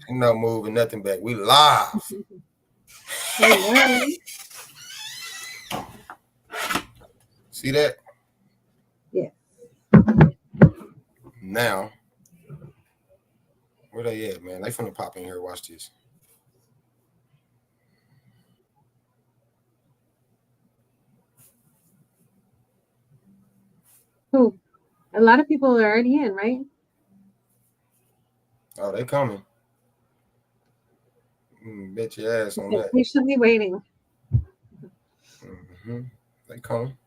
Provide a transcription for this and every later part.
Ain't no moving nothing back. We live. Hello. See that? Yeah. Now, where they at, man? They finna pop in here. Watch this. Who? A lot of people are already in, right? Oh, they coming. Bet your ass on that. Patiently waiting. They coming.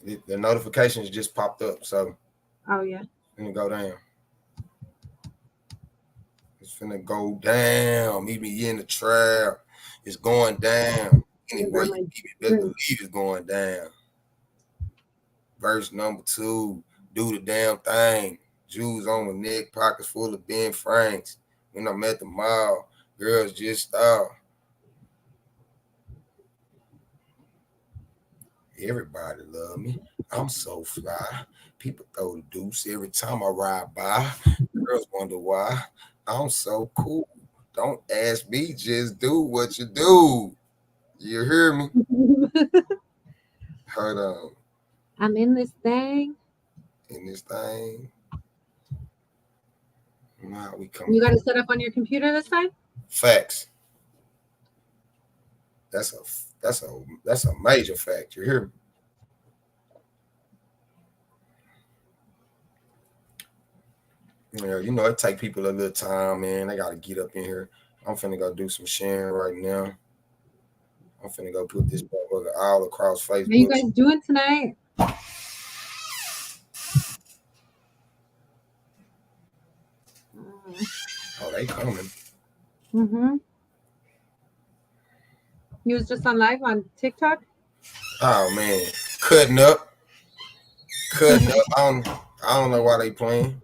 The notifications just popped up, so Oh yeah. it's finna go down. It's finna go down. Meet me in the trap. It's going down. Anyway, you best believe it's going down. Verse number 2. Do the damn thing. Jewels on my neck, pockets full of Ben Franks. When I'm at the mall, girls just stop. Everybody love me. I'm so fly. People throw the deuce every time I ride by. Girls wonder why. I'm so cool. Don't ask me, just do what you do. You hear me? Hold on. I'm in this thing. In this thing. Now we come. You got it set up on your computer this time? Facts. That's a major fact. You hear me? Yeah, you know, it take people a little time, man. They gotta get up in here. I'm finna go do some sharing right now. I'm finna go put this motherfucker all across Facebook. What are you guys doing tonight? Oh, they coming. Mm-hmm. You was just on live on TikTok? Oh man. Cutting up. I don't know why they playing.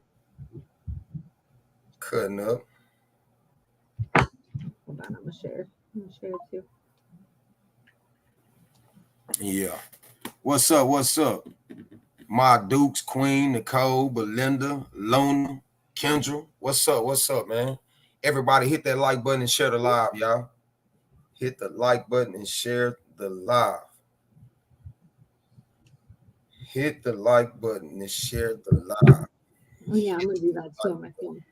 Cutting up. Hold on, I'm gonna share it too. Yeah. What's up? What's up? My Dukes, Queen, Nicole, Belinda, Luna, Kendra. What's up? What's up, man? Everybody hit that like button and share the live, y'all. Hit the like button and share the live. Hit the like button and share the live. Oh yeah, I'm gonna do that too on my phone.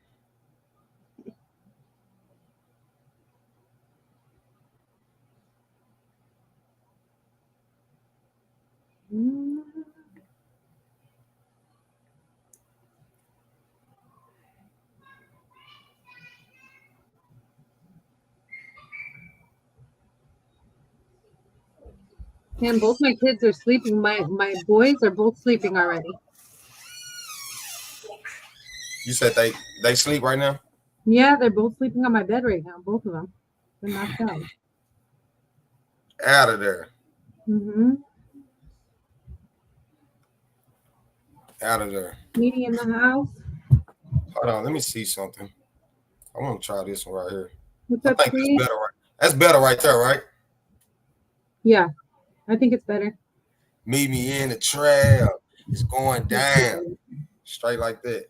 And both my kids are sleeping. My boys are both sleeping already. You said they sleep right now? Yeah, they're both sleeping on my bed right now. Both of them. They're knocked out. Out of there. Mm-hmm. Out of there. Meeting in the house. Hold on, let me see something. I want to try this one right here. What's I up, think Steve? that's better, right? That's better right there, right? Yeah, I think it's better. Meet me in the trail. It's going down. Straight like that.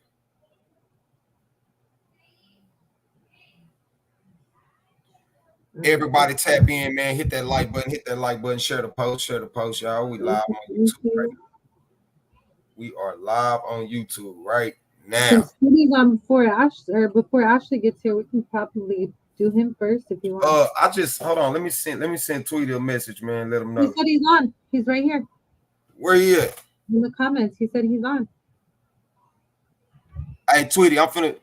Everybody tap in, man. Hit that like button. Hit that like button. Share the post, y'all. We live on YouTube right now. We are live on YouTube right now. Since Stevie's on before Ashley gets here, we can probably do him first if you want. I just hold on. Let me send Tweety a message, man. Let him know. He said he's on. He's right here. Where he at? In the comments, he said he's on. Hey, Tweety, I'm finna.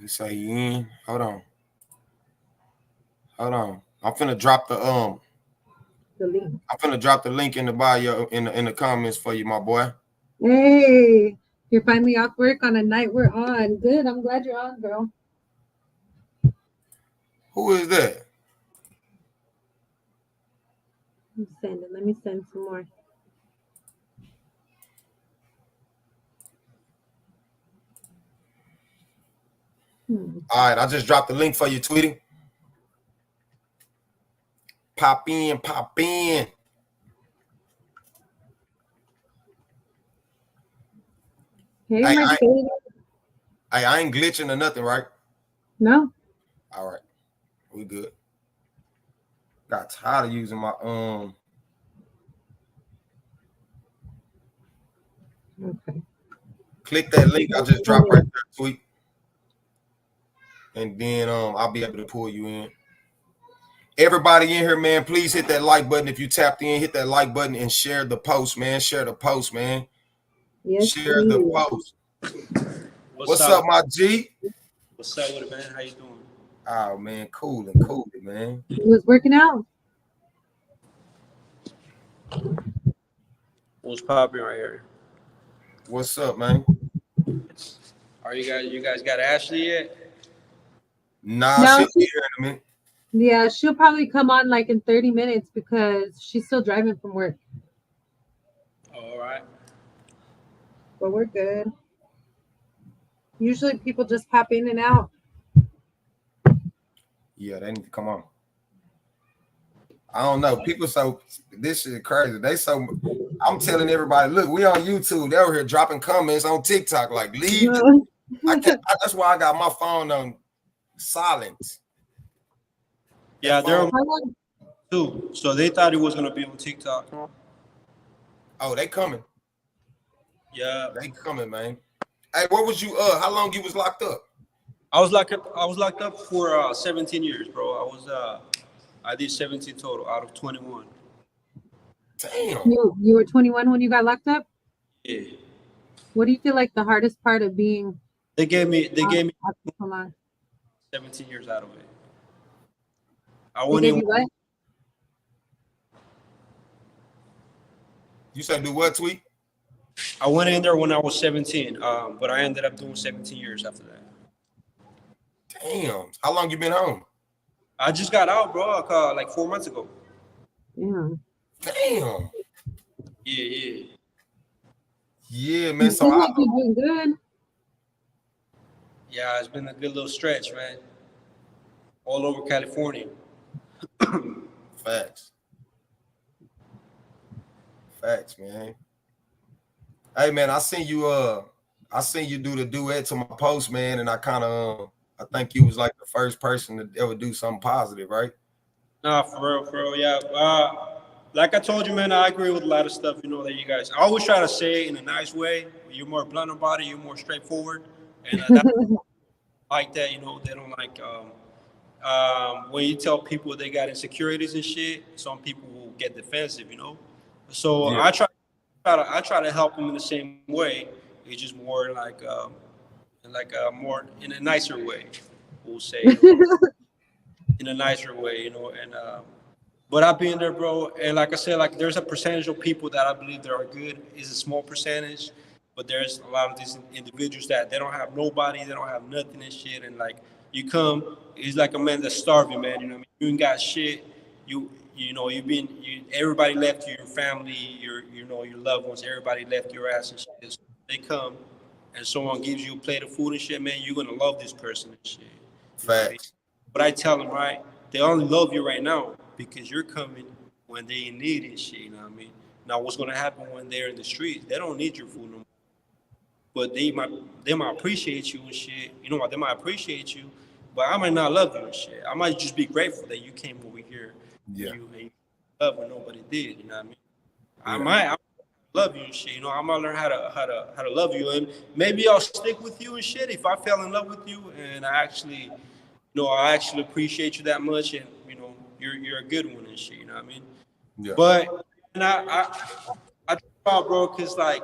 You say you in? Hold on. I'm finna drop the link. I'm finna drop the link in the bio in the comments for you, my boy. Hey, you're finally off work on a night we're on. Good. I'm glad you're on, girl. Who is that? Let me send some more. All right, I just dropped the link for you, Tweety. Pop in. Hey, Hey, Mercedes. I ain't glitching or nothing, right? No. All right, we good. Got tired of using my Okay. Click that link I just dropped right there, tweet, and then I'll be able to pull you in. Everybody in here, man, please hit that like button. If you tapped in, hit that like button and share the post, man. Share the post, man. Yes, Share please. the post. What's up, my G? What's up with it, man? How you doing? Oh man, cool, man. He was working out. What's popping right here? What's up, man? Are you guys got Ashley yet? Nah, No, shit be here in a minute. Yeah, she'll probably come on like in 30 minutes because she's still driving from work. All right. But we're good. Usually people just pop in and out. Yeah, they need to come on. I don't know. People this shit crazy. I'm telling everybody, look, we on YouTube. They were here dropping comments on TikTok like leave. That's why I got my phone on silent. Yeah, they're on too. So they thought it was gonna be on TikTok. Oh, they coming. Yeah. They coming, man. Hey, what was you how long you was locked up? I was locked up for 17 years, bro. I did 17 total out of 21. Damn. You were 21 when you got locked up? Yeah. What do you feel like the hardest part of being They gave me 17 years out of it. They gave you what? You said do what, Tweet? I went in there when I was 17, but I ended up doing 17 years after that. Damn. How long you been home? I just got out, bro, like 4 months ago. Yeah. Damn. Yeah. Yeah, man. So like you're doing good. Yeah, it's been a good little stretch, man. All over California. Facts, man. Hey, man, I seen you do the duet to my post, man, and I kind of I think you was like the first person to ever do something positive, right? Nah, for real, yeah. Like I told you, man, I agree with a lot of stuff, that you guys. I always try to say it in a nice way. You're more blunt about it. You're more straightforward, and that's like that. They don't like when you tell people they got insecurities and shit. Some people will get defensive, So yeah. I try to help them in the same way. It's just more like more in a nicer way. We'll say in a nicer way, and. But I've been there, bro, and like I said, like there's a percentage of people that I believe that are good. It's a small percentage, but there's a lot of these individuals that they don't have nobody, they don't have nothing and shit. And like you come, it's like a man that's starving, man. You know what I mean? You ain't got shit. Everybody left you, your family, your loved ones. Everybody left your ass and shit. So they come, and someone gives you a plate of food and shit, man. You're gonna love this person and shit. Facts. But I tell them, right? They only love you right now because you're coming when they in need and shit, you know what I mean? Now, what's going to happen when they're in the streets? They don't need your food no more. But they might appreciate you and shit. You know what? They might appreciate you, but I might not love you and shit. I might just be grateful that you came over here. Yeah. And you love when nobody did, you know what I mean? Yeah. I might love you and shit. I might learn how to love you, and maybe I'll stick with you and shit if I fell in love with you and I actually appreciate you that much, and you're a good one and shit. You know what I mean? Yeah. But I drop out, bro, because like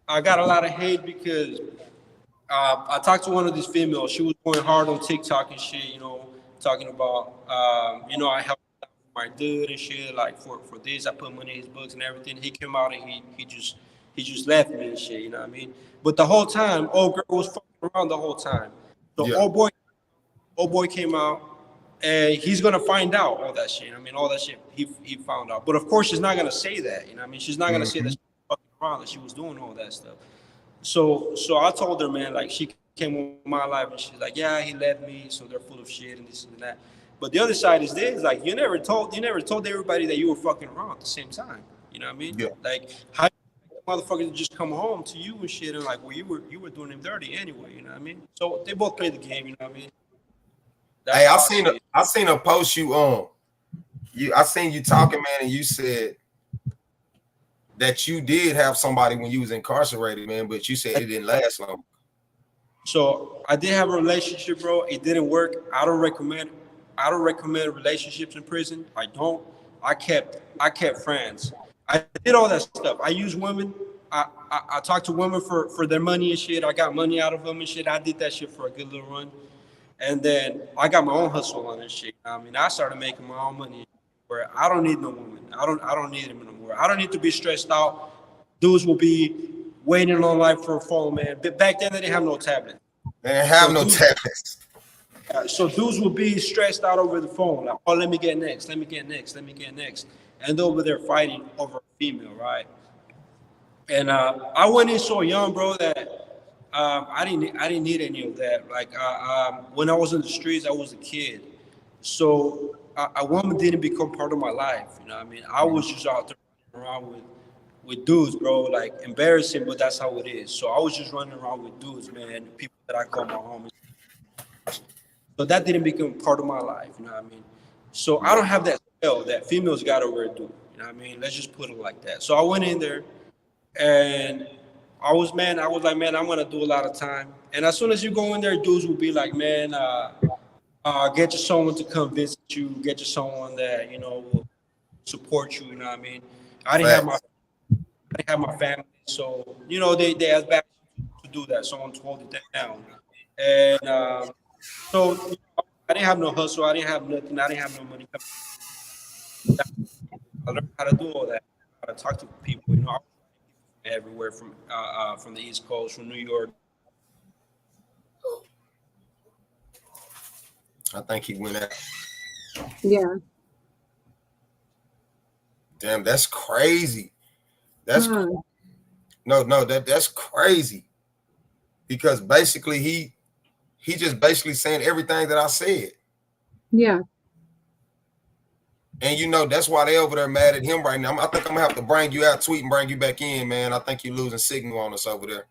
I got a lot of hate because I talked to one of these females. She was going hard on TikTok and shit. Talking about I helped my dude and shit. Like for this, I put money in his books and everything. He came out and he just left me and shit. You know what I mean? But the whole time, old girl was fucking around the whole time. So yeah. Old boy came out, and he's gonna find out all that shit. I mean, all that shit he found out. But of course, she's not gonna say that. You know what I mean? She's not gonna say that she was fucking around, that she was doing all that stuff. So I told her, man, like she came in my life, and she's like, yeah, he left me, so they're full of shit and this and that. But the other side is this, like you never told everybody that you were fucking around at the same time. You know what I mean? Yeah. Like how motherfuckers just come home to you and shit, and like, well, you were doing them dirty anyway. You know what I mean? So they both play the game. You know what I mean? That's Hey, how see it. I seen a post you on. I seen you talking, man, and you said that you did have somebody when you was incarcerated, man, but you said it didn't last long. So I did have a relationship, bro. It didn't work. I don't recommend relationships in prison. I don't. I kept friends. I did all that stuff. I used women. I talked to women for their money and shit. I got money out of them and shit. I did that shit for a good little run. And then I got my own hustle on this shit. I mean, I started making my own money where I don't need no woman. I don't need them no more. I don't need to be stressed out. Dudes will be waiting on life for a phone, man. But back then they didn't have no tablet. They didn't have no tablets. So dudes will be stressed out over the phone. Like, oh, let me get next. Let me get next. Let me get next. And over there fighting over a female, right? And I went in so young, bro, that I didn't need any of that. Like when I was in the streets, I was a kid, so a woman didn't become part of my life. You know what I mean? I was just out there running around with dudes, bro. Like embarrassing, but that's how it is. So I was just running around with dudes, man. People that I call my homies. So that didn't become part of my life. You know what I mean? So I don't have that spell that females got over it, dude. You know what I mean? Let's just put it like that. So I went in there. And I was like, man, I'm gonna do a lot of time. And as soon as you go in there, dudes will be like, man, get you someone to come visit you, get you someone that will support you. You know what I mean? I didn't have my family, so they asked back to do that. Someone told it down, and so I didn't have no hustle. I didn't have nothing. I didn't have no money. I learned how to do all that. How to talk to people. Everywhere from the East Coast, from New York. I think he went out. Yeah. Damn, that's crazy. That's that's crazy. Because basically he just basically saying everything that I said. Yeah. And that's why they over there mad at him right now. I think I'm gonna have to bring you out, tweet, and bring you back in, man. I think you're losing signal on us over there.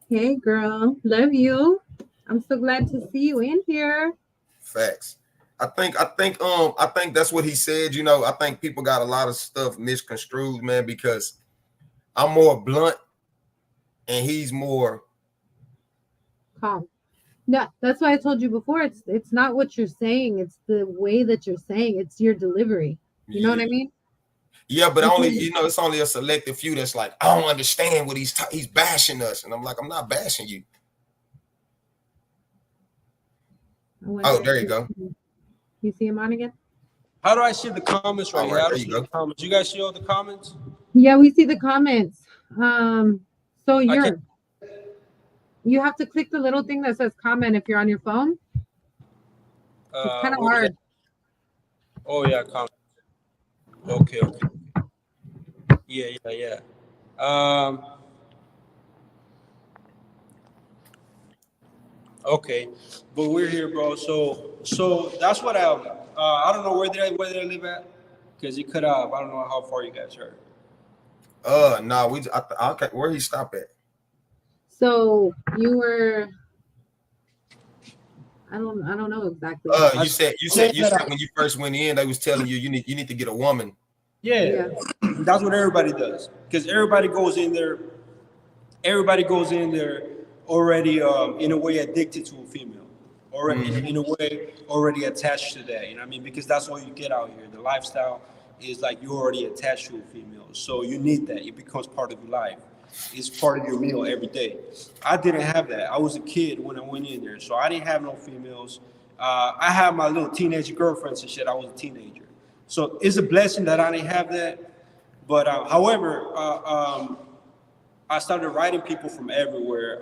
Hey, girl, love you. I'm so glad to see you in here. Facts. I think that's what he said. I think people got a lot of stuff misconstrued, man, because I'm more blunt and he's more calm. No, that's why I told you before. It's not what you're saying. It's the way that you're saying. It's your delivery. You know what I mean? Yeah, but only it's only a selective few that's like, I don't understand what he's bashing us, and I'm like, I'm not bashing you. Oh, there you go. You see him on again? How do I see the comments right here? There you go. Comments. You guys see all the comments? Yeah, we see the comments. So you have to click the little thing that says comment if you're on your phone. It's kind of hard. Oh yeah, comment. Okay. Yeah. Okay, but we're here, bro. So that's what I don't know where did I live at, because you cut off. I don't know how far you guys heard. No, okay. Where he stop at? So you were. I don't know exactly. You said when you first went in, they was telling you need to get a woman. Yeah. That's what everybody does, because everybody goes in there already in a way addicted to a female, or in a way already attached to that. You know what I mean? Because that's all you get out here. The lifestyle is like you're already attached to a female, so you need that. It becomes part of your life. It's part of your meal every day. I didn't have that. I was a kid when I went in there, so I didn't have no females. I had my little teenage girlfriends and shit. I was a teenager. So it's a blessing that I didn't have that. But however, I started writing people from everywhere,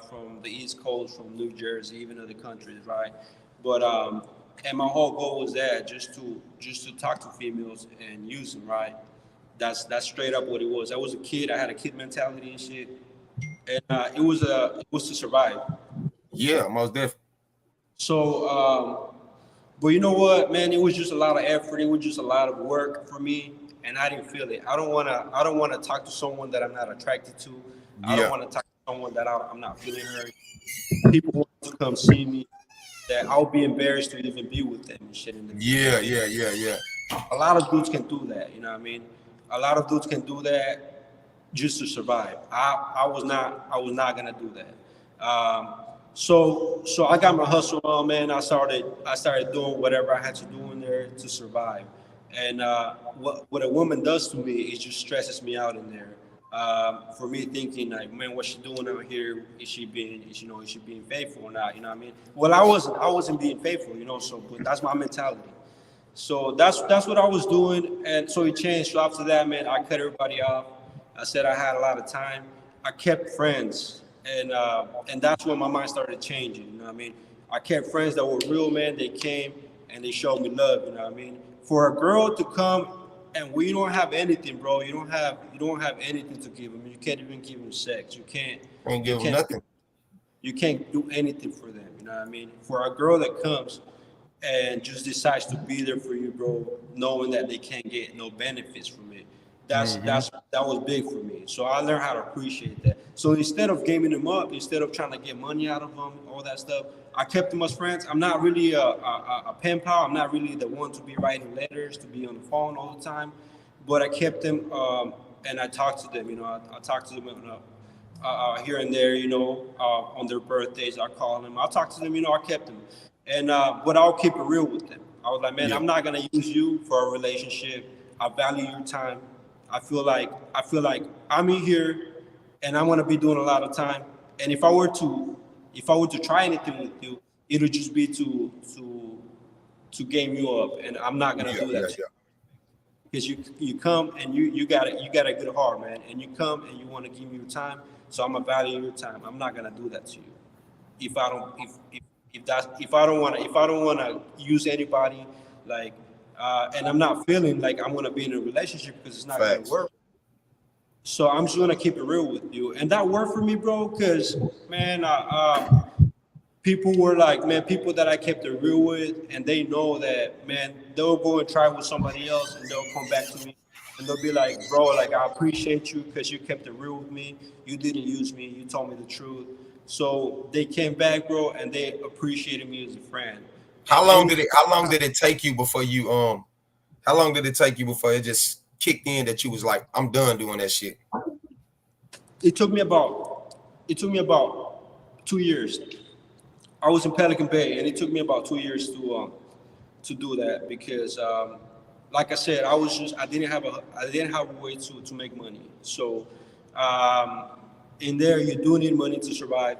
from the East Coast, from New Jersey, even other countries, right? But and my whole goal was that just to talk to females and use them, right? That's straight up what it was. I was a kid. I had a kid mentality and shit, and it was to survive. Yeah, most definitely. So, But you know what, man? It was just a lot of effort. It was just a lot of work for me, and I didn't feel it. I don't wanna talk to someone that I'm not attracted to. I don't want to talk to someone that I'm not feeling her. People want to come see me, that I'll be embarrassed to even be with them and shit. Yeah. A lot of dudes can do that, you know what I mean? A lot of dudes can do that just to survive. I was not gonna do that. So I got my hustle on, man. I started doing whatever I had to do in there to survive. And what a woman does to me, it just stresses me out in there. For me thinking like, man, what's she doing out here? Is she being faithful or not? You know what I mean? Well, I wasn't being faithful, you know. So, but that's my mentality. So that's what I was doing, and so it changed. So after that, man, I cut everybody off. I said I had a lot of time. I kept friends, and that's when my mind started changing. You know what I mean? I kept friends that were real, man. They came and they showed me love. You know what I mean? For a girl to come and we don't have anything, bro. You don't have anything to give them. You can't even give them sex. You can't give them nothing. You can't do anything for them. You know what I mean? For a girl that comes and just decides to be there for you, bro, knowing that they can't get no benefits from it. That was big for me. So I learned how to appreciate that. So instead of gaming them up, instead of trying to get money out of them, all that stuff, I kept them as friends. I'm not really a pen pal. I'm not really the one to be writing letters, to be on the phone all the time. But I kept them, and I talked to them. You know, I talked to them here and there. You know, on their birthdays, I call them. I talk to them. You know, I kept them. And but I'll keep it real with them. I was like, man, I'm not gonna use you for a relationship. I value your time. I feel like I'm in here, and I'm gonna be doing a lot of time. And if I were to try anything with you, it'll just be to game you up, and I'm not gonna do that. Because you come and you got a good heart, man, and you come and you want to give me your time. So I'm gonna value your time. I'm not gonna do that to you. If I don't want to use anybody, like, and I'm not feeling like I'm gonna be in a relationship because it's not gonna work. So I'm just gonna keep it real with you, and that worked for me, bro. Because man, people were like, man, people that I kept it real with, and they know that, man, they'll go and try with somebody else, and they'll come back to me, and they'll be like, bro, like, I appreciate you because you kept it real with me. You didn't use me. You told me the truth. So they came back, bro, and they appreciated me as a friend. How long did it take you before you how long did it take you before it just kicked in that you was like, I'm done doing that shit? It took me about 2 years. I was in Pelican Bay, and it took me about 2 years to do that because like I said, I didn't have a way to make money. So in there, you do need money to survive,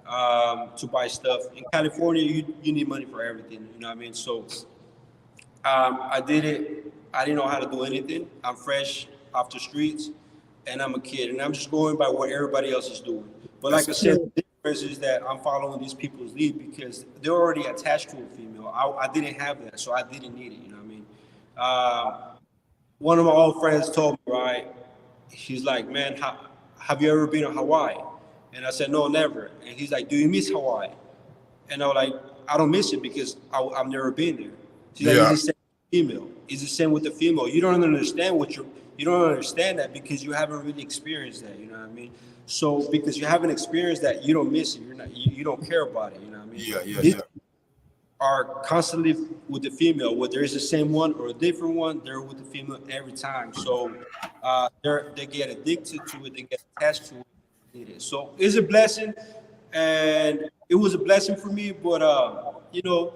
to buy stuff. In California, you need money for everything. You know what I mean? So I did it. I didn't know how to do anything. I'm fresh off the streets, and I'm a kid, and I'm just going by what everybody else is doing. But like I said, the difference is that I'm following these people's lead because they're already attached to a female. I didn't have that, so I didn't need it. You know what I mean? One of my old friends told me, right? He's like, man, have you ever been to Hawaii? And I said, no, never. And he's like, do you miss Hawaii? And I was like, I don't miss it because I've never been there. He's like, it's the same with the female. It's the same with the female. You don't understand you don't understand that because you haven't really experienced that. You know what I mean? So because you haven't experienced that, you don't miss it. You don't care about it. You know what I mean? These are constantly with the female. Whether it's the same one or a different one, they're with the female every time. So they get addicted to it. They get attached to it. So it's a blessing, and it was a blessing for me. But you know,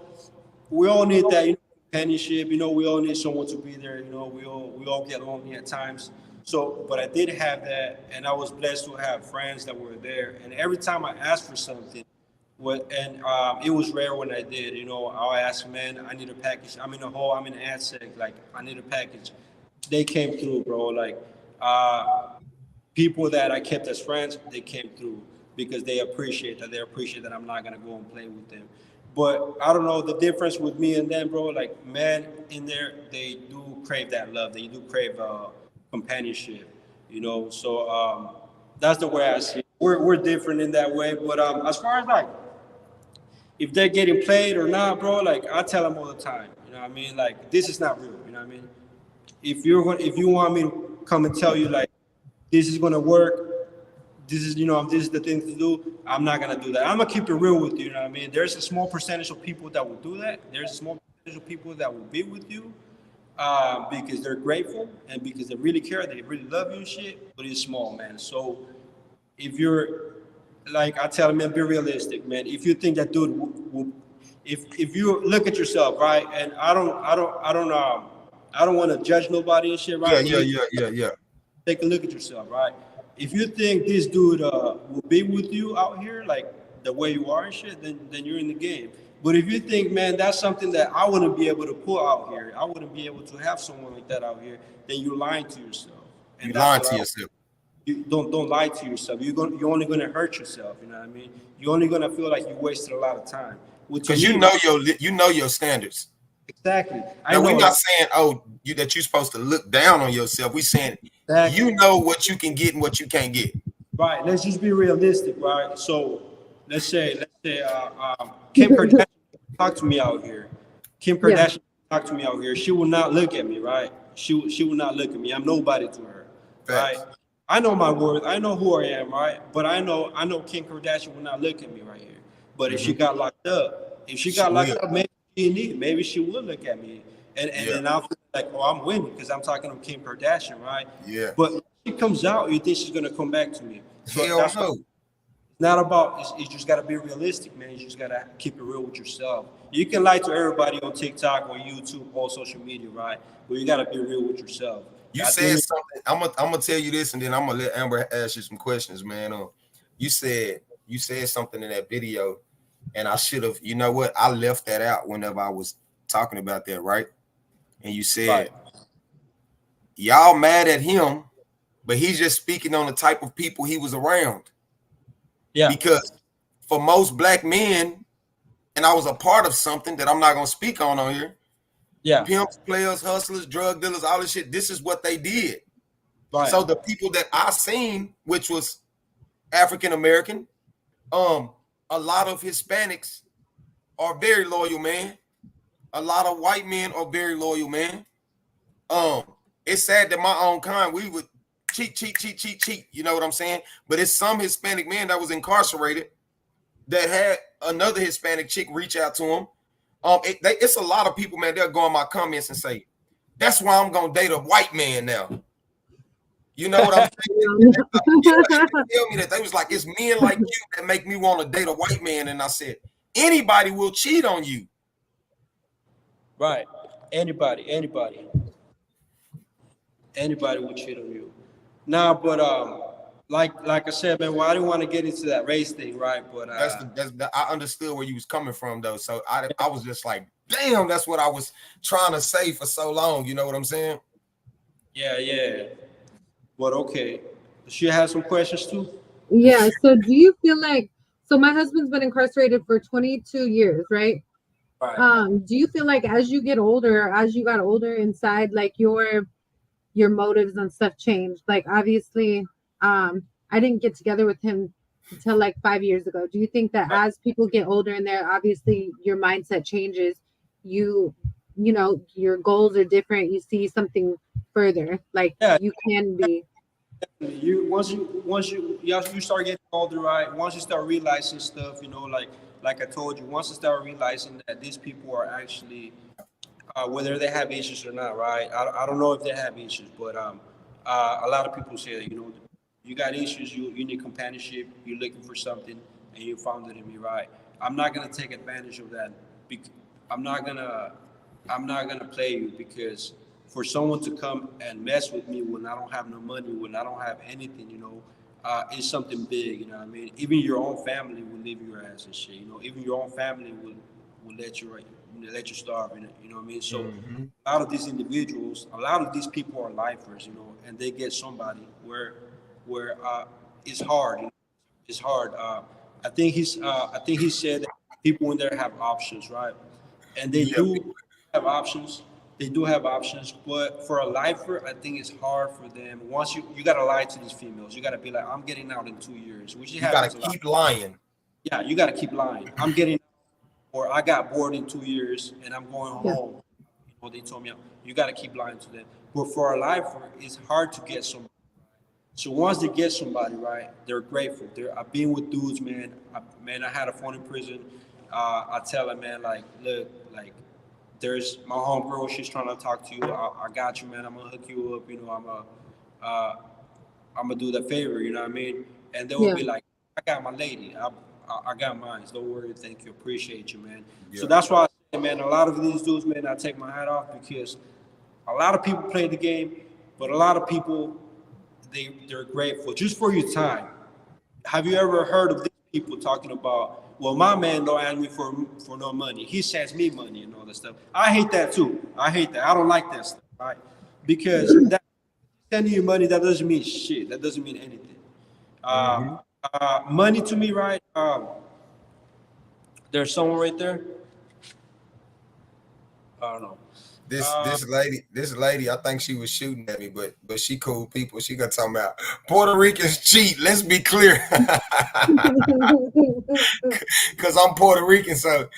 we all need that companionship. You know, we all need someone to be there. You know, we all get lonely at times. So, but I did have that, and I was blessed to have friends that were there. And every time I asked for something, it was rare when I did. You know, I'll ask, man, I need a package. I'm in a hole. I'm in an AdSec. Like, I need a package. They came through, bro. Like, people that I kept as friends, they came through because they appreciate that. They appreciate that I'm not gonna go and play with them. But I don't know the difference with me and them, bro. Like, men in there, they do crave that love. They do crave companionship, you know. So that's the way I see it. We're different in that way. But as far as like if they're getting played or not, bro, like I tell them all the time, you know what I mean? Like this is not real, you know what I mean? If you want me to come and tell you like this is gonna work, this is this is the thing to do, I'm not gonna do that. I'm gonna keep it real with you, you know what I mean? There's a small percentage of people that will do that. There's a small percentage of people that will be with you because they're grateful and because they really care, they really love you and shit. But it's small, man. So if you're like I tell them, man, be realistic, man. If you think that dude will if you look at yourself, right? And I don't want to judge nobody and shit, right? Yeah. Take a look at yourself, right? If you think this dude will be with you out here, like the way you are and shit, then you're in the game. But if you think, man, that's something that I wouldn't be able to pull out here, I wouldn't be able to have someone like that out here, then you're lying to yourself. And you're lying to yourself. You don't lie to yourself. You're only gonna hurt yourself. You know what I mean? You're only gonna feel like you wasted a lot of time. Because you know your standards. Exactly. And we're not saying that you're supposed to look down on yourself. We're saying you know what you can get and what you can't get. Right. Let's just be realistic, right? So let's say Kim Kardashian talk to me out here. Kim Kardashian talk to me out here. She will not look at me, right? She will not look at me. I'm nobody to her, right? I know my worth. I know who I am, right? But I know Kim Kardashian will not look at me right here. But if she got locked up, maybe she would look at me, and I'll feel like, oh, I'm winning because I'm talking to Kim Kardashian, right? Yeah. But when she comes out, you think she's gonna come back to me? So Hell no. It's not about. You just gotta be realistic, man. You just gotta keep it real with yourself. You can lie to everybody on TikTok or YouTube or social media, right? But you gotta be real with yourself. You said something. I'm gonna tell you this, and then I'm gonna let Amber ask you some questions, man. You said something in that video. And I should have, you know what? I left that out whenever I was talking about that, right? And you said, y'all mad at him, but he's just speaking on the type of people he was around. Yeah. Because for most black men, and I was a part of something that I'm not going to speak on here. Yeah. Pimps, players, hustlers, drug dealers, all this shit. This is what they did. Right. So the people that I seen, which was African-American, a lot of Hispanics are very loyal, man. A lot of white men are very loyal, man. It's sad that my own kind, we would cheat. You know what I'm saying? But it's some Hispanic man that was incarcerated that had another Hispanic chick reach out to him. It's a lot of people, man, they'll go in my comments and say, that's why I'm going to date a white man now. You know what I'm saying? Tell me that they was like, it's men like you that make me want to date a white man. And I said, anybody will cheat on you. Right. Anybody will cheat on you. Nah, but like I said, man, well, I didn't want to get into that race thing, right? But I understood where you was coming from, though. So I was just like, damn, that's what I was trying to say for so long. You know what I'm saying? Yeah. But okay, she has some questions too. Yeah. So do you feel like? So my husband's been incarcerated for 22 years, right? Right. Do you feel like as you get older, as you got older inside, like your motives and stuff changed? Like obviously, I didn't get together with him until like 5 years ago. Do you think that as people get older in there, obviously your mindset changes? You know, your goals are different. You see something further, like you can be. You once you start getting older, right? Once you start realizing stuff, you know, like I told you, once you start realizing that these people are actually, whether they have issues or not, right? I don't know if they have issues, but a lot of people say that, you know, you got issues, you need companionship, you're looking for something, and you found it in me, right? I'm not gonna take advantage of that. I'm not gonna play you because for someone to come and mess with me when I don't have no money, when I don't have anything, you know, it's something big, you know what I mean? Even your own family will leave your ass and shit, you know. Even your own family will let you starve, you know what I mean? So a lot of these individuals, a lot of these people are lifers, you know, and they get somebody where it's hard, you know? It's hard. I think he said that people in there have options, right? And they do have options. They do have options, but for a lifer, I think it's hard for them. Once you gotta lie to these females. You gotta be like, I'm getting out in 2 years. Which you gotta keep lying. Yeah, you gotta keep lying. I'm getting or I got bored in 2 years and I'm going home. You know, they told me you got to keep lying to them. But for a lifer, it's hard to get somebody. So once they get somebody right, they're grateful. I've been with dudes, man. I had a phone in prison. I tell them, man, like, look, like, there's my homegirl. She's trying to talk to you. I got you, man. I'm gonna hook you up. You know, I'm gonna do that favor. You know what I mean? And they will be like, I got my lady. I got mine. Don't worry. Thank you. Appreciate you, man. Yeah. So that's why I say, man, a lot of these dudes, man, I take my hat off because a lot of people play the game, but a lot of people, they're grateful just for your time. Have you ever heard of these people talking about, well, my man don't ask me for no money. He sends me money and all that stuff. I hate that too. I hate that. I don't like that stuff, right? Because that sending you money, that doesn't mean shit. That doesn't mean anything. Money to me, right? There's someone right there. I don't know. This lady, I think she was shooting at me, but she cool people. She gonna talk about Puerto Ricans cheat. Let's be clear, because I'm Puerto Rican, so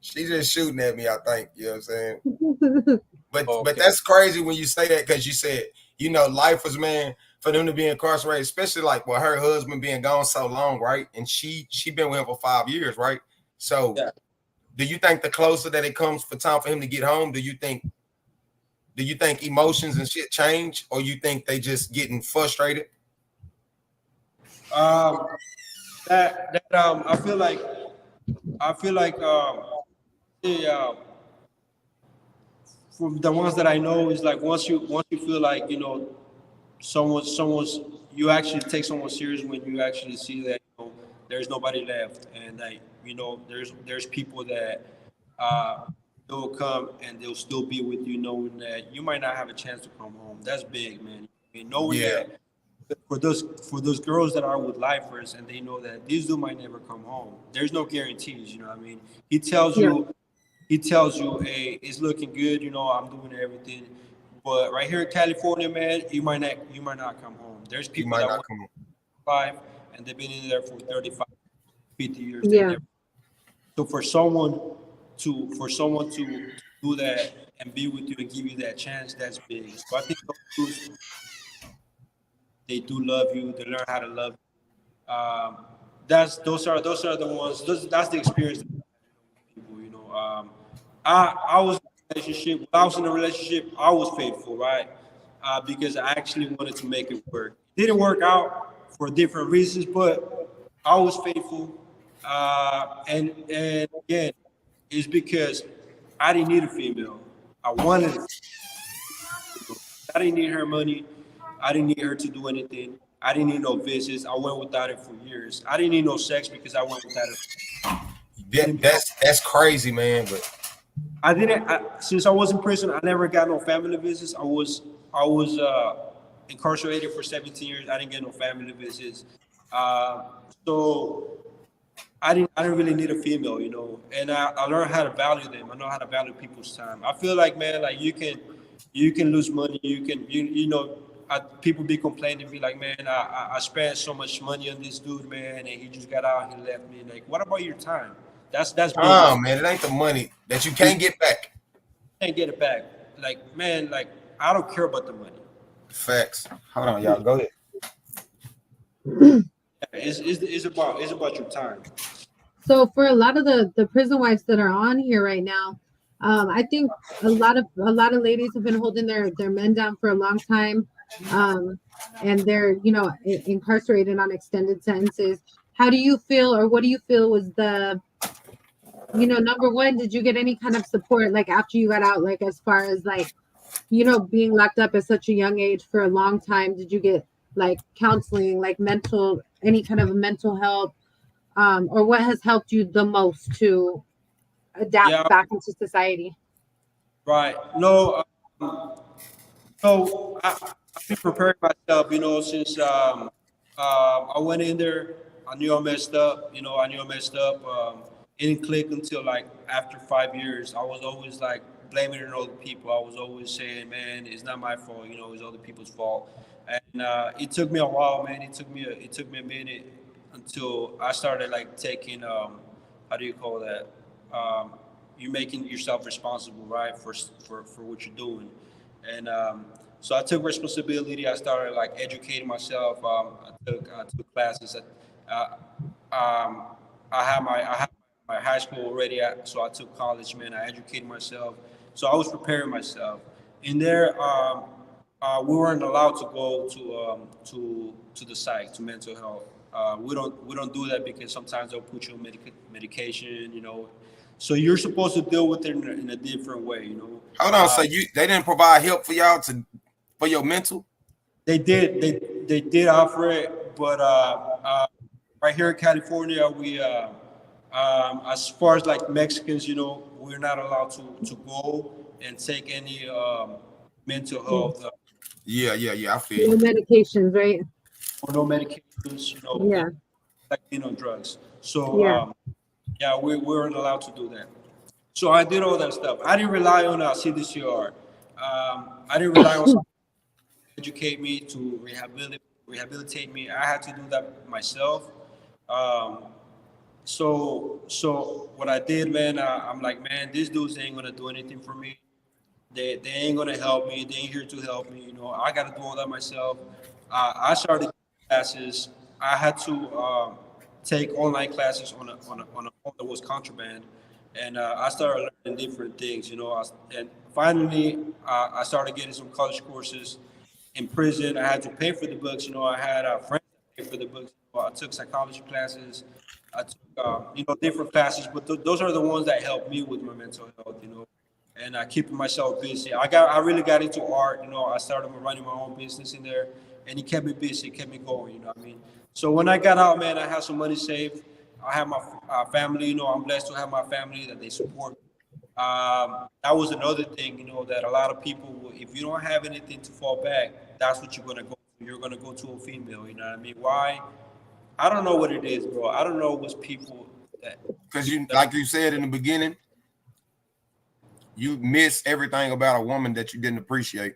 she just shooting at me. I think, you know what I'm saying. But that's crazy when you say that, because you said, you know, lifers, man, for them to be incarcerated, especially like with her husband being gone so long, right? And she been with him for 5 years, right? So. Yeah. Do you think the closer that it comes for time for him to get home, do you think emotions and shit change, or you think they just getting frustrated? I feel like from the ones that I know is like once you feel like, you know, someone's you actually take someone serious when you actually see that, you know, there's nobody left, and like, you know, there's people that they'll come and they'll still be with you, knowing that you might not have a chance to come home. That's big, man. I mean, knowing that for those girls that are with lifers and they know that these dudes might never come home. There's no guarantees, you know what I mean? He tells you, hey, it's looking good, you know, I'm doing everything. But right here in California, man, you might not come home. There's people that want 5 and they've been in there for 35, 50 years. Yeah. So for someone to do that and be with you and give you that chance, that's big. So I think those, they do love you. They learn how to love you. Those are the ones. That's the experience that people, you know. I was in a relationship. When I was in a relationship, I was faithful, right? Because I actually wanted to make it work. It didn't work out for different reasons, but I was faithful. And again, it's because I didn't need a female. I wanted it. I didn't need her money. I didn't need her to do anything. I didn't need no visits. I went without it for years. I didn't need no sex because I went without it. That's crazy, man. But I didn't. Since I was in prison, I never got no family visits. I was incarcerated for 17 years. I didn't get no family visits. So I didn't really need a female, you know. And I learned how to value them. I know how to value people's time. I feel like, man, like you can lose money. You know. People be complaining, be like, man, I spent so much money on this dude, man, and he just got out and he left me. Like, what about your time? That's big. Oh, man, it ain't the money that you can't get back. Can't get it back. Like, man, like, I don't care about the money. Facts. Hold on, y'all. Go ahead. It's about your time. So for a lot of the prison wives that are on here right now, I think a lot of ladies have been holding their men down for a long time. And they're, you know, incarcerated on extended sentences. How do you feel, or what do you feel was the, you know, number one, did you get any kind of support, like after you got out, like as far as like, you know, being locked up at such a young age for a long time? Did you get like counseling, like any kind of mental help, or what has helped you the most to adapt back into society? Right. No. So I've been preparing myself, you know, since I went in there. I knew I messed up. You know, it didn't click until like after 5 years. I was always like blaming it on other people. I was always saying, man, it's not my fault. You know, it's other people's fault. And it took me a while, man. It took me a minute until I started like taking how do you call that? you're making yourself responsible, right, for what you're doing. And so I took responsibility. I started like educating myself. I took classes. I had my high school already, so I took college. Man, I educated myself. So I was preparing myself. In there, we weren't allowed to go to the psych, to mental health. We don't do that because sometimes they'll put you on medication, you know. So you're supposed to deal with it in a different way, you know. Hold on, so they didn't provide help for y'all for your mental? They did offer it, but right here in California, we as far as like Mexicans, you know, we're not allowed to go and take any mental health. Yeah, I feel no medications, right? Or no medications, you know. Yeah. Like, you know, drugs. So we weren't allowed to do that. So I did all that stuff. I didn't rely on CDCR. I didn't rely on someone to educate me, to rehabilitate me. I had to do that myself. So what I did, man, I'm like, man, these dudes ain't gonna do anything for me. They ain't gonna help me. They ain't here to help me. You know, I gotta do all that myself. I started classes. I had to take online classes on a phone that was contraband, and I started learning different things. You know, and finally I started getting some college courses. In prison, I had to pay for the books. You know, I had friends that paid for the books. I took psychology classes. I took different classes, but those are the ones that helped me with my mental health. You know, and keeping myself busy. I really got into art. You know, I started running my own business in there, and it kept me busy, it kept me going. You know what I mean? So when I got out, man, I had some money saved. I have my family. You know, I'm blessed to have my family that they support. That was another thing, you know, that a lot of people, if you don't have anything to fall back, that's what you're gonna go to. You're gonna go to a female. You know what I mean? Why? I don't know what it is, bro. I don't know what's people that. Because like you said in the beginning, you miss everything about a woman that you didn't appreciate.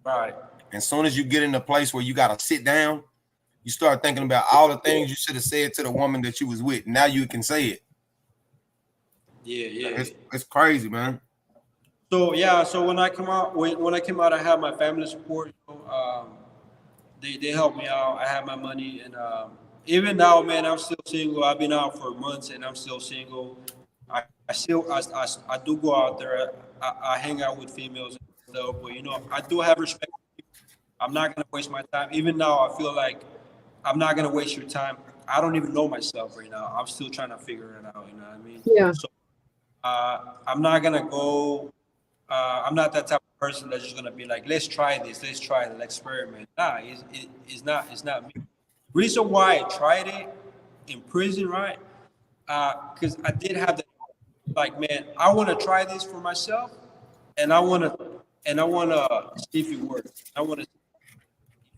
Right. As soon as you get in a place where you got to sit down, you start thinking about all the things you should have said to the woman that you was with. Now you can say it. Yeah. It's crazy, man. So so when I came out, I had my family support. You know, they helped me out. I had my money, and even now, man, I'm still single. I've been out for months, and I'm still single. I do go out there. I hang out with females and stuff, but you know, I do have respect. I'm not gonna waste my time. Even now, I feel like I'm not gonna waste your time. I don't even know myself right now. I'm still trying to figure it out. You know what I mean? Yeah. So I'm not gonna go. I'm not that type of person that's just gonna be like, let's try this, let's experiment. Nah, it's not me. Reason why I tried it in prison, right? Because I did have the like, man, I want to try this for myself, and I want to see if it works. I want to.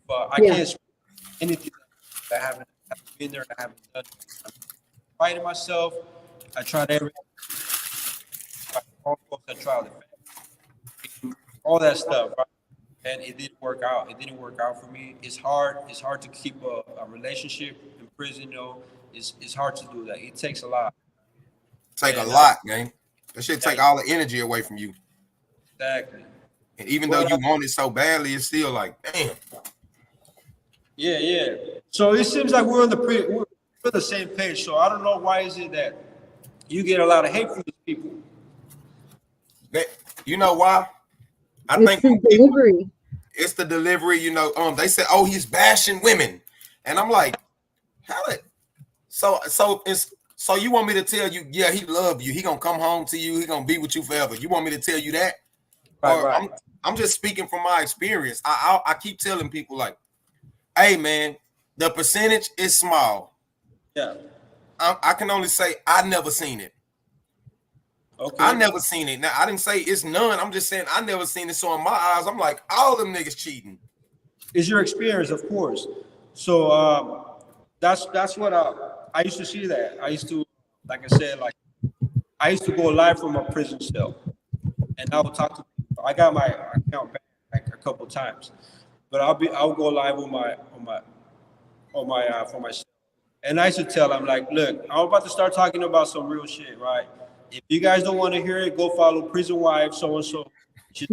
I can't speak anything that I haven't been there, I haven't done. I'm fighting myself. I tried everything. I tried all that stuff, right? And it didn't work out. It didn't work out for me. It's hard. It's hard to keep a relationship in prison. You know, it's hard to do that. It takes a lot. Take a lot, man. That shit take all the energy away from you. Exactly. And even though you want it so badly, it's still like, damn. Yeah. So it seems like we're on the same page. So I don't know why is it that you get a lot of hate from these people. You know why? I think the delivery. It's the delivery. You know, they said, "Oh, he's bashing women," and I'm like, "How it?" So you want me to tell you, yeah, he love you. He gonna come home to you. He gonna be with you forever. You want me to tell you that? Right. I'm just speaking from my experience. I keep telling people like, hey, man, the percentage is small. Yeah. I can only say I never seen it. Okay. I never seen it. Now, I didn't say it's none. I'm just saying I never seen it. So in my eyes, I'm like, all them niggas cheating. It's your experience, of course. So that's what I used to see that. I used to, like I said, I used to go live from a prison cell, and I would talk to people. I got my account back like a couple times, but I'll go live on my for myself. And I used to tell them like, look, I'm about to start talking about some real shit, right? if you guys don't want to hear it, go follow Prison Wife so and so. She's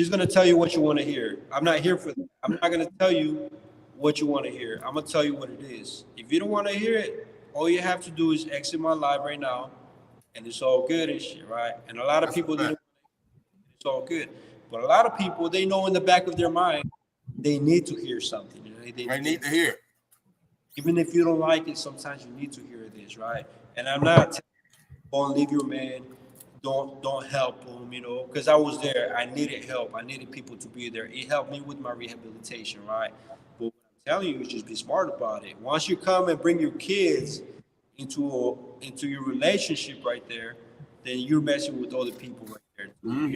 gonna tell you what you want to hear. I'm not here for that. I'm not gonna tell you what you want to hear. I'm gonna tell you what it is. If you don't want to hear it, all you have to do is exit my live right now, and it's all good and shit, right? And a lot of people didn't. It's all good, but a lot of people, they know in the back of their mind they need to hear something. You know? They need to hear it. Even if you don't like it, sometimes you need to hear this, right? And I'm not telling you, don't leave your man, don't help him, you know, because I was there. I needed help. I needed people to be there. It helped me with my rehabilitation, right? But what I'm telling you is just be smart about it. Once you come and bring your kids into your relationship right there, then you're messing with other people right there. Mm-hmm.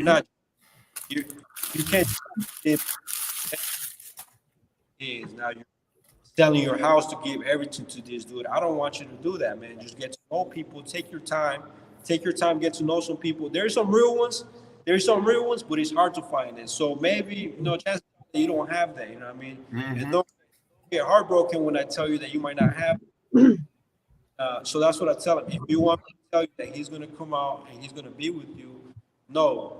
You can't now you're selling your house to give everything to this dude. I don't want you to do that, man. Just get to know people. Take your time, get to know some people. There's some real ones, but it's hard to find it. So maybe, chances are you don't have that, you know what I mean? Mm-hmm. And don't get heartbroken when I tell you that you might not have it. So that's what I tell him. If you want me to tell you that he's going to come out and he's going to be with you, no,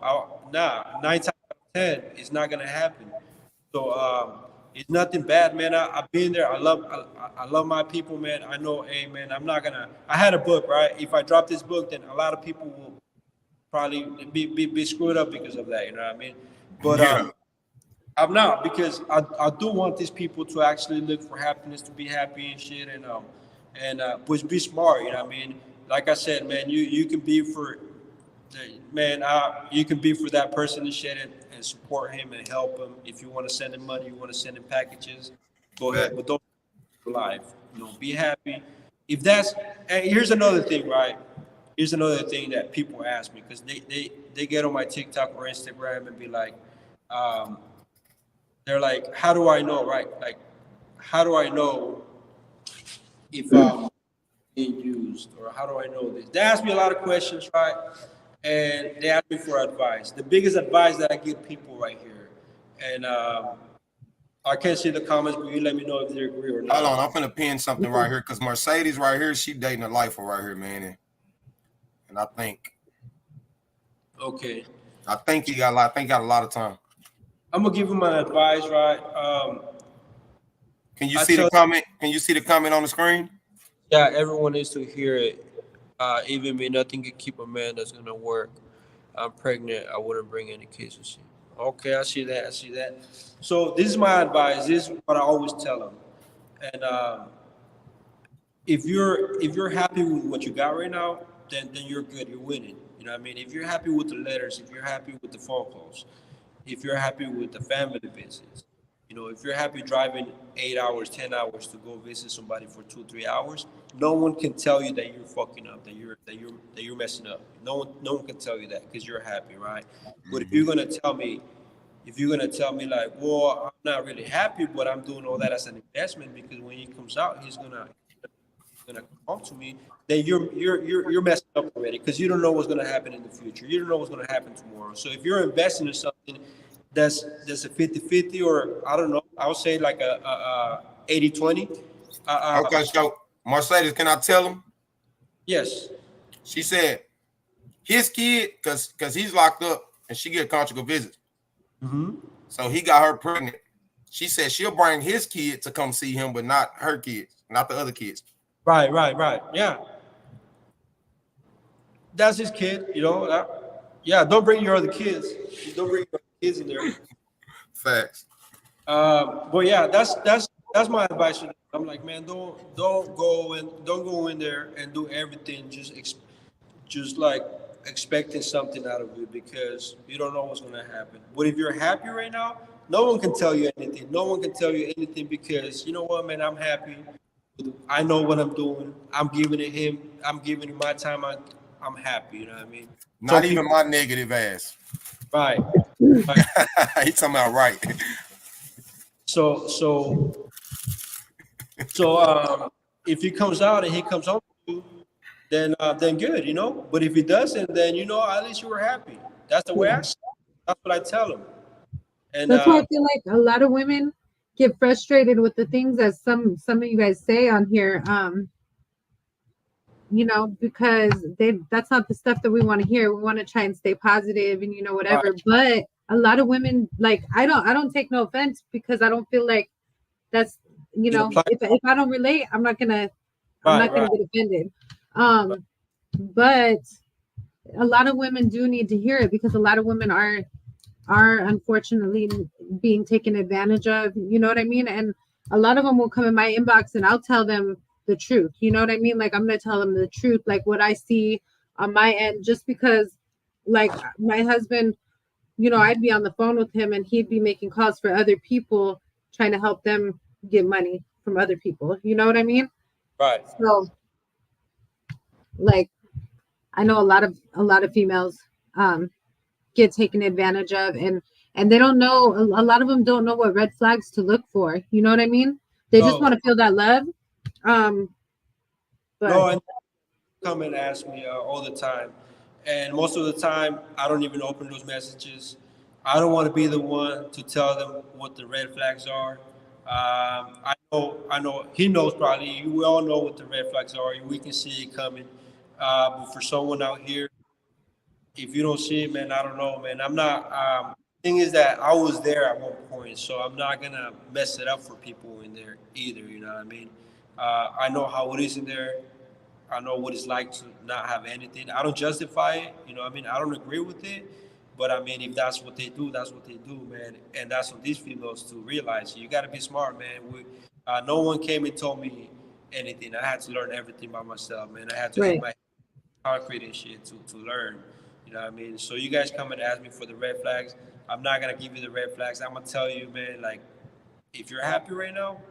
9 times out of 10, it's not going to happen. So it's nothing bad, man. I've been there. I love my people, man. I know, hey, man, I had a book, right? If I drop this book, then a lot of people will probably be screwed up because of that, you know what I mean? But I'm not, because I do want these people to actually look for happiness, to be happy and shit, and but be smart, you know what I mean? Like I said, man, you can be for, man, you can be for that person and shit and support him and help him. If you want to send him money, you want to send him packages, go ahead, but don't be alive. Be happy. If that's, and here's another thing, right? Here's another thing that people ask me, because they get on my TikTok or Instagram and be like, they're like, how do I know, right? Like, how do I know if I'm being used, or how do I know this? They ask me a lot of questions, right? And they ask me for advice. The biggest advice that I give people right here, and I can't see the comments, but you let me know if they agree or not. Hold on, I'm gonna pin something right here, because Mercedes right here, she dating a lifer right here, man. And I think, okay, I think he got a lot of time. I'm gonna give him my advice, right? Can you see the comment? Can you see the comment on the screen? Yeah, everyone needs to hear it. Even me, nothing can keep a man that's gonna work. I'm pregnant. I wouldn't bring any kids to see. Okay, I see that. So this is my advice. This is what I always tell them. And if you're happy with what you got right now, then you're good. You're winning. You know what I mean? If you're happy with the letters, if you're happy with the phone calls, if you're happy with the family visits, if you're happy driving 8 hours, 10 hours to go visit somebody for 2-3 hours, no one can tell you that you're fucking up, that you're messing up. No one can tell you that, because you're happy, right? But if you're gonna tell me like, well, I'm not really happy, but I'm doing all that as an investment, because when he comes out, he's gonna come to me, then you're messing up already, because you don't know what's gonna happen in the future. You don't know what's gonna happen tomorrow. So if you're investing in something that's a 50-50, or I don't know, I would say like a 80-20. Okay, so Mercedes, can I tell him? Yes. She said his kid, because he's locked up and she get conjugal visits. Mm-hmm. So he got her pregnant. She said she'll bring his kid to come see him, but not her kids, not the other kids. Right. Yeah. That's his kid, yeah, don't bring your other kids. Don't bring your kids in there. Facts. But yeah, that's my advice to them. I'm like, man, don't go in there and do everything just like expecting something out of it, because you don't know what's gonna happen. But if you're happy right now, no one can tell you anything. No one can tell you anything, because you know what, man, I'm happy. I know what I'm doing. I'm giving it him. I'm giving it my time. I'm happy. You know what I mean? Not even my negative ass. Right. He's talking about right. So if he comes out and he comes home to you, then good, But if he doesn't, then at least you were happy. That's the way I see it. That's what I tell him. And that's why I feel like a lot of women get frustrated with the things that some of you guys say on here. you know, because that's not the stuff that we want to hear. We want to try and stay positive and, you know, whatever. But a lot of women, like, I don't take no offense, because I don't feel like that's, you know, if I don't relate, I'm not gonna get offended. But a lot of women do need to hear it, because a lot of women are unfortunately being taken advantage of, you know what I mean? And a lot of them will come in my inbox and I'll tell them the truth, you know what I mean? Like, I'm gonna tell them the truth, like what I see on my end, just because, like, my husband, you know, I'd be on the phone with him and he'd be making calls for other people, trying to help them get money from other people, you know what I mean? Right. So, like, I know a lot of females get taken advantage of, and they don't know, a lot of them don't know what red flags to look for, you know what I mean? They just want to feel that love. But no, and come and ask me all the time, and most of the time I don't even open those messages. I don't want to be the one to tell them what the red flags are. I know he knows, probably we all know what the red flags are. We can see it coming, but for someone out here, if you don't see it, man, I don't know, man. I'm not. Thing is that I was there at one point, so I'm not gonna mess it up for people in there either. You know what I mean? I know how it is in there. I know what it's like to not have anything. I don't justify it. You know what I mean? I don't agree with it. But I mean, if that's what they do, that's what they do, man. And that's what these females to realize. You got to be smart, man. No one came and told me anything. I had to learn everything by myself, man. I had to do my concrete and shit to learn. You know what I mean? So you guys come and ask me for the red flags. I'm not gonna give you the red flags. I'm gonna tell you, man, like, if you're happy right now,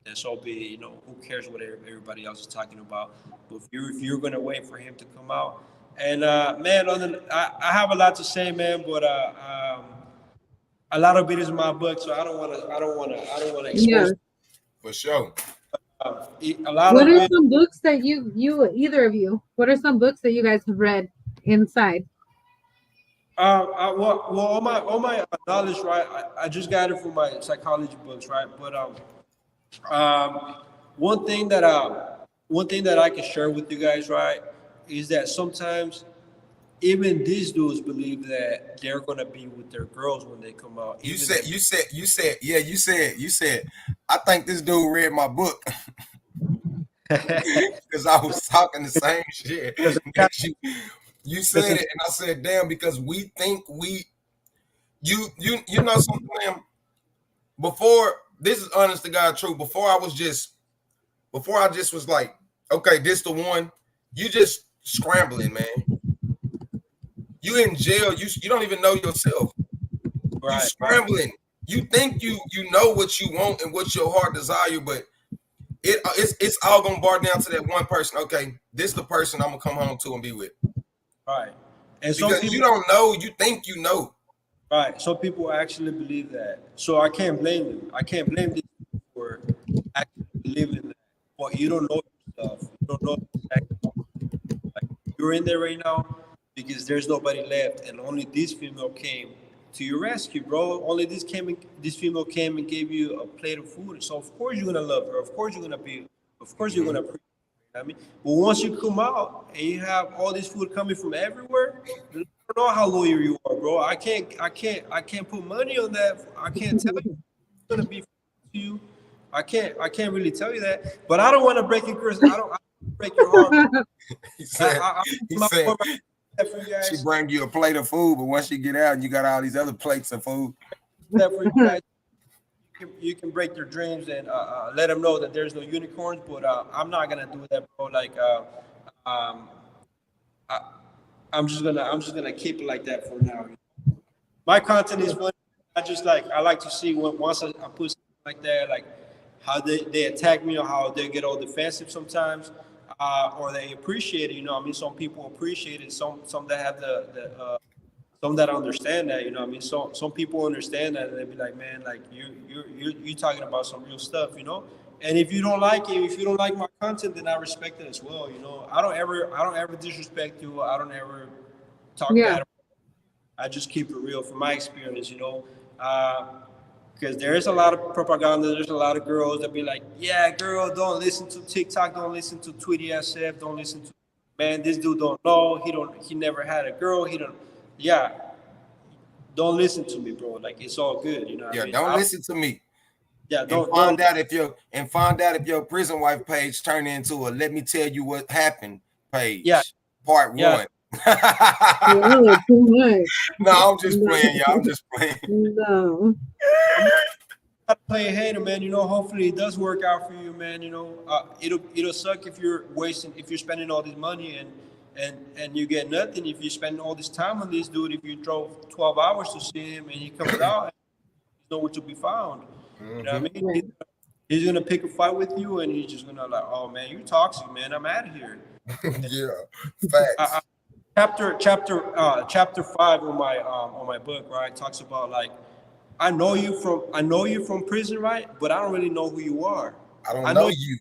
then so be it. You know, who cares what everybody else is talking about? But if you're gonna wait for him to come out, and man, I have a lot to say, man, but a lot of it is in my book, so I don't wanna expose. For sure. What are some books that you either of you? What are some books that you guys have read inside? Well, all my knowledge, right? I just got it from my psychology books, right? But one thing that I can share with you guys, right, is that sometimes even these dudes believe that they're gonna be with their girls when they come out. You said, I think this dude read my book. Because I was talking the same shit. You said it, and I said, damn, because we think you know something, man. Before, this is honest to God truth. Before I just was like, okay, this the one. You just scrambling, man. You in jail. You don't even know yourself. Right, you scrambling. Right. You think you know what you want and what your heart desire, but it's all gonna bar down to that one person. Okay, this is the person I'm gonna come home to and be with. Right. And so because you don't know, you think you know. Right. So people actually believe that. So I can't blame them. I can't blame them for actually believing that. But you don't know yourself. You don't know exactly. Like, you're in there right now because there's nobody left, and only this female came to your rescue, bro. Only this female came and gave you a plate of food. So of course you're gonna love her. Of course you're gonna appreciate. I mean, but once you come out and you have all this food coming from everywhere, you don't know how loyal you are, bro. I can't put money on that. I can't tell you it's gonna be for you. I can't really tell you that. But I don't want to break your Chris. I don't break your heart. He said she bring you a plate of food, but once you get out, you got all these other plates of food. You can break their dreams and let them know that there's no unicorns, but I'm not gonna do that, bro. Like, I'm just gonna keep it like that for now. My content is funny. I like to see once I put something like that, like how they attack me or how they get all defensive sometimes, or they appreciate it. You know, I mean, some people appreciate it. Some that have some that understand that, you know what I mean? Some people understand that and they be like, man, like you're talking about some real stuff, you know? And if you don't like it, if you don't like my content, then I respect it as well, you know? I don't ever disrespect you. I don't ever talk bad. I just keep it real from my experience, you know? Because there is a lot of propaganda. There's a lot of girls that be like, yeah, girl, don't listen to TikTok. Don't listen to Tweety SF. Don't listen to man, this dude don't know. He never had a girl. Don't listen to me, bro. Like, it's all good, you know what I mean? Don't listen to me. Yeah, find out if your prison wife page turned into a let me tell you what happened page. Yeah. Part 1. No, too much. No, I'm just playing, y'all. I'm just playing. No. Play a hater, man. You know, hopefully it does work out for you, man. You know, it'll suck if you're spending all this money and you get nothing. If you spend all this time on this dude, if you drove 12 hours to see him and he comes out, he's nowhere to be found. You know what I mean? Right. He's gonna pick a fight with you, and he's just gonna like, oh man, you're toxic, man. I'm out of here. Facts. Chapter 5 on my book, right, talks about like, I know you from prison, right? But I don't really know who you are. I know you.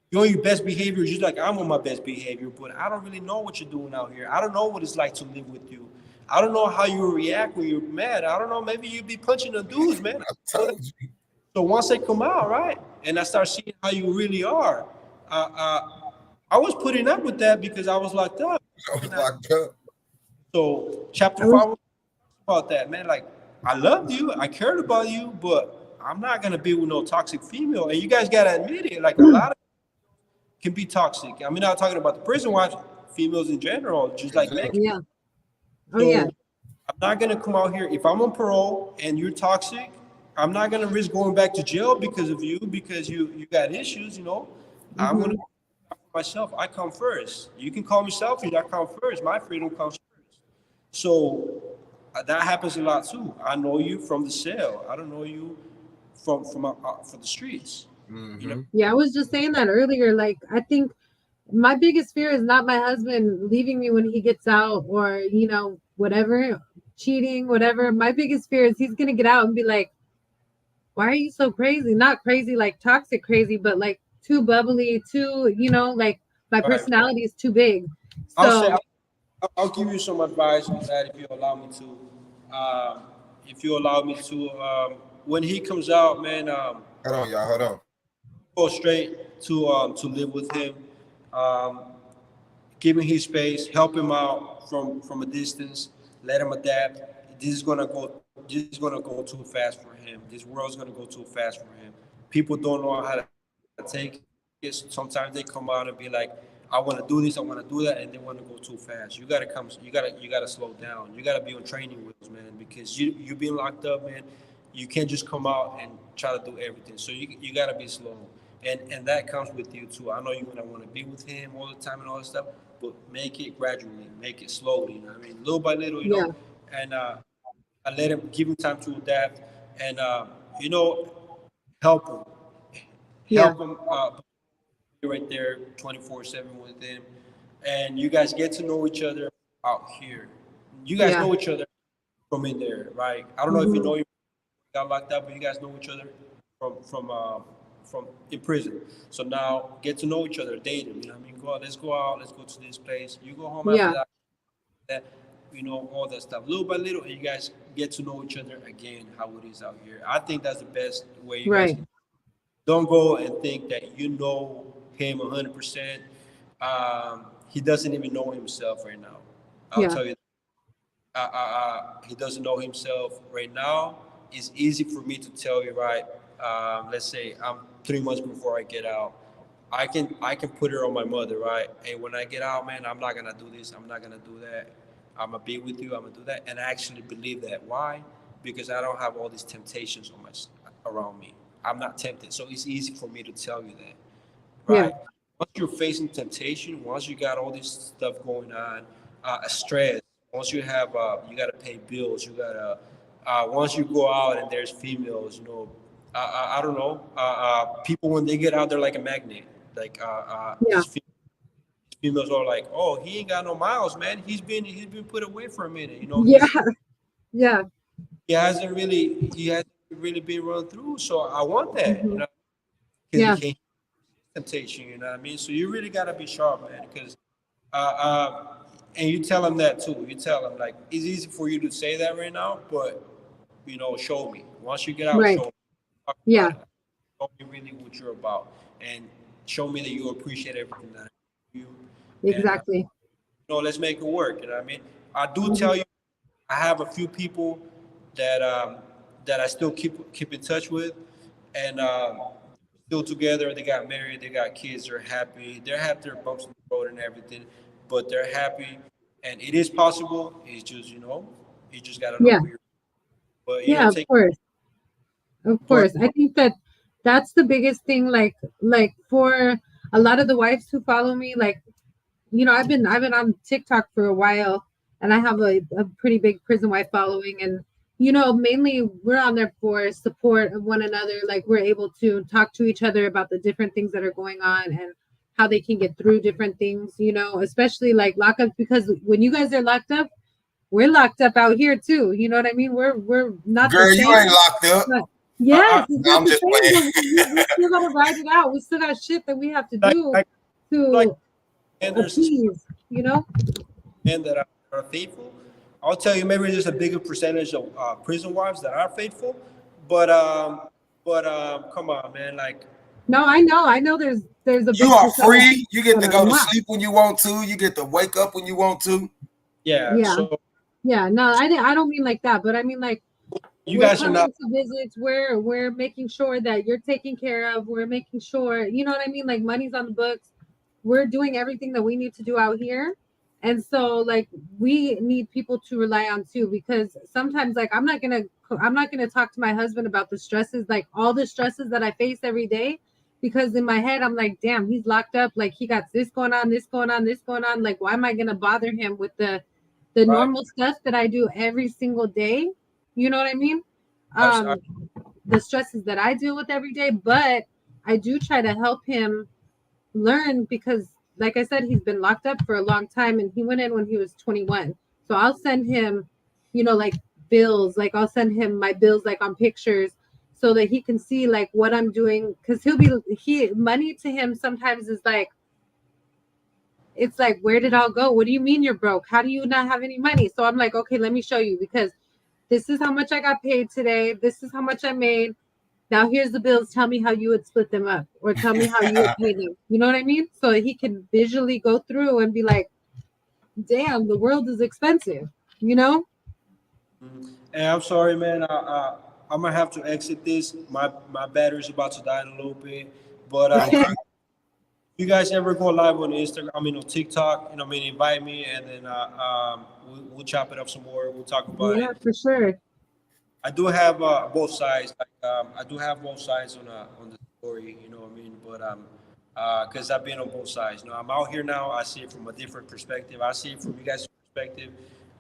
You're on your best behavior, just like I'm on my best behavior, but I don't really know what you're doing out here. I don't know what it's like to live with you. I don't know how you react when you're mad. I don't know. Maybe you'd be punching the dudes, man. I told you. So once they come out, right, and I start seeing how you really are, I was putting up with that because I was locked up. So chapter 5 about that, man. Like, I loved you, I cared about you, but I'm not gonna be with no toxic female. And you guys gotta admit it. Like, a lot of can be toxic. I mean, I'm not talking about the prison wives, females in general, just like men. Yeah. Oh, So, yeah. I'm not gonna come out here if I'm on parole and you're toxic. I'm not gonna risk going back to jail because of you, because you got issues. You know, I'm gonna myself. I come first. You can call me selfish. I come first. My freedom comes first. So that happens a lot too. I know you from the cell. I don't know you from the streets. You know? Yeah, I was just saying that earlier. Like, I think my biggest fear is not my husband leaving me when he gets out, or, you know, whatever, cheating, whatever. My biggest fear is he's gonna get out and be like, why are you so crazy? Not crazy like toxic crazy, but like too bubbly, too, you know, like my personality is too big. So I'll give you some advice on that if you allow me to. When he comes out, man, hold on, y'all. Hold on. Go straight to live with him, give him his space, help him out from a distance, let him adapt. This is gonna go too fast for him. This world's gonna go too fast for him. People don't know how to take it. Sometimes they come out and be like, I want to do this, I want to do that, and they want to go too fast. You gotta slow down. You gotta be on training wheels, man, because you being locked up, man. You can't just come out and try to do everything. So you gotta be slow, and that comes with you too. I know you're gonna want to be with him all the time and all that stuff, but make it gradually, make it slowly. You know what I mean? Little by little, you know. And I let him, give him time to adapt, and you know, help him. Right there 24/7 with him, and you guys get to know each other out here. You guys know each other from in there, right? I don't know if you know, you got locked up, but you guys know each other from in prison. So now get to know each other, date him, you know what I mean? Let's go out, let's go to this place. You go home after that, you know, all that stuff. Little by little, and you guys get to know each other again, how it is out here. I think that's the best way you guys can. Don't go and think that you know him 100%. He doesn't even know himself right now. I'll tell you. He doesn't know himself right now. It's easy for me to tell you, right? Let's say I'm 3 months before I get out. I can put it on my mother, right? Hey, when I get out, man, I'm not gonna do this. I'm not gonna do that. I'm gonna be with you. I'm gonna do that, and I actually believe that. Why? Because I don't have all these temptations around me. I'm not tempted, so it's easy for me to tell you that. Right. Yeah. Once you're facing temptation, once you got all this stuff going on, stress, once you have, you got to pay bills, you got to, once you go out and there's females, you know, I don't know, people, when they get out, they're like a magnet. Like, females are like, oh, he ain't got no miles, man. He's been put away for a minute, you know. He hasn't really been run through. So I want that, you know. Yeah. Temptation, you know what I mean? So you really got to be sharp, man, because and you tell them that too. You tell them, like, it's easy for you to say that right now, but, you know, show me. Once you get out, show me. Show me really what you're about, and show me that you appreciate everything that you do. Exactly. let's make it work. You know what I mean? I do tell you, I have a few people that that I still keep in touch with, and still together. They got married, they got kids, they're happy. They have their bumps in the road and everything, but they're happy, and it is possible. It's just you just gotta know where you're. But yeah, of course. Of course. I think that's the biggest thing. Like for a lot of the wives who follow me, like, I've been on TikTok for a while, and I have a pretty big prison wife following, and mainly we're on there for support of one another. Like, we're able to talk to each other about the different things that are going on and how they can get through different things, especially like lockup, because when you guys are locked up, we're locked up out here too. You know what I mean? We're not. Girl, you ain't locked up. But, yes, I'm just playing. we still gotta ride it out. We still got shit that we have to do to appease, Men that are faithful. I'll tell you, maybe there's a bigger percentage of prison wives that are faithful, but come on, man, like. No, I know. There's a. You are free. You get to go to sleep when you want to. You get to wake up when you want to. Yeah. Yeah. No, I don't mean like that, but I mean like. You guys are not to visits. We're making sure that you're taken care of. We're making sure, you know what I mean? Like, money's on the books. We're doing everything that we need to do out here. And so, like, we need people to rely on too, because sometimes, like, I'm not gonna talk to my husband about the stresses, like all the stresses that I face every day, because in my head I'm like, damn, he's locked up. Like, he got this going on, this going on, this going on. Like, why am I gonna bother him with the normal stuff that I do every single day? You know what I mean? The stresses that I deal with every day, but I do try to help him learn, because, like I said, he's been locked up for a long time, and he went in when he was 21. So I'll send him, like bills, like I'll send him my bills, like on pictures, so that he can see like what I'm doing. Because money to him sometimes is like, it's like, where did it all go? What do you mean you're broke? How do you not have any money? So I'm like, okay, let me show you, because this is how much I got paid today. This is how much I made. Now here's the bills. Tell me how you would split them up, or tell me how you would pay them. You know what I mean? So he can visually go through and be like, damn, the world is expensive, And I'm sorry, man. I'm going to have to exit this. My battery's about to die in a little bit. But you guys ever go live on Instagram, on TikTok, invite me, and then we'll chop it up some more. We'll talk about it. Yeah, for sure. I do have both sides. I do have both sides on the story, you know what I mean? But because I've been on both sides. I'm out here now. I see it from a different perspective. I see it from you guys' perspective.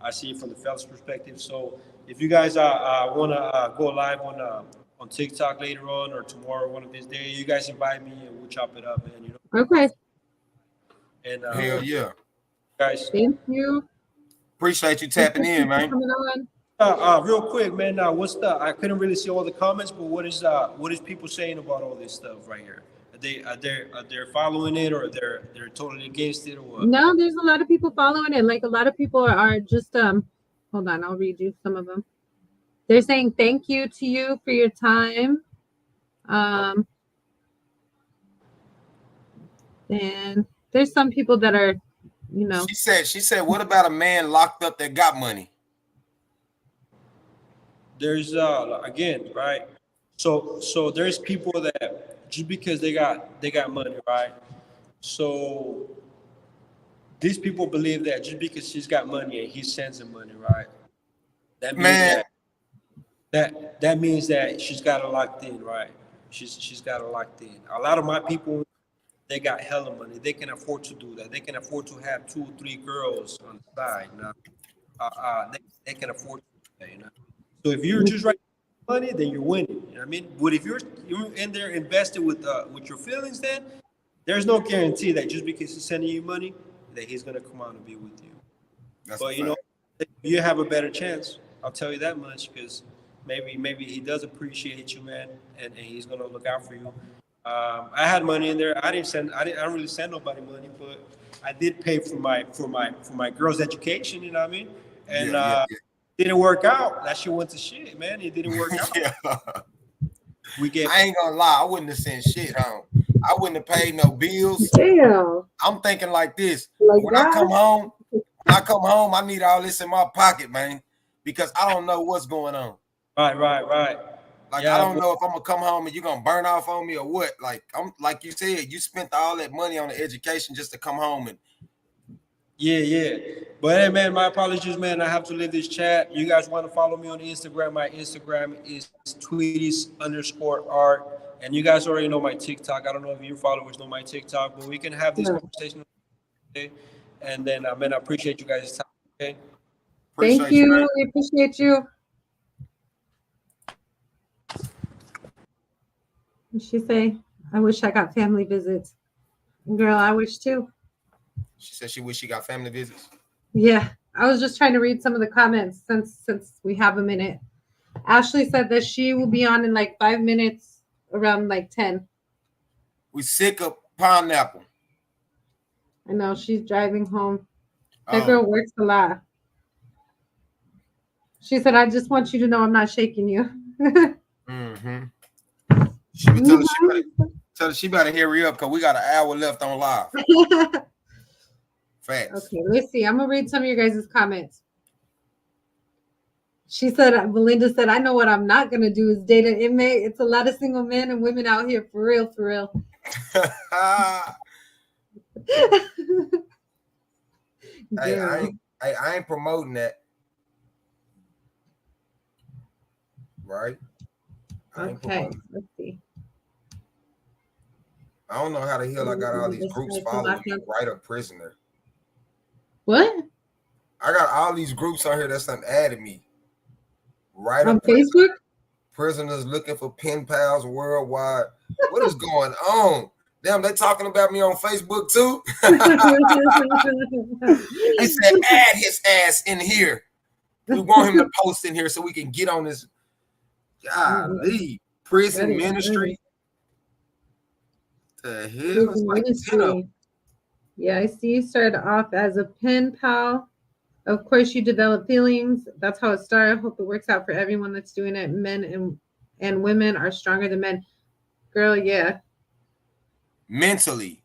I see it from the fellas' perspective. So if you guys want to go live on TikTok later on, or tomorrow, one of these days, you guys invite me and we'll chop it up, man. Okay. And hell yeah, guys. Thank you. Appreciate you tapping in, man. Coming on. Real quick, man. I couldn't really see all the comments, but what is people saying about all this stuff right here? Are they following it, or they're totally against it, or what? No, there's a lot of people following it. Like, a lot of people are just hold on, I'll read you some of them. They're saying thank you to you for your time. And there's some people that are, She said, what about a man locked up that got money? There's again, right? So there's people that just because they got money, right? So these people believe that just because she's got money and he sends her money, right? That means that means that she's got it locked in, right? She's got it locked in. A lot of my people, they got hella money. They can afford to do that. They can afford to have 2 or 3 girls on the side. They can afford to do that, So if you're just right money, then you're winning. You know what I mean? But if you're in there invested with your feelings, then there's no guarantee that just because he's sending you money that he's gonna come out and be with you. But you have a better chance. I'll tell you that much, because maybe he does appreciate you, man, and he's gonna look out for you. I had money in there. I don't really send nobody money, but I did pay for my girl's education. You know what I mean? And didn't work out. That shit went to shit, man. It didn't work out. I ain't gonna lie. I wouldn't have sent shit home. I wouldn't have paid no bills. Damn. I'm thinking like this. When I come home, I come home, I need all this in my pocket, man, because I don't know what's going on. Right. Like, yeah, I don't know if I'm gonna come home and you're gonna burn off on me or what. Like, I'm like you said, you spent all that money on the education just to come home and. Yeah. But hey, man, my apologies, man. I have to leave this chat. You guys want to follow me on Instagram? My Instagram is Tweeties_art. And you guys already know my TikTok. I don't know if your followers know my TikTok, but we can have this conversation today. And then, man, I appreciate you guys' time. Okay. Thank you. We appreciate you. She say, I wish I got family visits. Girl, I wish too. She said she wish she got family visits. Yeah, I was just trying to read some of the comments since we have a minute. Ashley said that she will be on in like 5 minutes, around like 10. We sick of pineapple. I know, she's driving home. That girl works a lot. She said, I just want you to know I'm not shaking you. She tell her she better hurry up because we got an hour left on live. Facts. Okay, let's see. I'm gonna read some of your guys' comments. She said, Belinda said, I know what I'm not gonna do is date an inmate. It's a lot of single men and women out here for real. I ain't promoting that. Right? Okay, let's see. I don't know how the hell I got all these groups following me. Right, a prisoner. What? I got all these groups on here that's added me. Right on Facebook? Prisoners looking for pen pals worldwide. What is going on? Damn, they talking about me on Facebook too. They said add his ass in here. We want him to post in here so we can get on this. Golly, prison ministry. The hell is like ministry. Yeah, I see you started off as a pen pal. Of course, you develop feelings. That's how it started. I hope it works out for everyone that's doing it. Men and women are stronger than men. Girl, yeah. Mentally.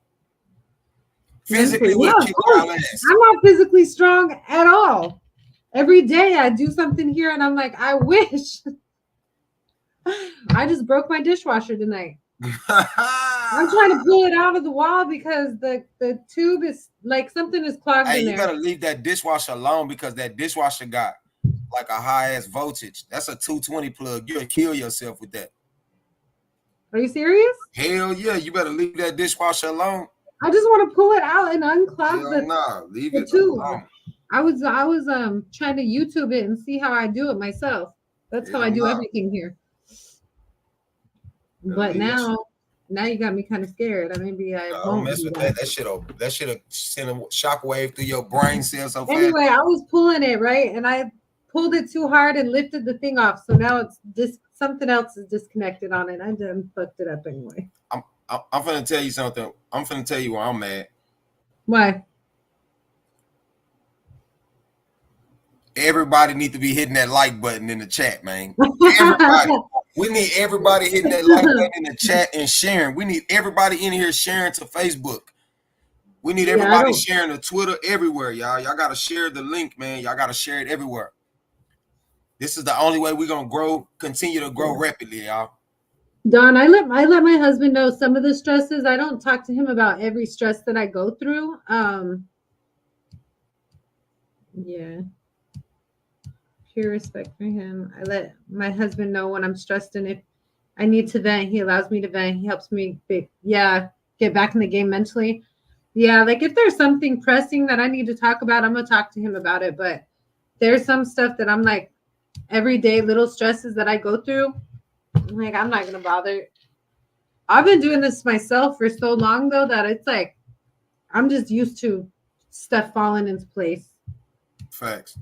Physically, yeah, I'm not physically strong at all. Every day I do something here and I'm like, I wish. I just broke my dishwasher tonight. I'm trying to pull it out of the wall because the tube is like something is clogged in there. You gotta leave that dishwasher alone because that dishwasher got like a high ass voltage. That's a 220 plug. You'll kill yourself with that. Are you serious? Hell yeah, you better leave that dishwasher alone. I just want to pull it out and unclog leave the it tube. alone. I was trying to YouTube it and see how I do it myself. That's how I do everything here. But now you got me kind of scared. Maybe I won't mess with that. That shit'll send a shockwave through your brain cells so fast. Anyway, I was pulling it right, and I pulled it too hard and lifted the thing off. So now it's something else is disconnected on it. I done fucked it up anyway. I'm finna tell you something. I'm finna tell you why I'm mad. Why? Everybody need to be hitting that like button in the chat, man. Everybody. We need everybody hitting that like button in the chat and sharing. We need everybody in here sharing to Facebook. We need everybody sharing to Twitter, everywhere, y'all. Y'all gotta share the link, man. Y'all gotta share it everywhere. This is the only way we're gonna continue to grow rapidly, y'all. Don, I let my husband know some of the stresses. I don't talk to him about every stress that I go through. Yeah. Pure respect for him. I let my husband know when I'm stressed, and if I need to vent, he allows me to vent. He helps me get back in the game mentally. Yeah, like if there's something pressing that I need to talk about, I'm gonna talk to him about it. But there's some stuff that I'm like, everyday little stresses that I go through, like I'm not gonna bother. I've been doing this myself for so long though that it's like I'm just used to stuff falling into place. Facts.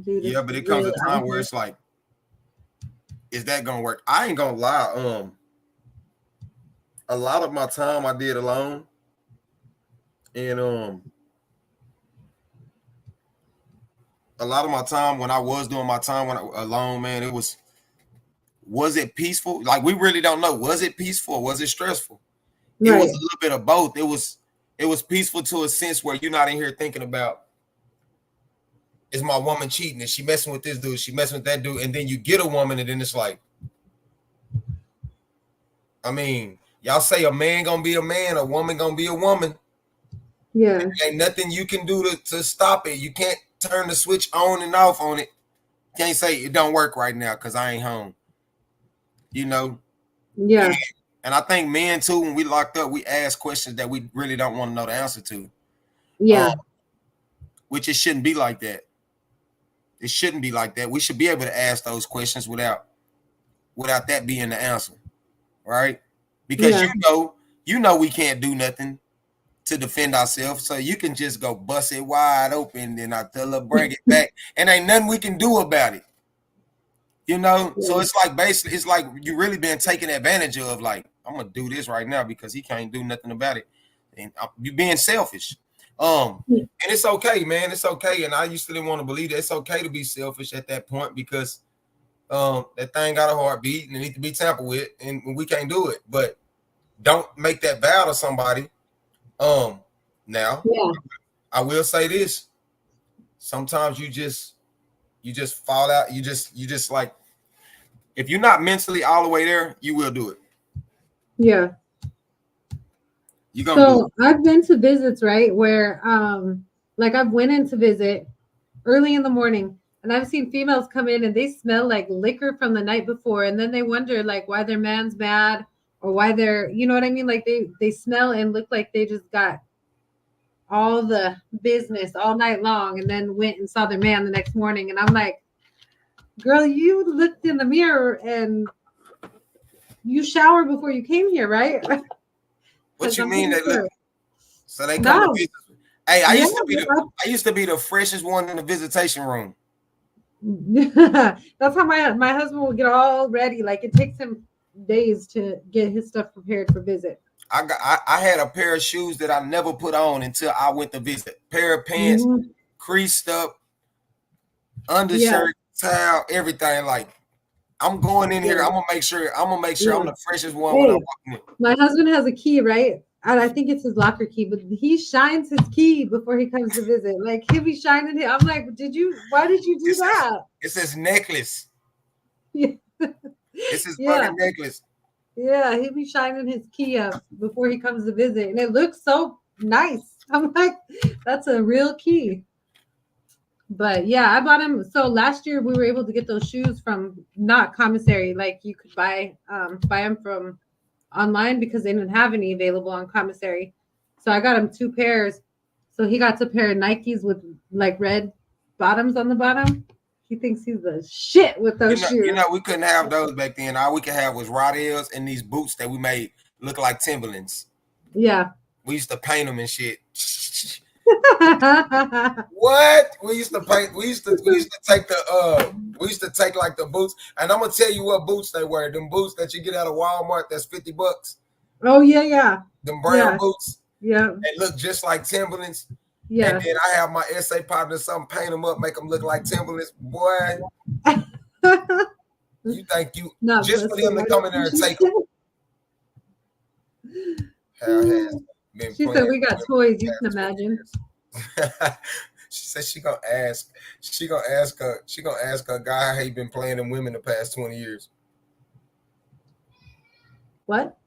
Yeah, but it comes a time where it's like, is that gonna work? I ain't gonna lie. A lot of my time I did alone, and a lot of my time when I was doing my time alone, man, it was it peaceful? Like we really don't know. Was it peaceful or was it stressful? Right. It was a little bit of both. It was peaceful to a sense where you're not in here thinking about, is my woman cheating? Is she messing with this dude? Is she messing with that dude? And then you get a woman, and then it's like, I mean, y'all say a man gonna be a man, a woman gonna be a woman. Yeah. And ain't nothing you can do to stop it. You can't turn the switch on and off on it. Can't say it don't work right now because I ain't home. You know? Yeah. And I think men too, when we locked up, we ask questions that we really don't want to know the answer to. Yeah. Which it shouldn't be like that. It shouldn't be like that. We should be able to ask those questions without that being the answer. Right? Because you know we can't do nothing to defend ourselves. So you can just go bust it wide open, and I tell her bring it back. And ain't nothing we can do about it. You know? Yeah. So it's like basically, it's like you really been taken advantage of, like, I'm gonna do this right now because he can't do nothing about it. And you being selfish. And it's okay, man. It's okay. And I used to didn't want to believe that it's okay to be selfish at that point because that thing got a heartbeat and it needs to be tampered with, and we can't do it. But don't make that vow to somebody. Now, I will say this. Sometimes you just fall out. You just like, if you're not mentally all the way there, you will do it. Yeah. You gonna do it. I've been to visits, right, where like I've went in to visit early in the morning, and I've seen females come in and they smell like liquor from the night before, and then they wonder like why their man's mad or why they're, you know what I mean? Like they smell and look like they just got all the business all night long and then went and saw their man the next morning. And I'm like, girl, you looked in the mirror and you showered before you came here, right? What you mean they look? So they come to visit. Hey, I used to be the freshest one in the visitation room. That's how my husband will get all ready. Like it takes him days to get his stuff prepared for visit. I had a pair of shoes that I never put on until I went to visit. Pair of pants, creased up, undershirt, towel, everything. Like, I'm going in here. I'm gonna make sure I'm the freshest one when I walk in. My husband has a key, right? And I think it's his locker key, but he shines his key before he comes to visit. Like he'll be shining it. I'm like, why did you do that? It's his necklace. Yeah. It's his fucking necklace. Yeah, he'll be shining his key up before he comes to visit. And it looks so nice. I'm like, that's a real key. But yeah, I bought him. So last year we were able to get those shoes from not commissary. Like you could buy them from online because they didn't have any available on commissary. So I got him 2 pairs. So he got a pair of Nikes with like red bottoms on the bottom. He thinks he's the shit with those shoes. You know, we couldn't have those back then. All we could have was Rodale's and these boots that we made look like Timberlands. Yeah. We used to paint them and shit. What? We used to paint. We used to take like the boots. And I'm gonna tell you what boots they were. Them boots that you get out of Walmart. That's $50. Oh yeah. Them brown boots. Yeah. They look just like Timberlands. Yeah. And then I have my SA partner, something, paint them up, make them look like Timberlands. Boy, you think you just for them to come in there and take them. She said we got toys, you can imagine. She said she gonna ask her guy how he been playing them women the past 20 years. What?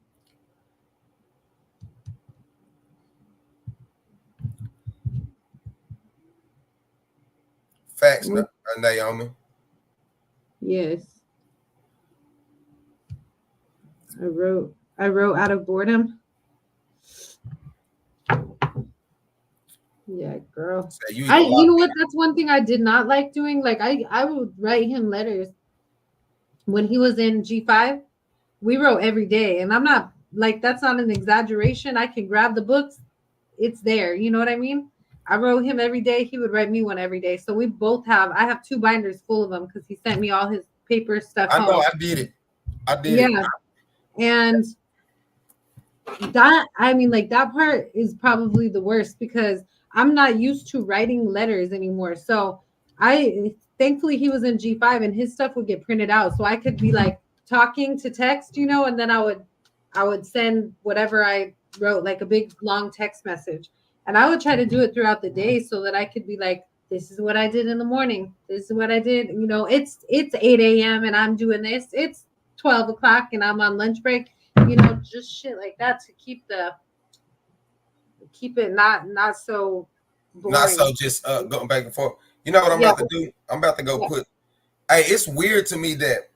Facts, Naomi. Yes. I wrote out of boredom. Yeah, girl. So you know what? That's one thing I did not like doing. Like I would write him letters when he was in G5. We wrote every day, and I'm not like, that's not an exaggeration. I can grab the books. It's there. You know what I mean? I wrote him every day. He would write me one every day. So we both I have 2 binders full of them because he sent me all his paper stuff. I know. I did it. Yeah. And that, I mean, like that part is probably the worst because I'm not used to writing letters anymore. So thankfully he was in G5 and his stuff would get printed out. So I could be like talking to text, you know, and then I would send whatever I wrote like a big long text message. And I would try to do it throughout the day so that I could be like, this is what I did in the morning. This is what I did. You know, it's 8 a.m. and I'm doing this. It's 12 o'clock and I'm on lunch break. You know, just shit like that to keep it not so boring. Not so just going back and forth. You know what I'm about to do? I'm about to go put. Hey, it's weird to me that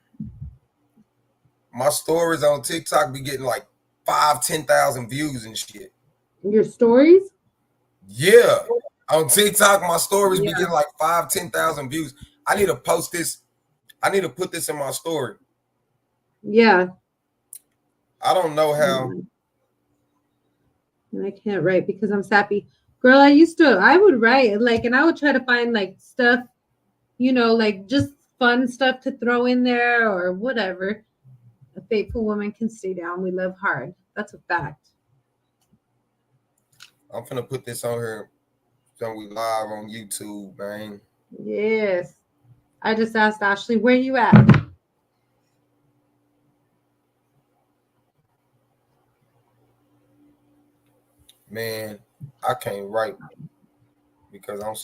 my stories on TikTok be getting like 5,000-10,000 views and shit. Your stories? Yeah. On TikTok, my stories be getting like 5,000-10,000 views. I need to post this. I need to put this in my story. Yeah. I don't know how. And I can't write because I'm sappy. Girl, I would write like, and I would try to find like stuff, you know, like just fun stuff to throw in there or whatever. A faithful woman can stay down. We love hard. That's a fact. I'm finna put this on here. So we live on YouTube, man. Yes. I just asked Ashley, where you at? Man, I can't write because I'm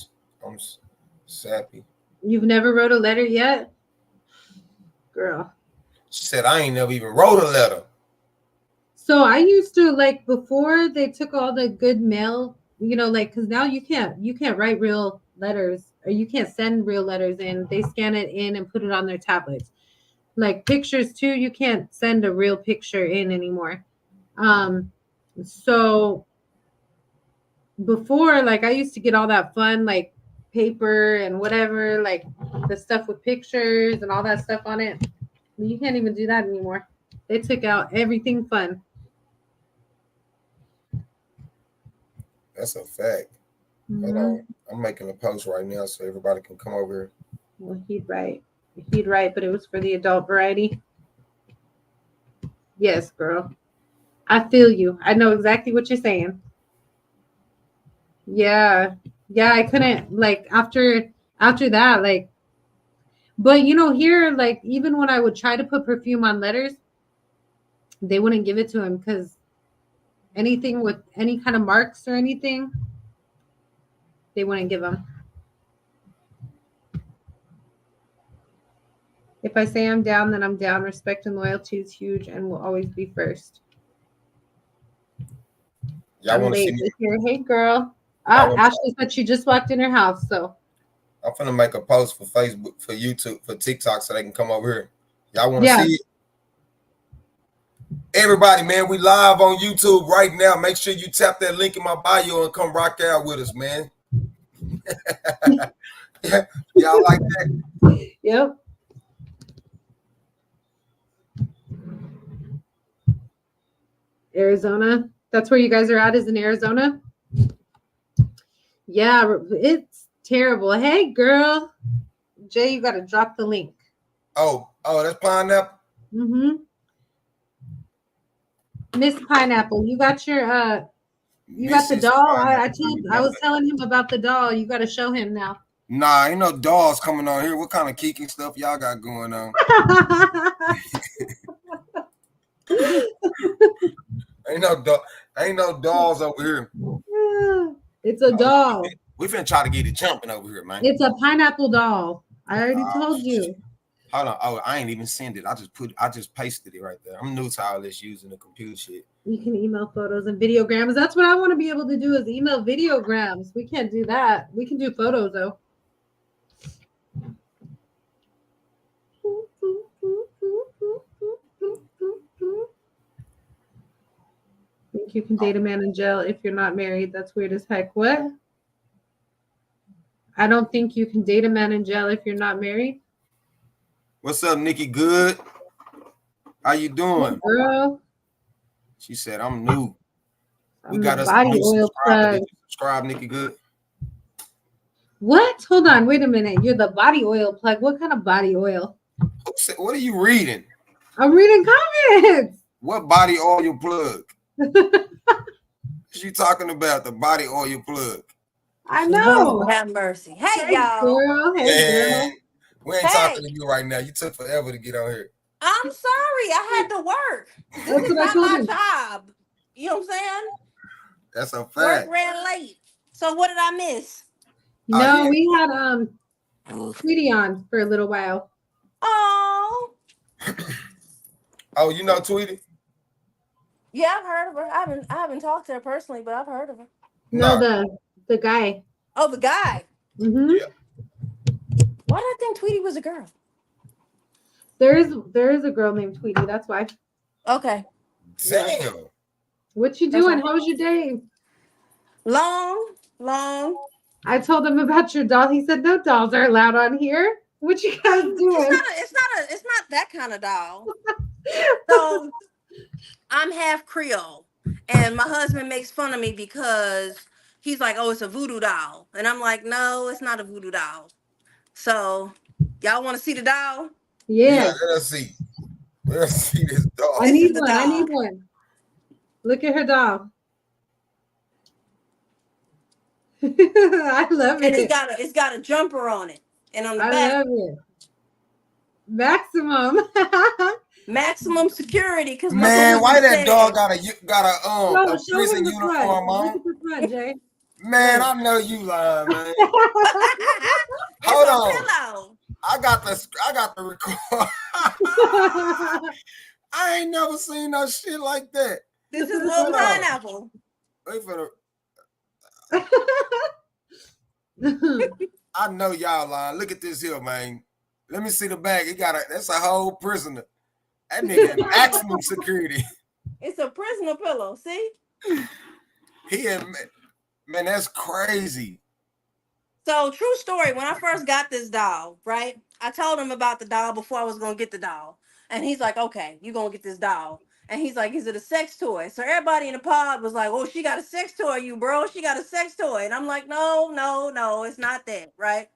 sappy. You've never wrote a letter yet? Girl. She said I ain't never even wrote a letter. So I used to, like, before they took all the good mail, you know, like, because now you can't write real letters or you can't send real letters in. They scan it in and put it on their tablets. Like pictures too, you can't send a real picture in anymore. So before, like, I used to get all that fun, like, paper and whatever, like the stuff with pictures and all that stuff on it. You can't even do that anymore. They took out everything fun. That's a fact. Mm-hmm. Hold on. I'm making a post right now so everybody can come over here. Well, he'd write, but it was for the adult variety. Yes, girl. I feel you. I know exactly what you're saying. Yeah. Yeah, I couldn't, like, after that, like, but, you know, here, like, even when I would try to put perfume on letters, they wouldn't give it to him because anything with any kind of marks or anything, they wouldn't give him. If I say I'm down, then I'm down. Respect and loyalty is huge and will always be first. Y'all want to see me? Here. Hey, girl. Ashley said she just walked in her house, so. I'm finna make a post for Facebook, for YouTube, for TikTok, so they can come over here. Y'all want to see it? Everybody, man, we live on YouTube right now. Make sure you tap that link in my bio and come rock out with us, man. Y'all like that? Yep. Arizona. That's where you guys are at, is in Arizona? Yeah, it's terrible. Hey, girl. Jay, you got to drop the link. Oh, that's Pineapple? Mm-hmm. Miss Pineapple, you got your you got the doll. I was telling him about the doll. You got to show him now. Nah, ain't no dolls coming on here. What kind of kiki stuff y'all got going on? Ain't no dolls over here. It's a doll. We finna try to get it jumping over here, man. It's a pineapple doll. I already told you. Hold on. Oh, I ain't even send it. I just pasted it right there. I'm new to all this using the computer shit. You can email photos and videograms. That's what I want to be able to do, is email videograms. We can't do that. We can do photos though. Think you can date a man in jail if you're not married? That's weird as heck. What? I don't think you can date a man in jail if you're not married. What's up, Nikki Good? How you doing? Hey, girl. She said, I'm new. We got us body oil plug. Subscribe, Nikki Good. What? Hold on. Wait a minute. You're the body oil plug. What kind of body oil? What are you reading? I'm reading comments. What body oil plug? What you talking about? The body oil plug. I know. Have mercy. Hey, y'all. Girl. Hey, girl. We ain't talking to you right now. You took forever to get on here. I'm sorry. I had to work. That's what I told my him. job. You know what I'm saying? That's a fact. Work ran late. So what did I miss? No, we had Tweety on for a little while. Oh. Oh, you know Tweety? Yeah, I've heard of her. I haven't talked to her personally, but I've heard of her. No, the guy. Oh, the guy. Mm-hmm. Yeah. Why did I think Tweety was a girl? There is a girl named Tweety. That's why. Okay. Damn. What you doing? How was your day? Long. I told him about your doll. He said no dolls are allowed on here. What you guys doing? It's not that kind of doll. So I'm half Creole, and my husband makes fun of me because he's like, "Oh, it's a voodoo doll," and I'm like, "No, it's not a voodoo doll." So y'all want to see the doll? Yeah. Let's see. Let's see this doll. I need one. Look at her doll. I love it. And it's got a jumper on it. And on the back. I love it. Maximum security. Cause man, why that dog got a prison uniform on? Jay. Man, I know you lying, man. Hold on. Pillow. I got the record. I ain't never seen no shit like that. This is little pineapple. Wait for I know y'all lying. Look at this here, man. Let me see the bag. That's a whole prisoner. That nigga maximum security. It's a prisoner pillow. See? Man, that's crazy. So, true story. When I first got this doll, right? I told him about the doll before I was gonna get the doll, and he's like, "Okay, you gonna get this doll?" And he's like, "Is it a sex toy?" So everybody in the pod was like, "Oh, she got a sex toy, you bro. She got a sex toy." And I'm like, no, it's not that, right?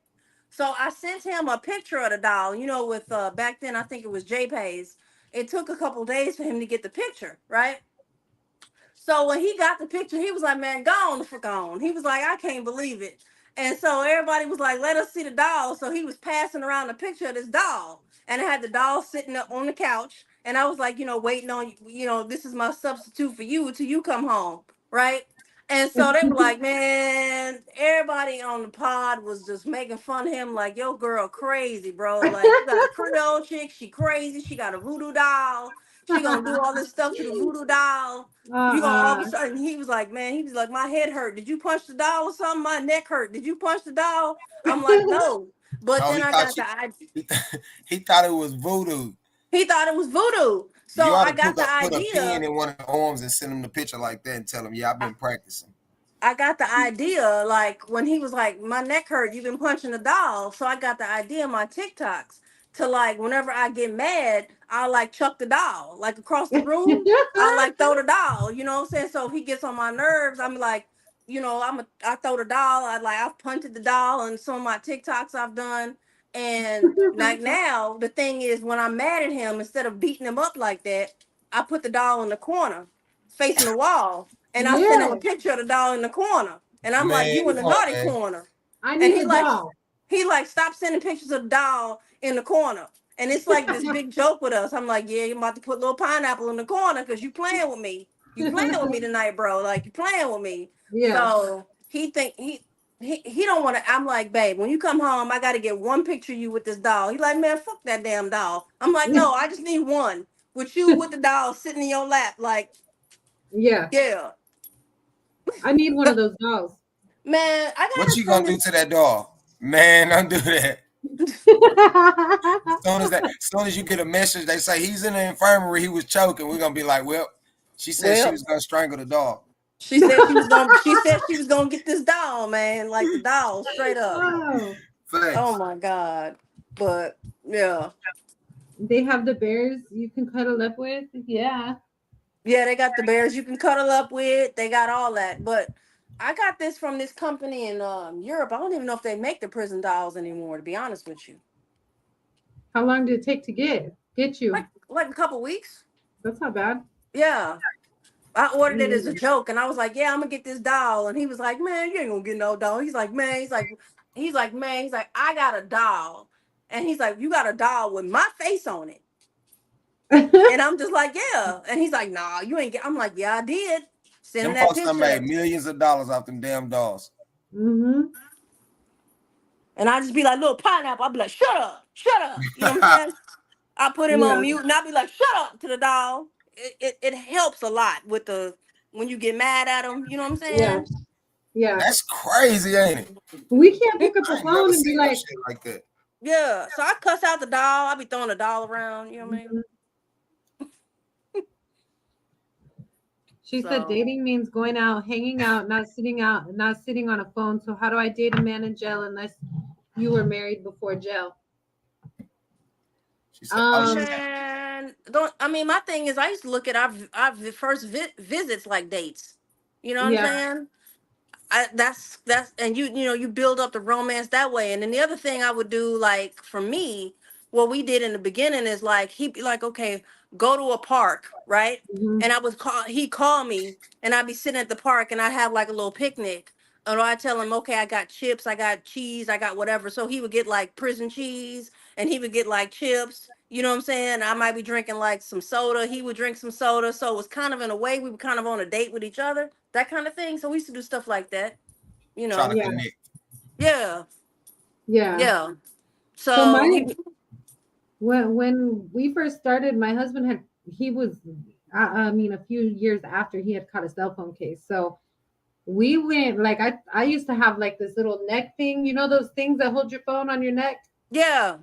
So I sent him a picture of the doll, with back then I think it was JPEGs. It took a couple days for him to get the picture, right? So when he got the picture, he was like, "Man, go on the fuck on." He was like, "I can't believe it." And so everybody was like, "Let us see the doll." So he was passing around a picture of this doll. And I had the doll sitting up on the couch. And I was like, waiting on you, this is my substitute for you till you come home. Right. And so they were like, man, everybody on the pod was just making fun of him. Like, yo, girl, crazy, bro. Like, you got a Creole chick. She crazy. She got a voodoo doll. She gonna do all this stuff to the voodoo doll. You gonna all of a sudden, he was like, my head hurt. Did you punch the doll or something? My neck hurt. Did you punch the doll? I'm like, no. But then I got the idea. He thought it was voodoo. He thought it was voodoo. So I got the idea. Put a pin in one of the arms and send him the picture like that and tell him, yeah, I've been practicing. I got the idea, like when he was like, my neck hurt, you've been punching the doll. So I got the idea in my TikToks to like, whenever I get mad, I'll like chuck the doll, like across the room. I'll like throw the doll, you know what I'm saying? So if he gets on my nerves, I'm like, I throw the doll. I've punted the doll and some of my TikToks I've done. And like now, the thing is, when I'm mad at him, instead of beating him up like that, I put the doll in the corner, facing the wall, and I send him a picture of the doll in the corner. And I'm like, you in the naughty corner. I need a doll. He like, stop sending pictures of the doll in the corner. And it's like this big joke with us. I'm like, yeah, you're about to put little pineapple in the corner because you playing with me. You playing with me tonight, bro. Like, you playing with me. Yeah. So he don't want to. I'm like, babe, when you come home, I got to get one picture of you with this doll. He's like, man, fuck that damn doll. I'm like, no, I just need one with you with the doll sitting in your lap. Like, yeah. I need one of those dolls. Man, what you gonna do to that doll? Man, don't do that. As soon as you get a message, they say he's in the infirmary, he was choking. We're gonna be like, well, she said she was gonna strangle the dog. She said she was gonna get this doll, man. Like the doll, straight up. Oh my God. But yeah. They have the bears you can cuddle up with. Yeah. Yeah, they got the bears you can cuddle up with. They got all that. But I got this from this company in Europe. I don't even know if they make the prison dolls anymore, to be honest with you. How long did it take to get you? Like a couple weeks. That's not bad. Yeah. I ordered it as a joke, and I was like, yeah, I'm gonna get this doll. And he was like, man, you ain't gonna get no doll. He's like, I got a doll. And he's like, you got a doll with my face on it. And I'm just like, yeah. And he's like, nah, you ain't get. I'm like, yeah, I did. Send him Them that folks done picture. made millions of dollars off them damn dolls. Mm-hmm. And I just be like, little pineapple. I'll be like, shut up, shut up. You know what I'm saying? I put him on Yeah. mute and I'll be like, shut up to the dog. It helps a lot with the when you get mad at him. You know what I'm Yeah. saying? Yeah. That's crazy, ain't it? We can't pick up I the ain't never phone and be seen no like, shit like that. Yeah. So I cuss out the doll. I be throwing the doll around. You know what I mean? she said So dating means going out, hanging out, not sitting on a phone. So how do I date a man in jail unless you were married before jail? She said, "Oh, she said, man, don't. I mean, my thing is, I used to look at our first visits like dates. You know what I'm Yeah. saying? That's and you know you build up the romance that way. And then the other thing I would do, like for me, what we did in the beginning is like he'd be like, okay, go to a park, right? Mm-hmm. And I would he'd call me and I'd be sitting at the park and I'd have like a little picnic. And I tell him, okay, I got chips, I got cheese, I got whatever. So he would get like prison cheese and he would get like chips. You know what I'm saying? I might be drinking like some soda. He would drink some soda. So it was kind of in a way we were kind of on a date with each other, that kind of thing. So we used to do stuff like that, you trying to know. Yeah. connect." Yeah, Yeah. yeah. So So when we first started, my husband he was I mean a few years after he had caught a cell phone case. So we went like I used to have like this little neck thing, you know those things that hold your phone on your neck? yeah.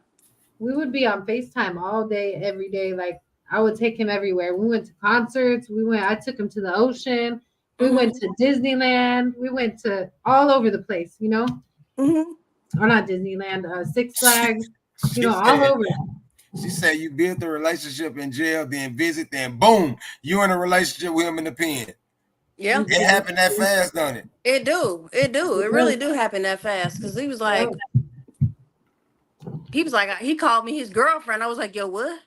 We would be on FaceTime all day, every day. Like I would take him everywhere. We went to concerts. I took him to the ocean. We went to Disneyland. We went to all over the place, you know? Mm-hmm. Or not Disneyland, Six Flags, She all said, over. she said you built the relationship in jail, then visit, then boom, you're in a relationship with him in the pen. Yeah. It happened that fast, don't it? It do. It do. It really do happen that fast. Cause he was like, he called me his girlfriend. I was like, yo, what?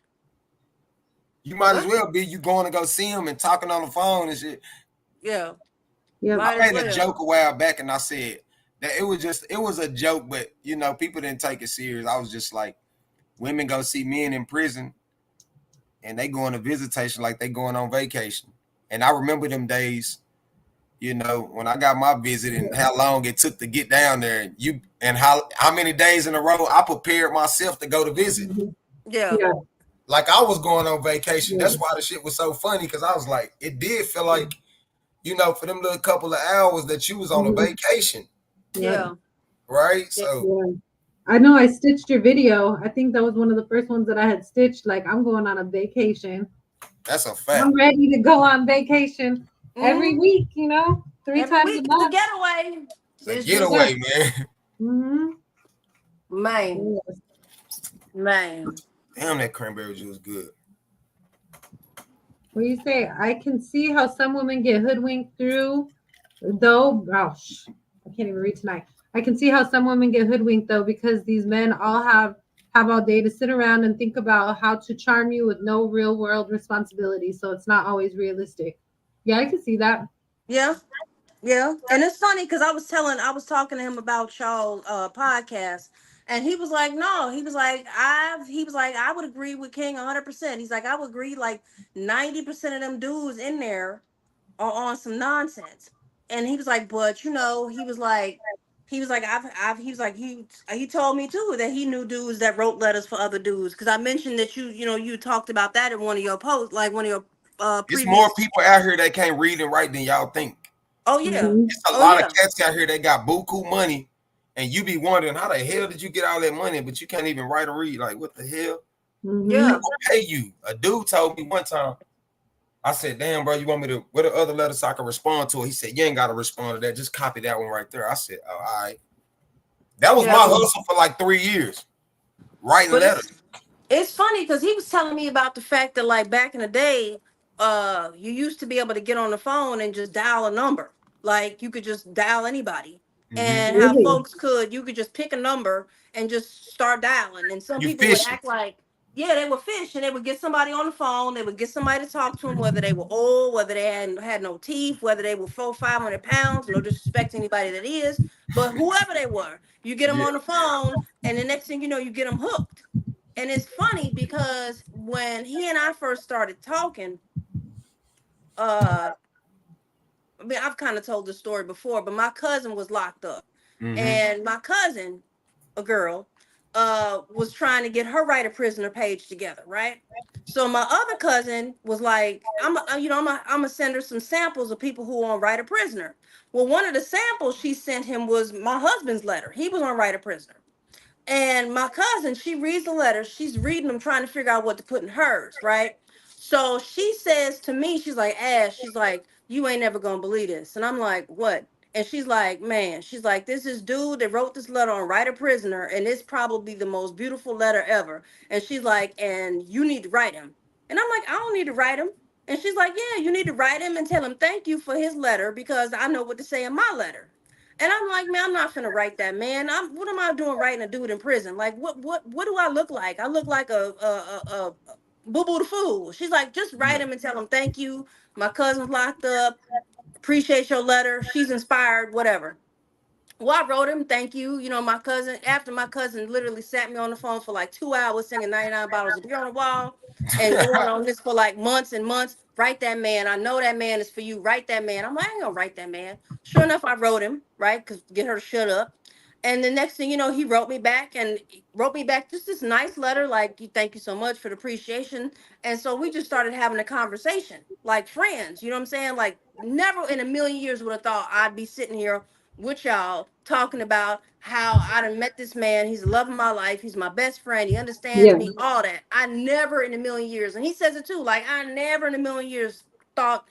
You might as What? well be you going to go see him and talking on the phone and shit. Yeah. Yeah. Might I as made a well. joke a while back and I said that it was a joke, but you know, people didn't take it serious. I was just like, women go see men in prison and they go on a visitation like they going on vacation. And I remember them days, you know, when I got my visit and how long it took to get down there and how many days in a row I prepared myself to go to visit. Yeah. Yeah. Like I was going on vacation. Yeah. That's why the shit was so funny, because I was like, it did feel like, you know, for them little couple of hours that you was on a vacation, Yeah. right? So Yeah. I know I stitched your video. I think that was one of the first ones that I had stitched. Like, I'm going on a vacation. that's a fact. I'm ready to go on vacation every Mhm. week, you know, three Every times week a is a month. getaway. It's a It's getaway, man. Mm-hmm. man. Man. Damn, that cranberry juice good. What do you say? I can see how some women get hoodwinked through, though. Oh, I can't even read tonight. I can see how some women get hoodwinked though, because these men all have all day to sit around and think about how to charm you with no real world responsibility. So it's not always realistic. Yeah, I can see that. Yeah. Yeah. And it's funny because I was talking to him about y'all podcast. And he was like, no, he was like, I would agree with King 100%. He's like, I would agree like 90% of them dudes in there are on some nonsense. And he was like, but you know, he was like, he was like, he told me too that he knew dudes that wrote letters for other dudes. Cause I mentioned that you know, you talked about that in one of your posts, like one of your It's more previous. people out here that can't read and write than y'all think. Oh, yeah. Mhm. It's a Oh, lot yeah. of cats out here that got buku money, and you be wondering how the hell did you get all that money, but you can't even write or read. Like, what the hell? Mhm. Yeah. Who gonna pay you? A dude told me one time. I said, "Damn, bro, you want me to? What are other letters so I can respond to it?" He said, "You ain't got to respond to that. Just copy that one right there." I said, "Oh, all right." That was Yeah. my hustle for like 3 years, writing But letters. it's funny because he was telling me about the fact that like back in the day, you used to be able to get on the phone and just dial a number. Like you could just dial anybody. And how Really? folks you could just pick a number and just start dialing. And some You people would fishing? act like, yeah, they were fish and they would get somebody on the phone. They would get somebody to talk to them, whether they were old, whether they had no teeth, whether they were 500 pounds, no disrespect to anybody that is, but whoever they were, you get them Yeah. on the phone and the next thing you know, you get them hooked. And it's funny because when he and I first started talking, I mean, I've kind of told this story before, but my cousin was locked up. And my cousin, a girl, was trying to get her Write a Prisoner page together, right? So my other cousin was like, I'm gonna send her some samples of people who are on Write a Prisoner. Well, one of the samples she sent him was my husband's letter. He was on Write a Prisoner. And my cousin, she reads the letters. She's reading them, trying to figure out what to put in hers, right? So she says to me, she's like, Ash, she's like, you ain't never gonna believe this. And I'm like, what? And she's like, man, she's like, this is dude that wrote this letter on Write a Prisoner, and it's probably the most beautiful letter ever. And she's like, and you need to write him. And I'm like, I don't need to write him. And she's like, yeah, you need to write him and tell him thank you for his letter because I know what to say in my letter. And I'm like, man, I'm not finna write that, man. What am I doing writing a dude in prison? Like, what do I look like? I look like a boo boo the fool. She's like, just write him and tell him thank you. My cousin's locked up. Appreciate your letter. She's inspired. Whatever. Well, I wrote him, thank you. You know, my cousin, after my cousin literally sat me on the phone for like 2 hours singing 99 bottles of beer on the wall and going on this for like months and months. Write that man. I know that man is for you. Write that man. I'm like, I ain't gonna write that man. Sure enough, I wrote him, right? Because get her to shut up. And the next thing you know, he wrote me back and wrote me back just this nice letter, like, thank you so much for the appreciation. And so we just started having a conversation like friends, you know what I'm saying? Like, never in a million years would have thought I'd be sitting here with y'all talking about how I done met this man. He's the love of my life. He's my best friend. He understands me, all that. I never in a million years, and he says it too, like, I never in a million years thought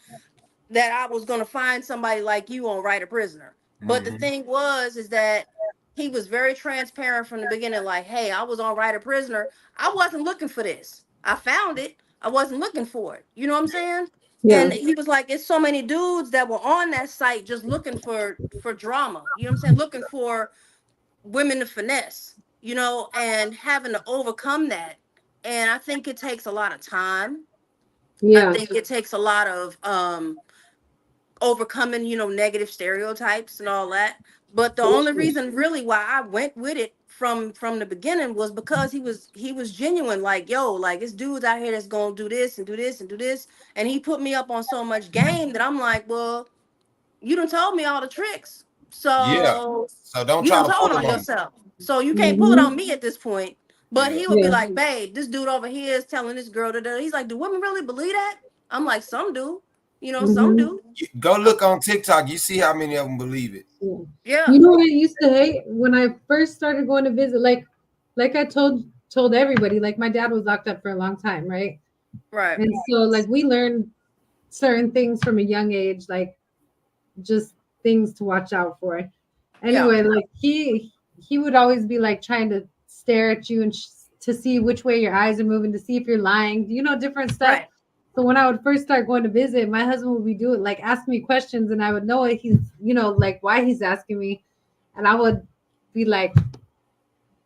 that I was going to find somebody like you on Write a Prisoner. But the thing is that he was very transparent from the beginning, like, hey, I was on Write a Prisoner. I wasn't looking for this. I found it. I wasn't looking for it. You know what I'm saying? Yeah. And he was like, it's so many dudes that were on that site just looking for drama. You know what I'm saying? Looking for women to finesse, you know, and having to overcome that. And I think it takes a lot of time. Yeah. I think it takes a lot of overcoming, you know, negative stereotypes and all that. But the only reason really why I went with it from the beginning was because he was genuine, like, yo, like, this dude's out here that's gonna do this and do this and do this. And he put me up on so much game that I'm like, well, you done told me all the tricks. So yeah. So don't you try done to told pull on it on yourself. So you can't pull it on me at this point. But he would be like, babe, this dude over here is telling this girl that he's like, do women really believe that? I'm like, some do. You know, some do. Go look on TikTok. You see how many of them believe it. Yeah. You know what I used to hate when I first started going to visit? Like I told everybody, like, my dad was locked up for a long time, right? Right. And so, like, we learned certain things from a young age, like just things to watch out for. Anyway, like he would always be like trying to stare at you and to see which way your eyes are moving, to see if you're lying, you know, different stuff. Right. So when I would first start going to visit, my husband would be doing, like, ask me questions, and I would know what he's, you know, like, why he's asking me. And I would be like,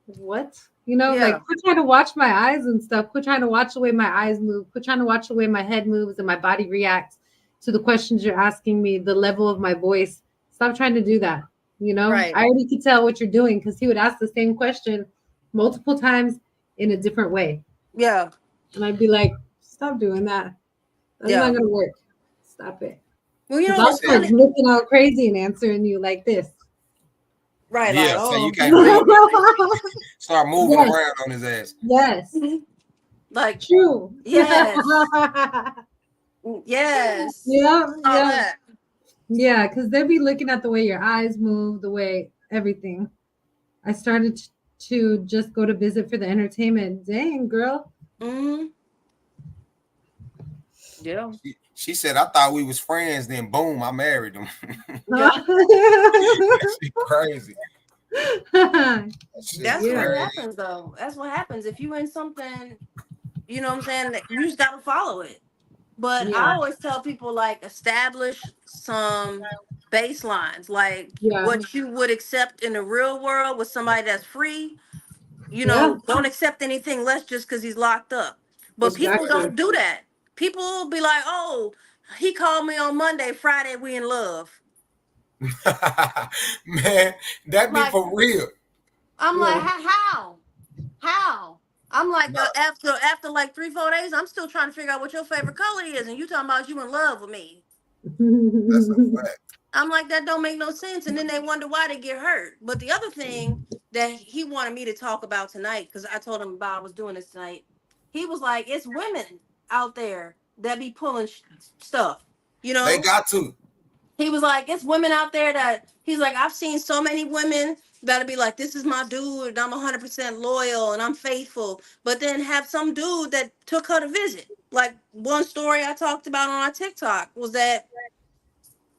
what? You know, like, quit trying to watch my eyes and stuff. Quit trying to watch the way my eyes move. Quit trying to watch the way my head moves and my body reacts to the questions you're asking me, the level of my voice. Stop trying to do that. You know, right. I already could tell what you're doing because he would ask the same question multiple times in a different way. Yeah. And I'd be like, stop doing that. That's not going to work. Stop it. Well, you know, I'm like looking all crazy and answering you like this. Right. Yeah. Like, so you can't start moving around on his ass. Yes. Like, true. Yes. Yes. Yeah. Yeah. Because they'd be looking at the way your eyes move, the way everything. I started to just go to visit for the entertainment. Dang, girl. Mm-hmm. Yeah. She said, I thought we was friends. Then boom, I married him. That's crazy. That's what happens, though. That's what happens. If you in something, you know what I'm saying, you just got to follow it. But I always tell people, like, establish some baselines, like what you would accept in the real world with somebody that's free. You know, don't accept anything less just because he's locked up. But people don't do that. People will be like, oh, he called me on Monday, Friday, we in love. Man, that be like, for real. I'm like, how? I'm like, No, after like 3-4 days, I'm still trying to figure out what your favorite color is, and you talking about you in love with me. that's a fact. I'm like, that don't make no sense. And then they wonder why they get hurt. But the other thing that he wanted me to talk about tonight, because I told him about I was doing this tonight, he was like, it's women out there that be pulling stuff, you know? They got to. He was like, it's women out there that, he's like, I've seen so many women that'll be like, this is my dude, and I'm 100% loyal, and I'm faithful. But then have some dude that took her to visit. Like, one story I talked about on our TikTok was that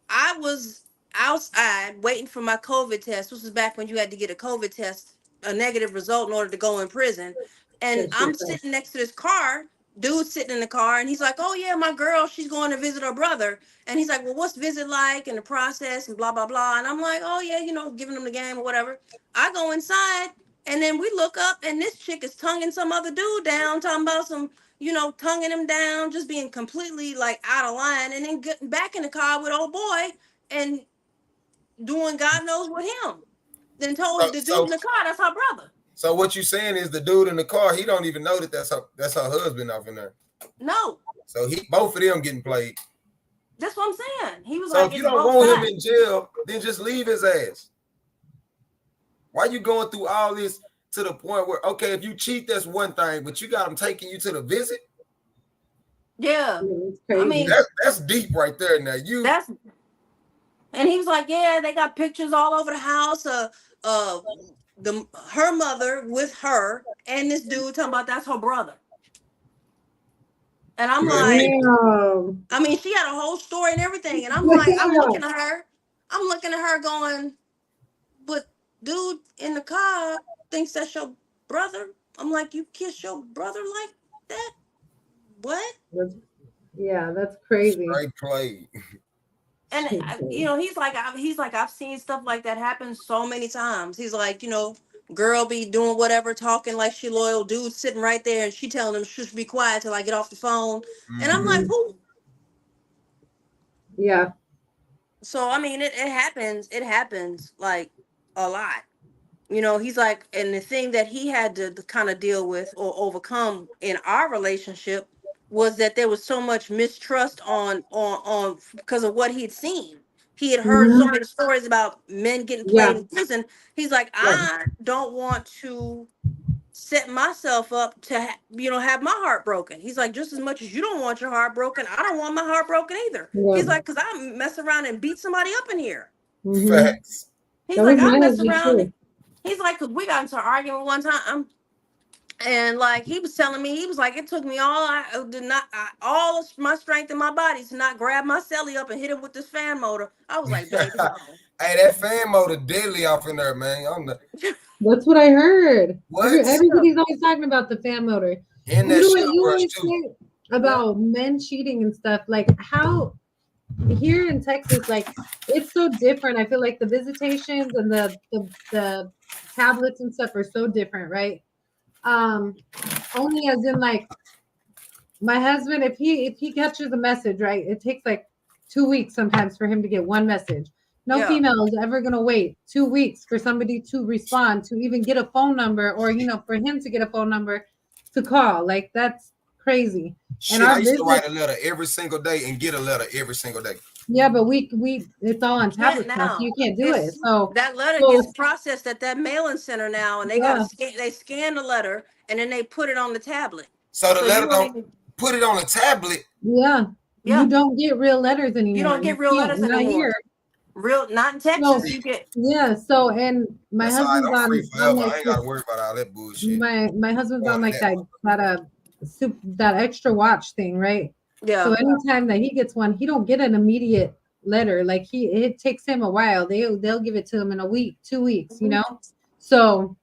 I was outside waiting for my COVID test. This was back when you had to get a COVID test, a negative result in order to go in prison. And I'm sitting next to this car, dude sitting in the car, and he's like, oh yeah, my girl, she's going to visit her brother. And he's like, well, what's visit like and the process and blah, blah, blah. And I'm like, oh yeah, you know, giving them the game or whatever. I go inside and then we look up and this chick is tonguing some other dude down, talking about some, you know, tonguing him down, just being completely like out of line, and then getting back in the car with old boy and doing God knows what him. Then told the dude in the car that's her brother. So what you saying is the dude in the car, he don't even know that that's her husband off in there. No. So both of them getting played. That's what I'm saying. He was so like, if you don't want him in jail, then just leave his ass. Why you going through all this to the point where, okay, if you cheat, that's one thing, but you got them taking you to the visit? Yeah. I mean, that's deep right there. Now and he was like, yeah, they got pictures all over the house of her mother with her and this dude talking about that's her brother. And I'm like, I mean, she had a whole story and everything. And I'm like, I'm looking at her going, but dude in the car thinks that's your brother. I'm like, you kiss your brother like that? What? Yeah, that's crazy. Straight play. And you know, he's like, I've seen stuff like that happen so many times. He's like, you know, girl be doing whatever, talking like she loyal, dude sitting right there, and she telling him she should be quiet till I get off the phone. Mm-hmm. And I'm like, who? Yeah. So I mean, it happens. It happens like a lot. You know, he's like, and the thing that he had to kind of deal with or overcome in our relationship was that there was so much mistrust on because of what he'd seen. He had heard so many stories about men getting played in prison. He's like, I don't want to set myself up to have my heart broken. He's like, just as much as you don't want your heart broken, I don't want my heart broken either. He's like, because I mess around and beat somebody up in here. Facts. He's like, I mess around. He's like, because we got into an argument one time, and like he was telling me, he was like, it took me all of my strength in my body to not grab my celly up and hit him with this fan motor. I was like, baby. Hey, that fan motor deadly off in there, man. That's what I heard. What? Everybody's always talking about the fan motor. And that you always say about men cheating and stuff. Like how here in Texas, like it's so different. I feel like the visitations and the tablets and stuff are so different, right? Only as in like my husband, if he catches a message, right, it takes like 2 weeks sometimes for him to get one message. No female is ever gonna wait 2 weeks for somebody to respond, to even get a phone number, or for him to get a phone number to call. Like that's crazy. Shit, I used to write a letter every single day and get a letter every single day. Yeah, but we it's all on tablets now, so you can't do it. So that letter gets processed at that mailing center now, and they scan the letter and then they put it on the tablet. So the letter don't put it on a tablet. Yeah. You don't get real letters anymore. You don't get real letters anymore. Not in Texas. So, you get so and my husband's on I ain't gotta worry about all that bullshit. My husband's on like that extra watch thing, right? Yeah. So anytime that he gets one, he don't get an immediate letter. Like it takes him a while. They'll give it to him in a week, 2 weeks, So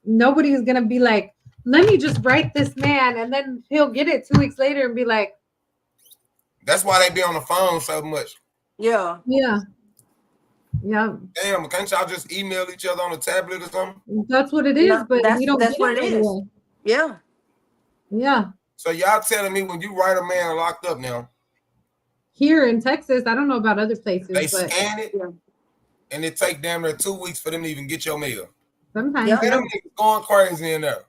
nobody is gonna be like, let me just write this man, and then he'll get it 2 weeks later and be like. That's why they be on the phone so much. Yeah. Yeah. Damn, can't y'all just email each other on a tablet or something? That's what it is, but we don't. That's what it is. Yeah. Yeah. So y'all telling me when you write a man locked up now? Here in Texas, I don't know about other places. They scan it, and it take damn near 2 weeks for them to even get your mail. Sometimes. Them niggas going crazy in there.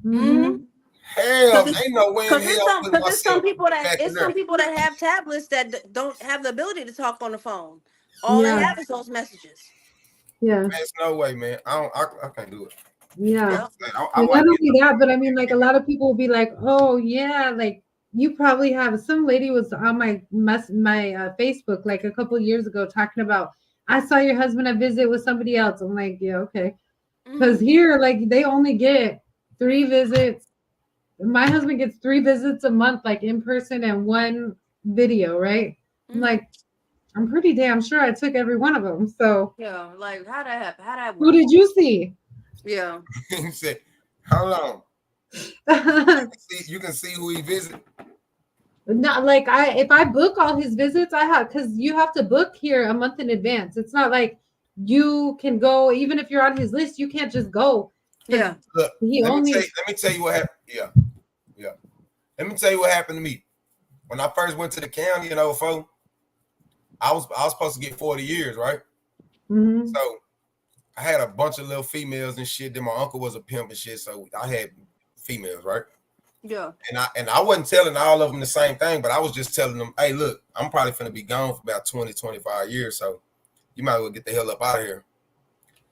Mm-hmm. Hell, ain't no way in Because hell I'm putting there's some myself people that back in it's some there. people that have tablets that don't have the ability to talk on the phone. All they Yeah. have is those messages. Yeah. Man, there's no way, man. I can't do it. Yeah. Yep. I And might not be only that, but I mean, like a lot of people will be like, "Oh yeah, like you probably have." Some lady was on my Facebook like a couple years ago talking about, "I saw your husband at visit with somebody else." I'm like, "Yeah, okay," because here, like, they only get 3 visits. My husband gets 3 visits a month, like in person and 1 video, right? I'm like, I'm pretty damn sure I took every one of them. So Yeah, like how that happen? How that who work? did you see? Yeah. He said, "Hold on." You can see who he visit. Not like if I book all his visits, I have, because you have to book here a month in advance. It's not like you can go even if you're on his list. You can't just go. Yeah. Look, He let only. me tell you what happened. Yeah. Let me tell you what happened to me when I first went to the county in 2004. I was supposed to get 40 years, right? Mm-hmm. So I had a bunch of little females and shit. Then my uncle was a pimp and shit, so I had females, right? Yeah. And I wasn't telling all of them the same thing, but I was just telling them, hey, look, I'm probably finna be gone for about 20, 25 years, so you might as well get the hell up out of here.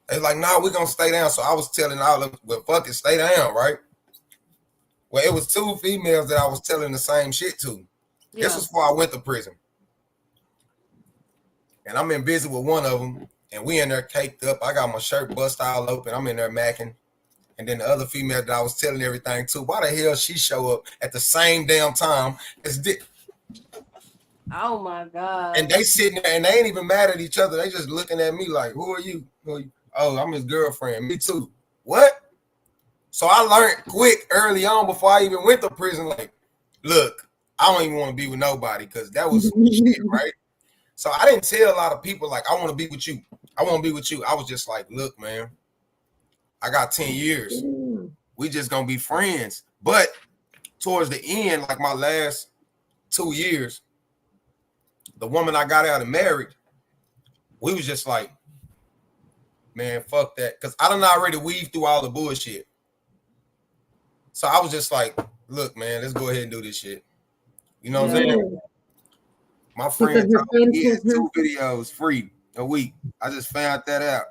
They like, nah, we're gonna stay down. So I was telling all of them, well, fuck it, stay down, right? Well, it was 2 females that I was telling the same shit to. Yeah. This was before I went to prison. And I'm in visit with one of them, and we in there caked up. I got my shirt bust all open. I'm in there macking. And then the other female that I was telling everything to, why the hell she show up at the same damn time as Dick? Oh my God. And they sitting there and they ain't even mad at each other. They just looking at me like, who are you? Who are you? Oh, I'm his girlfriend. Me too. What? So I learned quick early on before I even went to prison, like, look, I don't even want to be with nobody because that was shit, right? So I didn't tell a lot of people, like, I want to be with you. I want to be with you. I was just like, look, man, I got 10 years. We just going to be friends. But towards the end, like my last 2 years, the woman I got out and married, we was just like, man, fuck that. Because I done already weaved through all the bullshit. So I was just like, look, man, let's go ahead and do this shit. You know what I'm saying? My friend told me he had 2 videos free a week. I just found that out.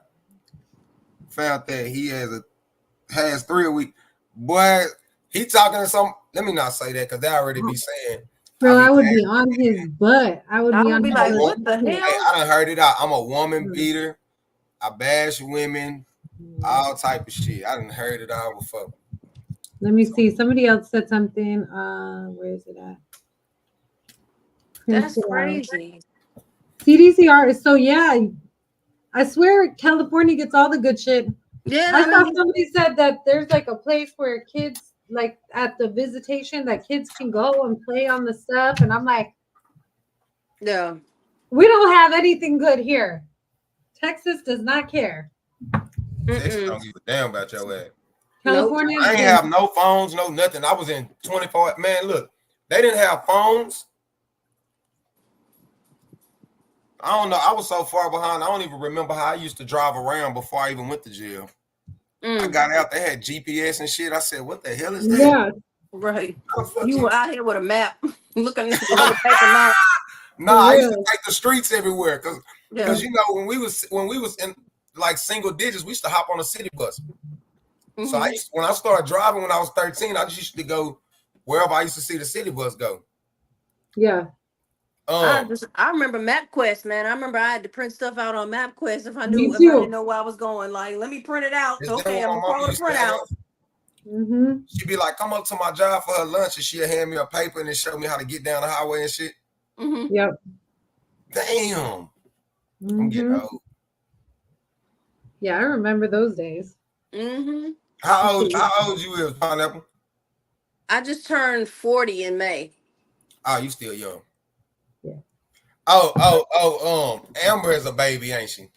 Found that he has 3 a week. Boy, he talking to some. Let me not say that because they already be saying. Bro, I would be on his butt. I would be like, what the hell? Hey, I done heard it out. I'm a woman beater. I bash women. All type of shit. I done heard it all before. Let me see. Somebody else said something. Where is it at? That's crazy. CDCR is so, yeah. I swear California gets all the good shit. Yeah. I thought somebody said that there's like a place where kids, like at the visitation, that kids can go and play on the stuff. And I'm like, yeah, we don't have anything good here. Texas does not care. Texas don't give a damn about your ass. California. I ain't have no phones, no nothing. I was in 24. Man, look, they didn't have phones. I don't know. I was so far behind. I don't even remember how I used to drive around before I even went to jail. I got out. They had GPS and shit. I said, "What the hell is that?" Yeah, right. You were out here with a map, looking at the paper map. Nah, I used to take the streets everywhere because you know when we was in like single digits, we used to hop on a city bus. So when I started driving when I was 13, I just used to go wherever I used to see the city bus go. Yeah. I remember MapQuest, man. I remember I had to print stuff out on MapQuest if I didn't know where I was going. Like, let me print it out. Okay, I'm gonna follow the printout. She'd be like, come up to my job for her lunch, and she'd hand me a paper and then show me how to get down the highway and shit. Yep. Damn. I'm getting old. Yeah, I remember those days. How old you is, Pineapple? I just turned 40 in May. Oh, you still young. Yeah. Amber is a baby, ain't she?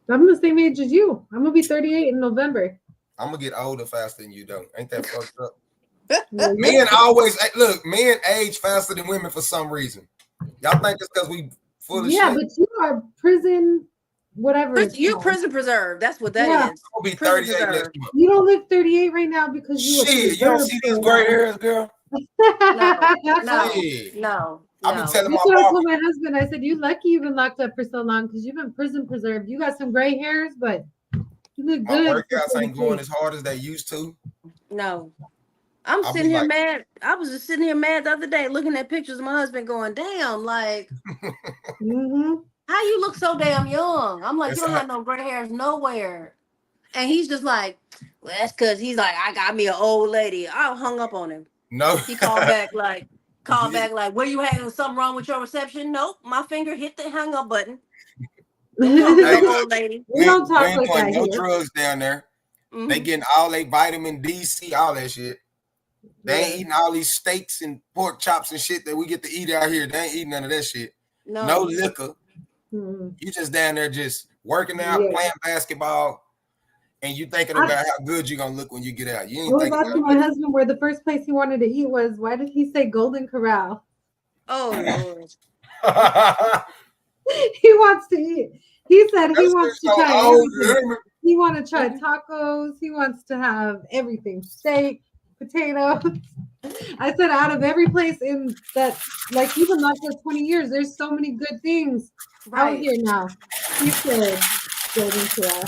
I'm the same age as you. I'm gonna be 38 in November. I'm gonna get older faster than you, though. Ain't that fucked up? Men age faster than women for some reason. Y'all think it's because we full of shit? Yeah, but you are prison whatever. You're prison preserved. That's what that is. I'm gonna be 38 next month. You don't live 38 right now because you shit. You don't see these gray hairs, girl. No. I've been telling That's my what I mom. told my husband. I said, "You lucky you've been locked up for so long because you've been prison preserved. You got some gray hairs, but you look My good." workouts ain't going as hard as they used to. No. I'm sitting here mad. I was just sitting here mad the other day looking at pictures of my husband going, damn, like, how you look so damn young? I'm like, you don't have no gray hairs nowhere. And he's just like, well, that's because he's like, I got me an old lady. I hung up on him. No. He called back like, where you having something wrong with your reception? Nope. My finger hit the hang up button. Old lady. We don't talk like that. No here. drugs down there. Mm-hmm. They getting all their vitamin D, C, all that shit. They ain't eating all these steaks and pork chops and shit that we get to eat out here. They ain't eating none of that shit. No liquor. Mm-hmm. You just down there just working out, playing basketball, and you thinking about how good you're gonna look when you get out. You ain't thinking about my husband where the first place he wanted to eat was. Why did he say Golden Corral? Oh Lord. He wants to eat. He said he wants to try everything. He wants to try tacos. He wants to have everything. Steak, potatoes. I said out of every place in that, like even last 20 years, there's so many good things out here now. He said Golden Corral.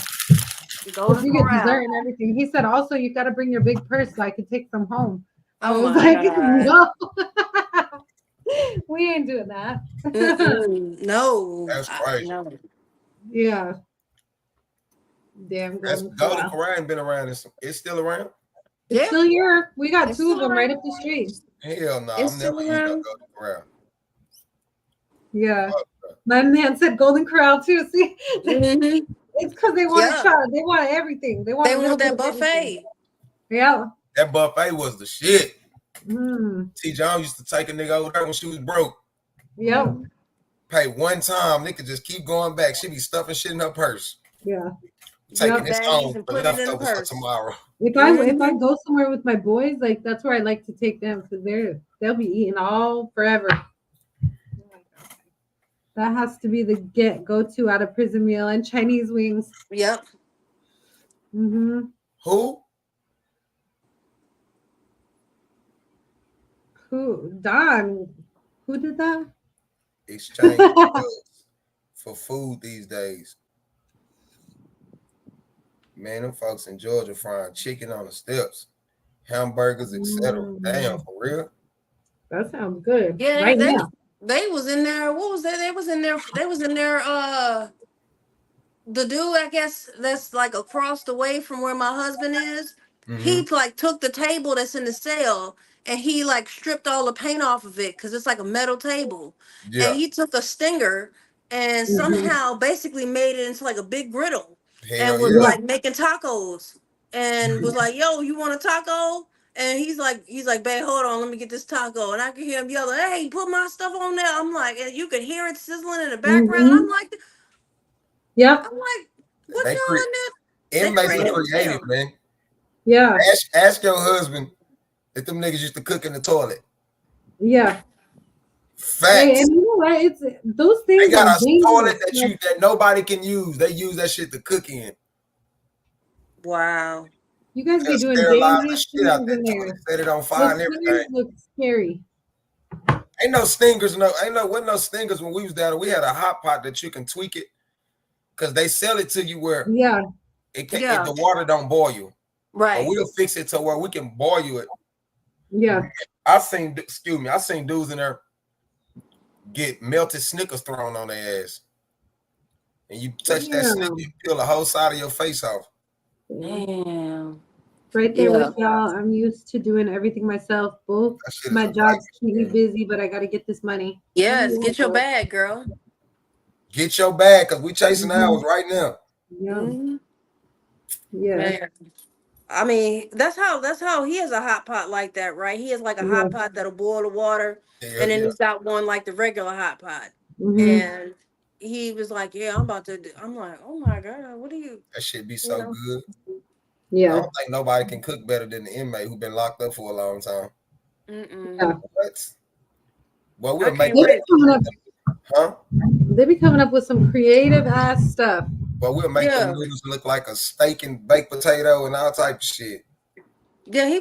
You get dessert and everything. He said also you got to bring your big purse so I could take some home. I was like, no. We ain't doing that. No. That's crazy. No. Yeah. Damn. Golden Corral ain't been around. It's still around? It's still here. We got two of them right up the street. Hell no. I'm never eating a Golden Corral. Yeah. My man said Golden Corral too. See? Mm-hmm. It's because they want to try. They want everything. They want that buffet. Everything. Yeah. That buffet was the shit. T. John used to take a nigga over there when she was broke. Yep. Pay one time, nigga just keep going back. She be stuffing shit in her purse. Yeah. Taking this home for leftovers for tomorrow. If I go somewhere with my boys, like that's where I like to take them because they'll be eating all forever. That has to be the go-to out of prison meal and Chinese wings. Yep. Mm-hmm. Who? Don. Who did that? Exchange for food these days. Man, them folks in Georgia frying chicken on the steps, hamburgers, etc. Damn, for real? That sounds good. Yeah, right now. They was in there. What was that? They was in there. The dude, I guess, that's like across the way from where my husband is. Mm-hmm. He like took the table that's in the cell and he like stripped all the paint off of it because it's like a metal table. Yeah. And he took a stinger and somehow basically made it into like a big griddle. And was like making tacos and was like, yo, you want a taco? And he's like, babe, hold on, let me get this taco. And I could hear him yelling, hey, put my stuff on there. I'm like, and you could hear it sizzling in the background. I'm like, yeah. I'm like, what y'all in there? Inmates are creative, man. Yeah. Ask your husband if them niggas used to cook in the toilet. Yeah. Facts. Hey, and you know what? It's those things. They got a toilet that nobody can use. They use that shit to cook in. Wow. You guys be doing dangerous things in there. Set it on fire and everything. Look scary. Ain't no stingers. Wasn't no stingers when we was down there. We had a hot pot that you can tweak it because they sell it to you where it can't. If the water don't boil, right? But we'll fix it to where we can boil it. Yeah. I seen dudes in there get melted Snickers thrown on their ass, and you touch that Snicker, you peel the whole side of your face off. Damn. Right there with y'all. I'm used to doing everything myself. Both my jobs keep me busy, but I got to get this money. Yes, get your bag, girl. Get your bag, cause we chasing hours right now. Yeah. Mm-hmm. Yeah. Man. I mean, that's how he has a hot pot like that, right? He has like a hot pot that'll boil the water, and then he's got one like the regular hot pot. Mm-hmm. And he was like, "Yeah, I'm like, oh my god, what are you?" That shit be so good. Yeah, I don't think nobody can cook better than the inmate who been locked up for a long time. Yeah. What? Well, we'll make it. Huh? They be coming up with some creative ass stuff. But we'll make them noodles look like a steak and baked potato and all type of shit. Yeah, he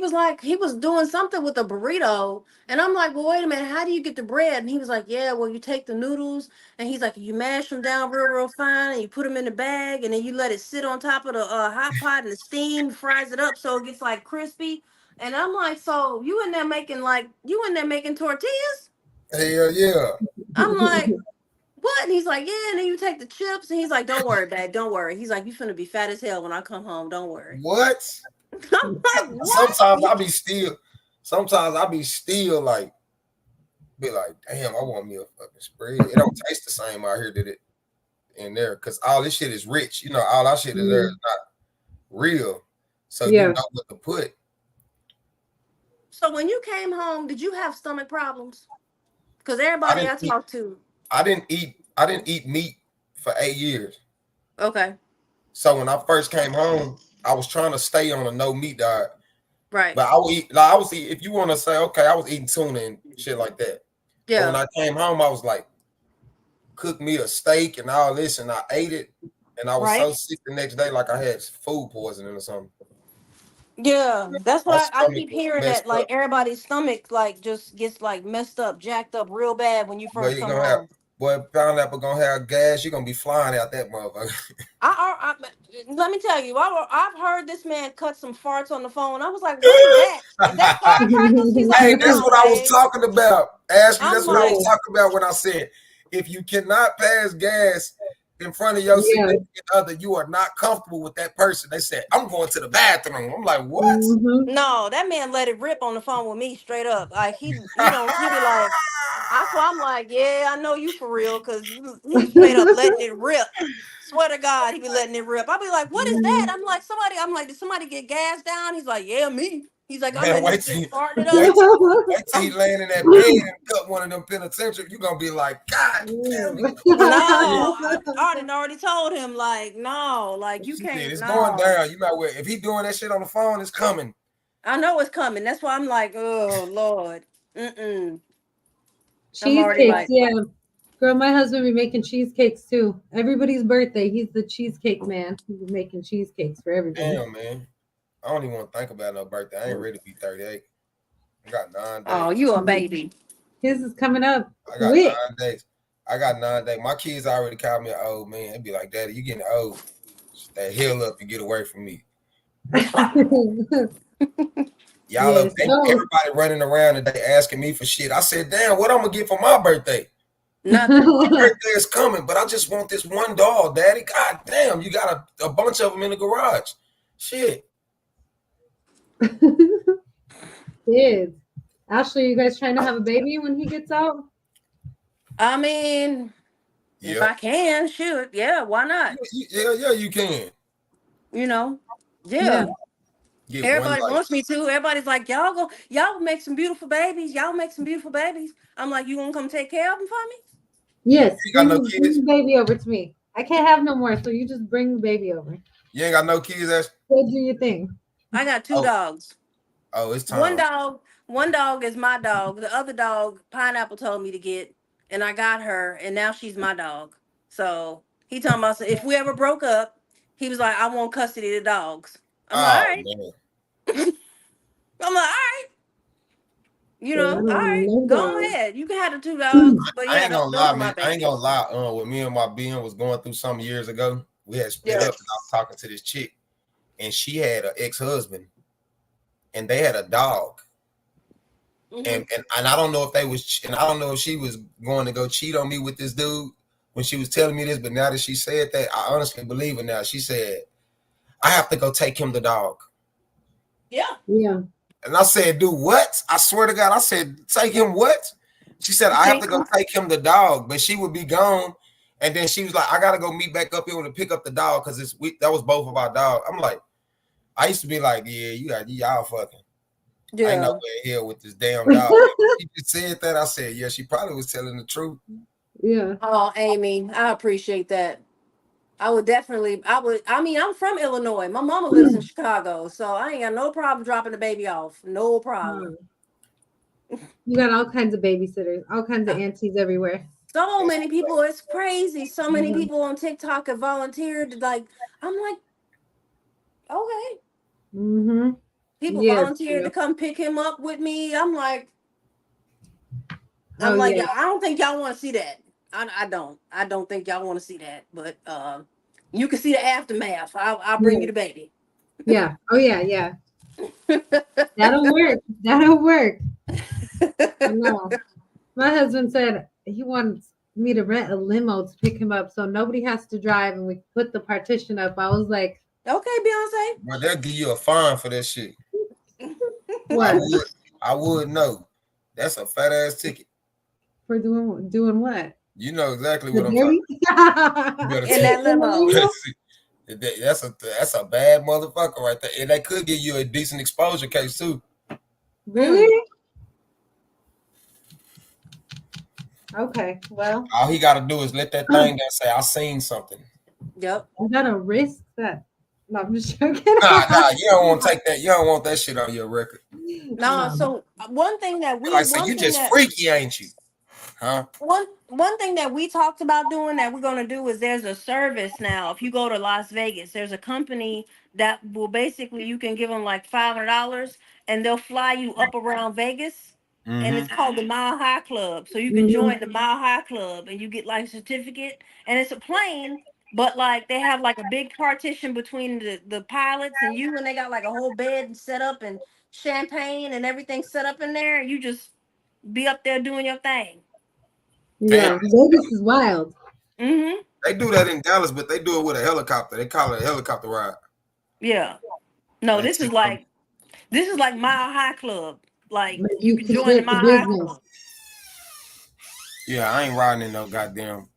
was doing something with a burrito, and I'm like, well, wait a minute, how do you get the bread? And he was like, yeah, well, you take the noodles, and he's like, you mash them down real fine, and you put them in the bag, and then you let it sit on top of the hot pot, and the steam fries it up so it gets like crispy. And I'm like, so you in there making tortillas? Hell yeah. I'm like, what? And he's like, yeah. And then you take the chips, and he's like, don't worry, babe, don't worry. He's like, you finna be fat as hell when I come home. Don't worry. What? I'm like, what? Sometimes I be still like, damn, I want me a fucking spread. It don't taste the same out here that it in there because all this shit is rich. You know, all our shit is there is not real. So you know what to put. So when you came home, did you have stomach problems? Because everybody I talked to, I didn't eat meat for 8 years. Okay. So when I first came home, I was trying to stay on a no meat diet. Right. But I was eating, if you want to say, okay, I was eating tuna and shit like that. Yeah. But when I came home, I was like, cook me a steak and all this, and I ate it, and I was so sick the next day, like I had food poisoning or something. Yeah, that's why I keep hearing that, like everybody's stomach like just gets like messed up, jacked up real bad when you first come home. Boy, pineapple gonna have gas. You're gonna be flying out that motherfucker. Let me tell you, I've heard this man cut some farts on the phone. I was like, what is that? Is that firecrackers? He's like, hey, that's what I was talking about. Ashley, that's what I was talking about when I said, if you cannot pass gas in front of your significant other, you are not comfortable with that person. They said, I'm going to the bathroom. I'm like, what? Mm-hmm. No, that man let it rip on the phone with me straight up. Like he be like, I'm like, yeah, I know you for real, because he straight up letting it rip. Swear to God, he be letting it rip. I'll be like, what is that? I'm like, did somebody get gas down? He's like, yeah, me. He's like, I'm wait till farting it up. Wait till he laying in that bed and cut one of them penitentiary. You're gonna be like, God damn. No, I already told him, like, no, like you can't. It's going down. You know, if he doing that shit on the phone, it's coming. I know it's coming. That's why I'm like, oh Lord. Cheesecakes, yeah. Girl, my husband be making cheesecakes too. Everybody's birthday, he's the cheesecake man. He's making cheesecakes for everybody. Damn, man. I don't even want to think about no birthday. I ain't ready to be 38. I got 9 days. Oh, you a baby. His is coming up. I got 9 days. I got 9 days. My kids already called me an old man. They'd be like, Daddy, you getting old. That heal up and get away from me. Y'all everybody running around today asking me for shit. I said, damn, what I'm gonna get for my birthday? Nothing. My birthday is coming, but I just want this one doll, Daddy. God damn, you got a bunch of them in the garage. Shit. Kids. Ashley, you guys trying to have a baby when he gets out? I mean, if I can, shoot, yeah, why not? Yeah, you can. You know, yeah. Everybody wants me to. Everybody's like, y'all make some beautiful babies. Y'all make some beautiful babies. I'm like, you gonna come take care of them for me? Yes. You got no kids? Bring the baby over to me. I can't have no more, so you just bring the baby over. You ain't got no kids, Ash? Go do your thing. I got 2 dogs. Oh, it's time. One dog is my dog. The other dog, Pineapple told me to get, and I got her, and now she's my dog. So he talking about, if we ever broke up, he was like, I want custody of the dogs. I'm like, all right. I'm like, all right. You know, all right, go ahead. You can have the 2 dogs. But I ain't gonna lie, man. I ain't gonna lie. When me and my BM was going through some years ago, we had split up, and I was talking to this chick, and she had an ex-husband, and they had a dog. And I don't know if I don't know if she was going to go cheat on me with this dude when she was telling me this, but now that she said that, I honestly believe it now. She said, I have to go take him the dog. Yeah. And I said, do what? I swear to God, I said, take him what? She said, I have to go take him the dog, but she would be gone. And then she was like, I got to go meet back up here to pick up the dog because that was both of our dogs. I'm like, I used to be like, yeah, y'all fucking. Yeah. I ain't nowhere here with this damn dog. She just said that. I said, yeah, she probably was telling the truth. Yeah. Oh, Amy, I appreciate that. I mean, I'm from Illinois. My mama lives in Chicago, so I ain't got no problem dropping the baby off. No problem. You got all kinds of babysitters, all kinds of aunties everywhere. So many people, it's crazy. So many people on TikTok have volunteered. Like, I'm like, okay. Mm-hmm. People volunteered to come pick him up with me. I'm like, yeah, I don't think y'all want to see that. I don't think y'all want to see that. But you can see the aftermath. I'll bring you the baby. Yeah. Oh yeah. That'll work. That'll work. No. My husband said he wants me to rent a limo to pick him up so nobody has to drive and we put the partition up. I was like, okay, Beyonce. But they'll give you a fine for that shit. What? I would know. That's a fat ass ticket. For doing what? You know exactly what I'm talking about. In that limo. That's a bad motherfucker right there. And they could give you a decent exposure case too. Really? Okay. Well, all he gotta do is let that thing down, say I seen something. Yep. Is that a risk that no, I'm just joking. Nah, you don't want to take that. You don't want that shit on your record. No, so one thing that we you just freaky, ain't you? Huh? One thing that we talked about doing that we're gonna do is there's a service now. If you go to Las Vegas, there's a company that will basically you can give them like $500 and they'll fly you up around Vegas. Mm-hmm. And it's called the Mile High Club. So you can join the Mile High Club and you get like a certificate and it's a plane, but like they have like a big partition between the pilots and you, and they got like a whole bed set up and champagne and everything set up in there. You just be up there doing your thing. Yeah, Vegas is wild. Mm-hmm. They do that in Dallas, but they do it with a helicopter. They call it a helicopter ride. Yeah. No, this is like Mile High Club. Like you can join the Mile High Club. Yeah, I ain't riding in no goddamn.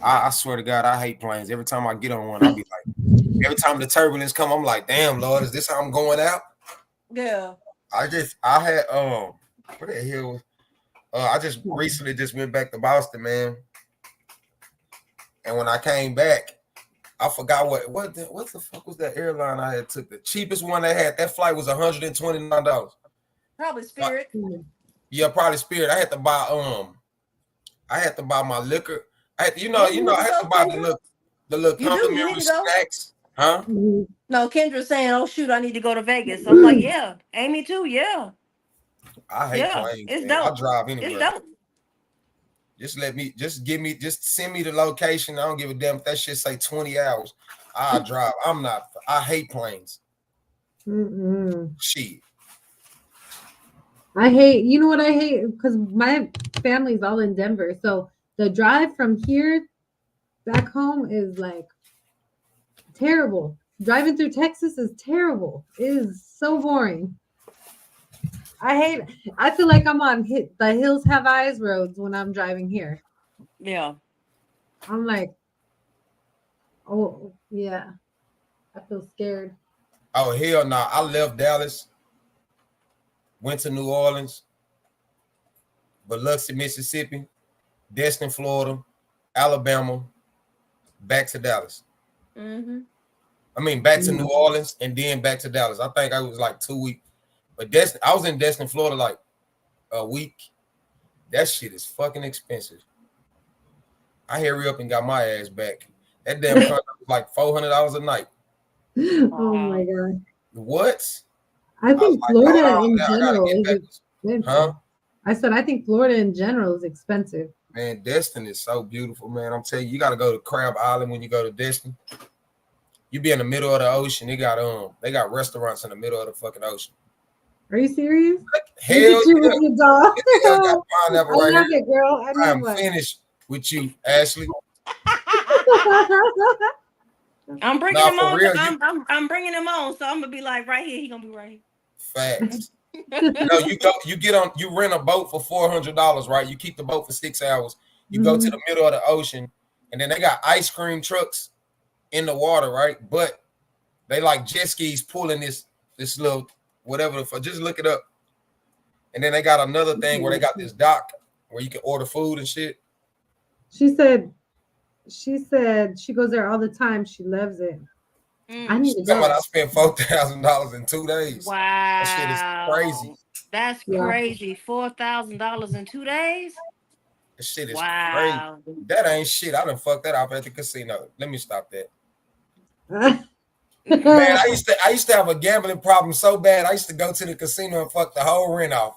I swear to God, I hate planes. Every time I get on one, I'll be like, every time the turbulence come, I'm like, damn, Lord, is this how I'm going out? Yeah. I had what the hell? I just recently went back to Boston, man. And when I came back, I forgot what the fuck was that airline I had took? The cheapest one they had. That flight was $129. Probably Spirit. Yeah, probably Spirit. I had to buy my liquor. I had to buy the little complimentary snacks. Huh? No, Kendra's saying, "Oh shoot, I need to go to Vegas." I'm like, "Yeah, Amy too, yeah." I hate planes. It's man. dope. I drive anywhere. It's dope. Just send me the location. I don't give a damn if that shit say 20 hours. I drive. I hate planes. Shit. I hate, you know what I hate? Because my family's all in Denver. So the drive from here back home is like terrible. Driving through Texas is terrible. It is so boring. I feel like I'm on the Hills Have Eyes roads when I'm driving here. Yeah. I'm like, oh, yeah. I feel scared. Oh, hell no. I left Dallas, went to New Orleans, Biloxi, Mississippi, Destin, Florida, Alabama, back to Dallas. Mm-hmm. I mean, back to New Orleans and then back to Dallas. I think I was like 2 weeks. But I was in Destin, Florida like a week. That shit is fucking expensive. I hurry up and got my ass back. That damn contract was like $400 a night. Oh my God. What? I think Florida in general is expensive. Huh? I said I think Florida in general is expensive. Man, Destin is so beautiful, man. I'm telling you, you got to go to Crab Island when you go to Destin. You be in the middle of the ocean. They got restaurants in the middle of the fucking ocean. Are you serious? Hell yeah. I love it, girl. I am finished with you, Ashley. I'm bringing him on. Real, I'm bringing him on, so I'm gonna be like right here. He gonna be right here. Facts. You rent a boat for $400, right? You keep the boat for 6 hours. You go to the middle of the ocean, and then they got ice cream trucks in the water, right? But they like jet skis pulling this little whatever. Just look it up. And then they got another thing where they got this dock where you can order food and shit. She said she goes there all the time. She loves it. I need to go. I spent $4,000 in 2 days. Wow, that shit is crazy. That's crazy. $4,000 in 2 days. This shit is crazy. Wow. That ain't shit. I done fucked that up at the casino. Let me stop that. Man, I used to have a gambling problem so bad. I used to go to the casino and fuck the whole rent off.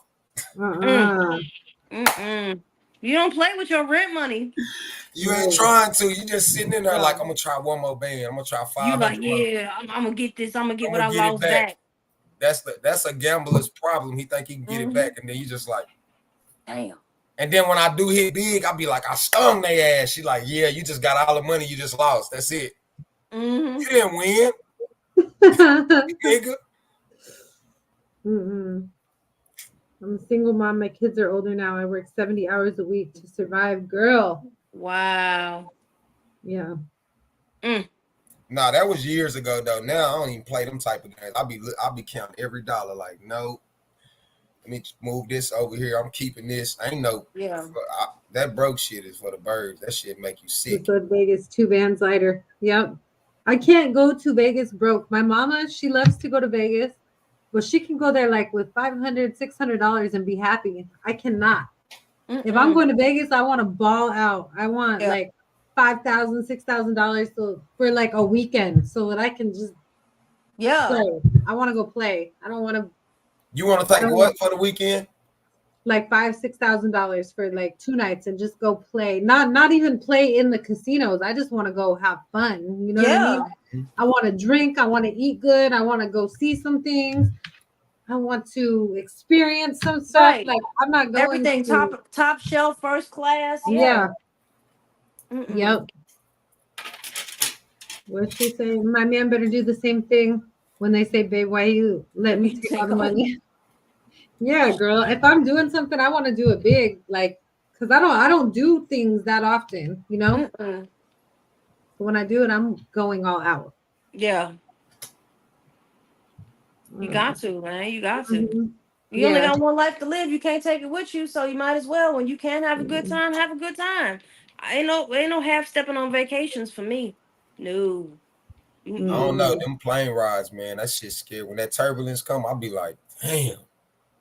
You don't play with your rent money. You ain't trying to. You just sitting in there like, I'm gonna try one more band. I'm gonna try 500. You like, yeah, I'm gonna get this. I'm gonna get what I lost back. That's a gambler's problem. He think he can get it back, and then you just like, damn. And then when I do hit big, I'll be like, I stung their ass. She like, yeah, you just got all the money you just lost. That's it. You didn't win. Nigga. I'm a single mom. My kids are older now. I work 70 hours a week to survive. Girl. Wow. Yeah. Nah, that was years ago though. Now I don't even play them type of games. I'll be counting every dollar. Like, no, let me move this over here. I'm keeping this. I ain't no. Yeah. That broke shit is for the birds. That shit make you sick. So Vegas, 2 bands lighter. Yep. I can't go to Vegas broke. My mama, she loves to go to Vegas, but she can go there like with $500, $600 and be happy. I cannot. If I'm going to Vegas, I want to ball out. I want like $5,000, $6,000 for like a weekend so that I can just play. I want to go play. I don't want to. You want to take what for the weekend? Like $5,000, $6,000 for like 2 nights and just go play. Not even play in the casinos. I just want to go have fun. You know what I mean? I want to drink. I want to eat good. I want to go see some things. I want to experience some stuff. Right. Like I'm not going everything top shelf, first class. Yeah. Yep. What's she saying? My man better do the same thing when they say, babe, why you let me take all the money? Yeah, girl. If I'm doing something, I want to do it big, like, because I don't do things that often, you know. So when I do it, I'm going all out. Yeah. You got to, man. You got to. You only got one life to live. You can't take it with you, so you might as well. When you can have a good time, have a good time. Ain't no half stepping on vacations for me. No. I don't know. Them plane rides, man. That shit's scary. When that turbulence come, I'll be like, damn.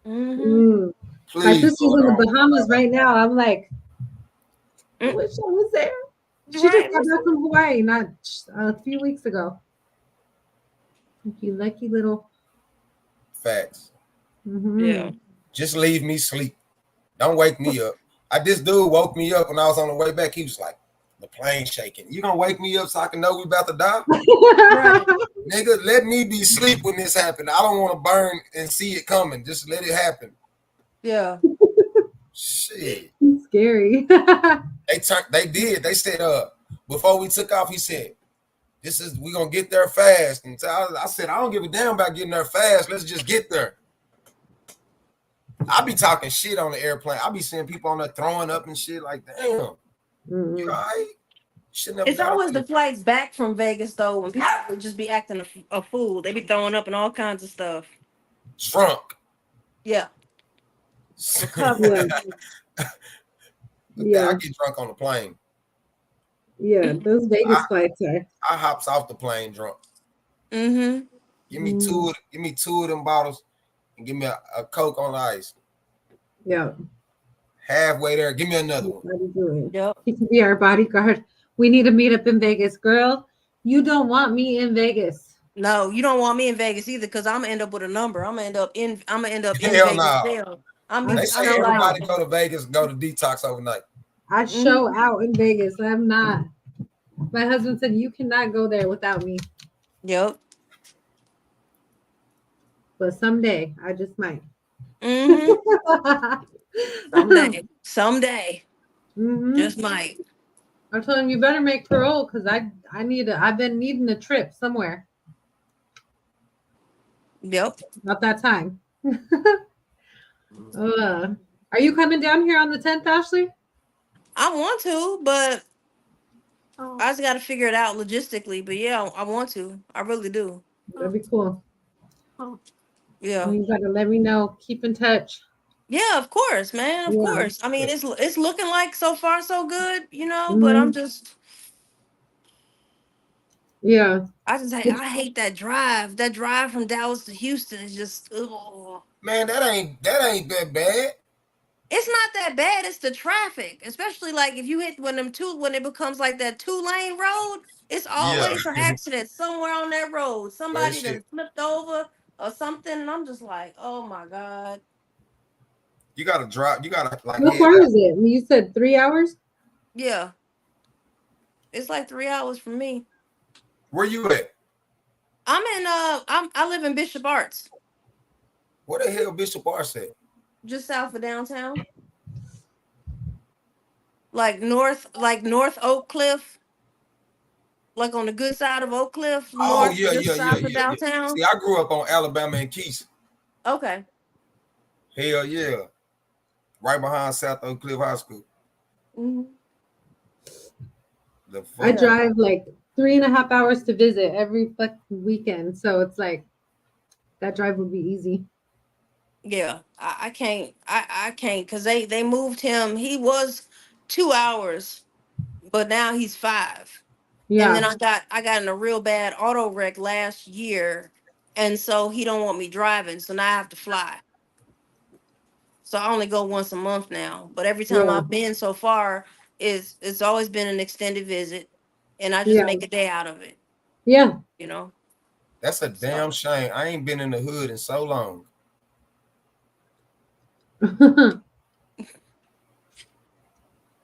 My sister's in the Bahamas right now. I'm like, I wish I was there. She just got back from Hawaii not a few weeks ago. You lucky little. Facts. Yeah. Just leave me sleep. Don't wake me up. This dude woke me up when I was on the way back. He was like, the plane shaking. You gonna wake me up so I can know we about to die? Nigga, let me be asleep when this happened. I don't want to burn and see it coming. Just let it happen. Yeah. Shit. It's scary. They did. They said, before we took off, he said, we gonna get there fast. And so I said, I don't give a damn about getting there fast. Let's just get there. I be talking shit on the airplane. I be seeing people on there throwing up and shit like, damn. You all right? It's always the flights back from Vegas though, when people would just be acting a fool. They be throwing up and all kinds of stuff. Drunk. Yeah. I get drunk on the plane. Yeah, those Vegas flights are. I hops off the plane drunk. Give me two of them bottles and give me a Coke on the ice. Yeah. Halfway there, give me another one. Yep. He can be our bodyguard. We need to meet up in Vegas, girl. You don't want me in Vegas. No, you don't want me in Vegas either, because I'm gonna end up with a number. I'm gonna end up in Hell Vegas. No. They say everybody like, go to Vegas, go to detox overnight. I show out in Vegas. I'm not. My husband said you cannot go there without me. Yep. But someday I just might. Someday. Just might. I told him you better make parole because I've been needing a trip somewhere. Yep. About that time. Are you coming down here on the 10th, Ashley? I want to, but I just got to figure it out logistically. But yeah, I want to. I really do. That'd be cool. Yeah. You gotta let me know. Keep in touch. Yeah, of course, man. Of course. I mean, it's looking like so far so good, you know. But I'm just. Yeah. I hate that drive. That drive from Dallas to Houston is just. Ugh. Man, that ain't that bad. It's not that bad. It's the traffic, especially like if you hit when it becomes like that 2-lane road. It's Yeah, always an accident somewhere on that road. that Somebody shit. done flipped over or something, and I'm just like, oh my god. You gotta drive. You gotta like. How far is it? You said 3 hours? Yeah, it's like 3 hours from me. Where you at? I'm in I live in Bishop Arts, Where the hell Bishop Arts at? just south of downtown, like North Oak Cliff, like on the good side of Oak Cliff, Oh north, yeah, just yeah, yeah, south of yeah, yeah. downtown. See, I grew up on Alabama and Keys. Okay. Hell yeah, right behind South Oak Cliff High School. Mm-hmm. The I fuck? drive like 3.5 hours to visit every weekend. So it's like that drive would be easy. Yeah, I can't. I can't because they moved him. He was 2 hours, but now he's 5. And then Yeah. I got in a real bad auto wreck last year, and so he don't want me driving. So now I have to fly. So I only go once a month now. But every time Yeah. I've been so far, it's always been an extended visit, and I just Yeah. make a day out of it. Yeah. You know. That's a damn So, shame. I ain't been in the hood in so long.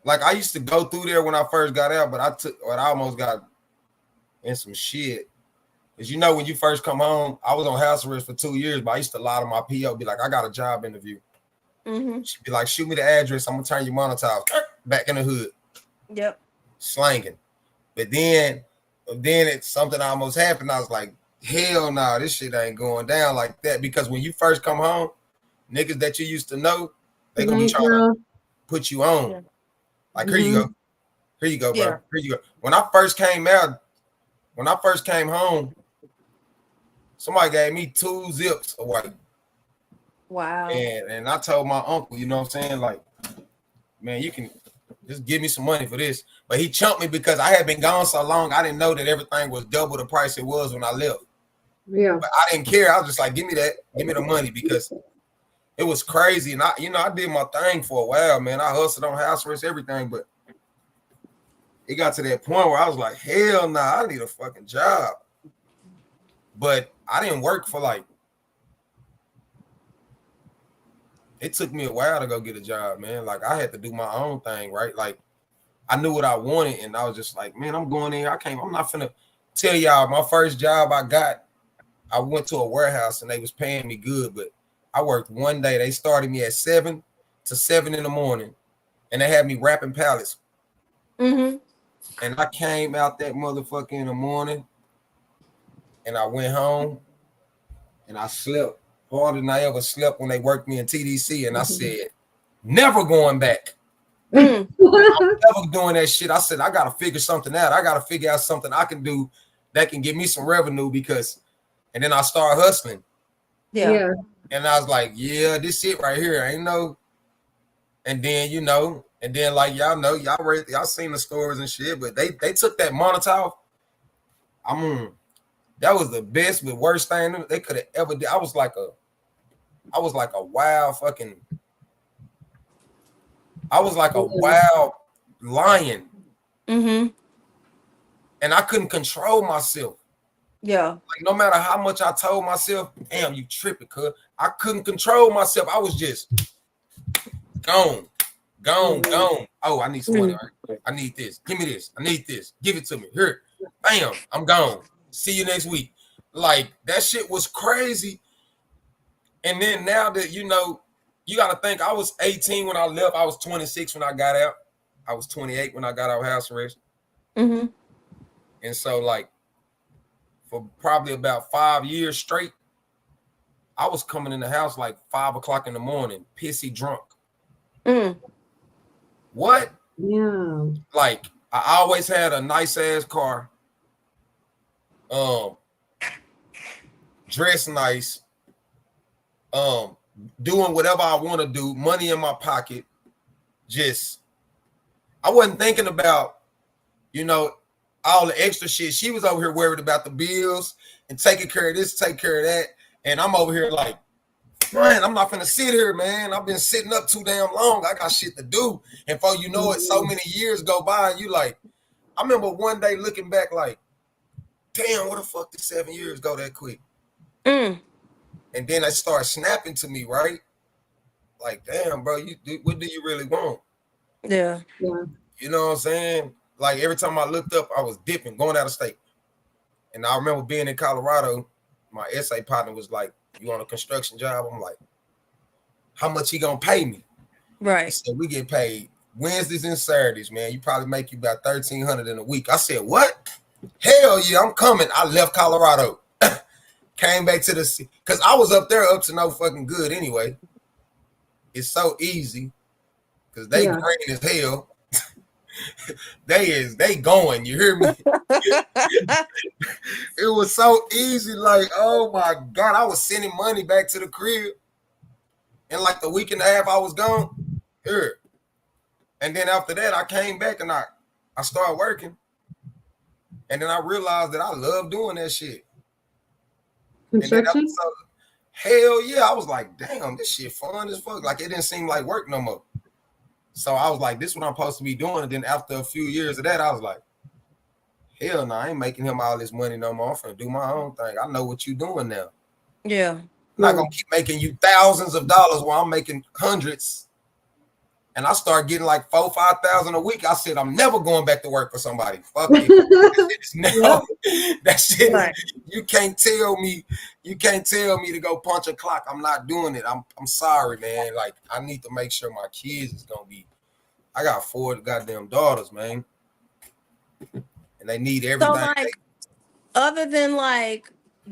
Like I used to go through there when I first got out, but I almost got in some shit. Cause you know when you first come home, I was on house arrest for 2 years, but I used to lie to my PO, be like, I got a job interview. She'd be like, shoot me the address, I'm gonna turn your monitor off. Back in the hood. Yep. Slanging. But then it's something almost happened. I was like, hell no, nah, this shit ain't going down like that. Because when you first come home, niggas that you used to know, they gonna be trying to put you on. Yeah. Like, here you go. Here you go, bro. Yeah. Here you go. When I first came home, somebody gave me 2 zips away. Wow. And I told my uncle, you know what I'm saying? Like, man, you can just give me some money for this. But he chumped me because I had been gone so long, I didn't know that everything was double the price it was when I left. Yeah. But I didn't care. I was just like, give me that. Give me the money because it was crazy. And I did my thing for a while, man. I hustled on house arrest, everything. But it got to that point where I was like, hell nah, I need a fucking job. But I didn't work for like, it took me a while to go get a job, man. Like I had to do my own thing, right? Like I knew what I wanted, and I was just like, man, I'm going in. I'm not finna tell y'all my first job I got. I went to a warehouse and they was paying me good, but I worked one day. They started me at 7 to 7 in the morning, and they had me wrapping pallets. And I came out that motherfucker in the morning, and I went home, and I slept harder than I ever slept when they worked me in TDC, and I said, never going back. I'm never doing that shit. I said, I got to figure something out. I got to figure out something I can do that can give me some revenue and then I started hustling. Yeah. And I was like, yeah, this shit right here, ain't no. And then, like y'all know, y'all seen the stories and shit, but they took that monitor off. That was the best but worst thing they could have ever did. I was like a wild lion. And I couldn't control myself. Yeah. Like no matter how much I told myself, damn, you tripping, cuz I couldn't control myself. I was just gone. Oh, I need some money. I need this. Give me this. I need this. Give it to me. Here. Bam. I'm gone. See you next week. Like that shit was crazy. And then now that you got to think I was 18 when I left. I was 26 when I got out. I was 28 when I got out of house arrest. And so like for probably about 5 years straight, I was coming in the house like 5 o'clock in the morning, pissy drunk. What? Yeah. Like I always had a nice ass car. Dress nice. Doing whatever I want to do, money in my pocket. Just I wasn't thinking about, all the extra shit. She was over here worried about the bills and taking care of this, take care of that. And I'm over here like, man, I'm not gonna sit here, man. I've been sitting up too damn long. I got shit to do. And before you know it, so many years go by, and you like, I remember one day looking back like, damn, what the fuck did 7 years go that quick? And then I start snapping to me, right? Like, damn, bro, what do you really want? Yeah. You know what I'm saying? Like every time I looked up, I was dipping, going out of state. And I remember being in Colorado, my essay partner was like, you want a construction job? I'm like, how much he gonna pay me? Right. He said, we get paid Wednesdays and Saturdays, man. You probably make you about $1,300 in a week. I said, what? Hell yeah, I'm coming. I left Colorado. Came back to the city. Because I was up there up to no fucking good anyway. It's so easy. Because they green as hell. they going, you hear me? It was so easy, like, oh my God, I was sending money back to the crib. And like the week and a half I was gone, here. And then after that, I came back and I started working. And then I realized that I love doing that shit. Construction? Hell yeah, I was like, damn, this shit fun as fuck. Like it didn't seem like work no more. So I was like, this is what I'm supposed to be doing. And then after a few years of that, I was like, hell no, I ain't making him all this money no more. I'm finna do my own thing. I know what you're doing now. Yeah. I'm not gonna keep making you thousands of dollars while I'm making hundreds. And I started getting like $4,000-5,000 a week. I said, I'm never going back to work for somebody. Fuck it. That shit, right. You can't tell me to go punch a clock. I'm not doing it. I'm sorry, man. Like, I need to make sure my kids is gonna be. I got 4 goddamn daughters, man. And they need everything. So, like, other than like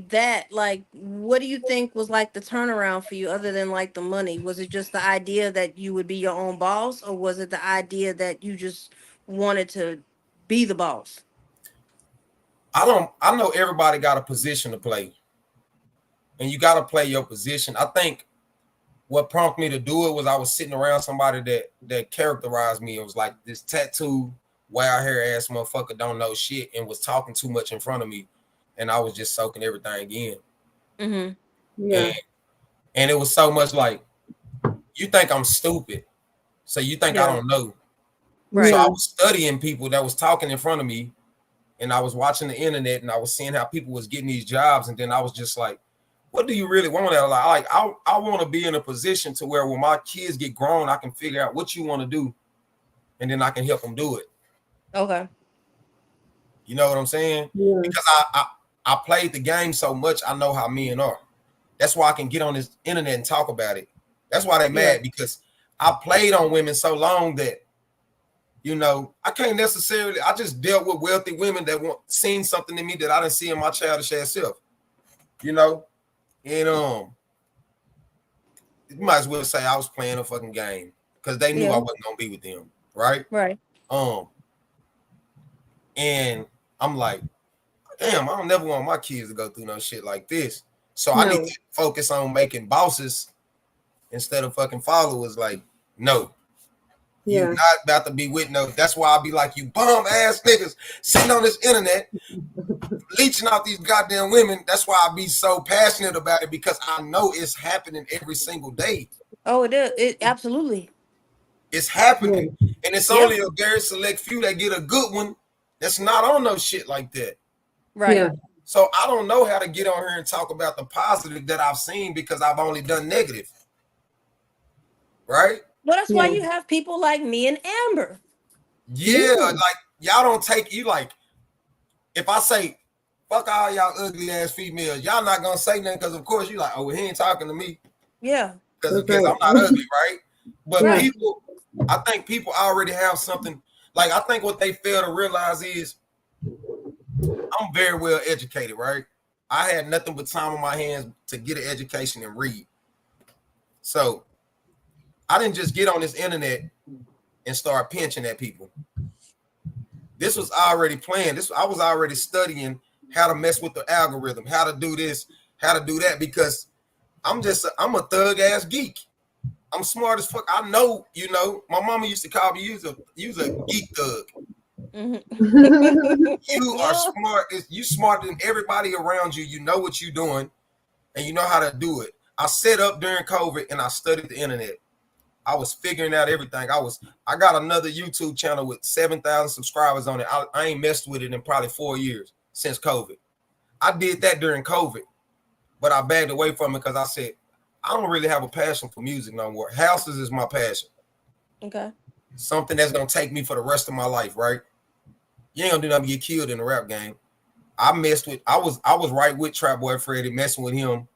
that, like, what do you think was like the turnaround for you other than like the money? Was it just the idea that you would be your own boss, or was it the idea that you just wanted to be the boss? I know everybody got a position to play, and you got to play your position. I think what prompted me to do it was I was sitting around somebody that characterized me. It was like this tattoo, wild hair ass motherfucker don't know shit and was talking too much in front of me. And I was just soaking everything in. Mm-hmm. Yeah. And it was so much like, you think I'm stupid. So you think I don't know. Right. So I was studying people that was talking in front of me. And I was watching the internet and I was seeing how people was getting these jobs. And then I was just like, what do you really want? Like I want to be in a position to where when my kids get grown, I can figure out what you want to do. And then I can help them do it. Okay. You know what I'm saying? Yeah. Because I played the game so much, I know how men are. That's why I can get on this internet and talk about it. That's why they're mad, because I played on women so long that, you know, I can't necessarily, I just dealt with wealthy women that seen something in me that I didn't see in my childish ass self, you know? And you might as well say I was playing a fucking game because they knew I wasn't going to be with them, right? Right. And I'm like, damn, I don't never want my kids to go through no shit like this. So I need to focus on making bosses instead of fucking followers. Like, no, you're not about to be with no. That's why I be like, you bum ass niggas sitting on this internet, leeching out these goddamn women. That's why I be so passionate about it, because I know it's happening every single day. Oh, it is. It absolutely. It's happening, and it's only a very select few that get a good one that's not on no shit like that. Right. Yeah. So I don't know how to get on here and talk about the positive that I've seen because I've only done negative. Right? Well, that's why you have people like me and Amber. Yeah, like y'all don't take you like, if I say fuck all y'all ugly ass females, y'all not gonna say nothing because of course you like, oh, he ain't talking to me. Yeah. Because I'm not ugly, right? But people, I think people already have something. Like, I think what they fail to realize is I'm very well educated, right? I had nothing but time on my hands to get an education and read. So I didn't just get on this internet and start pinching at people. This was already planned. I was already studying how to mess with the algorithm, how to do this, how to do that, because I'm a thug ass geek. I'm smart as fuck. I know, you know, my mama used to call me, you's a geek thug. You are smart. You smarter than everybody around you. You know what you're doing and you know how to do it. I set up during COVID and I studied the internet. I was figuring out everything. I got another YouTube channel with 7,000 subscribers on it. I ain't messed with it in probably 4 years since COVID. I did that during COVID, but I backed away from it because I said, I don't really have a passion for music no more. Houses is my passion. Okay. Something that's gonna take me for the rest of my life, right? You ain't gonna do nothing to get killed in the rap game. I was right with Trap Boy Freddy, messing with him.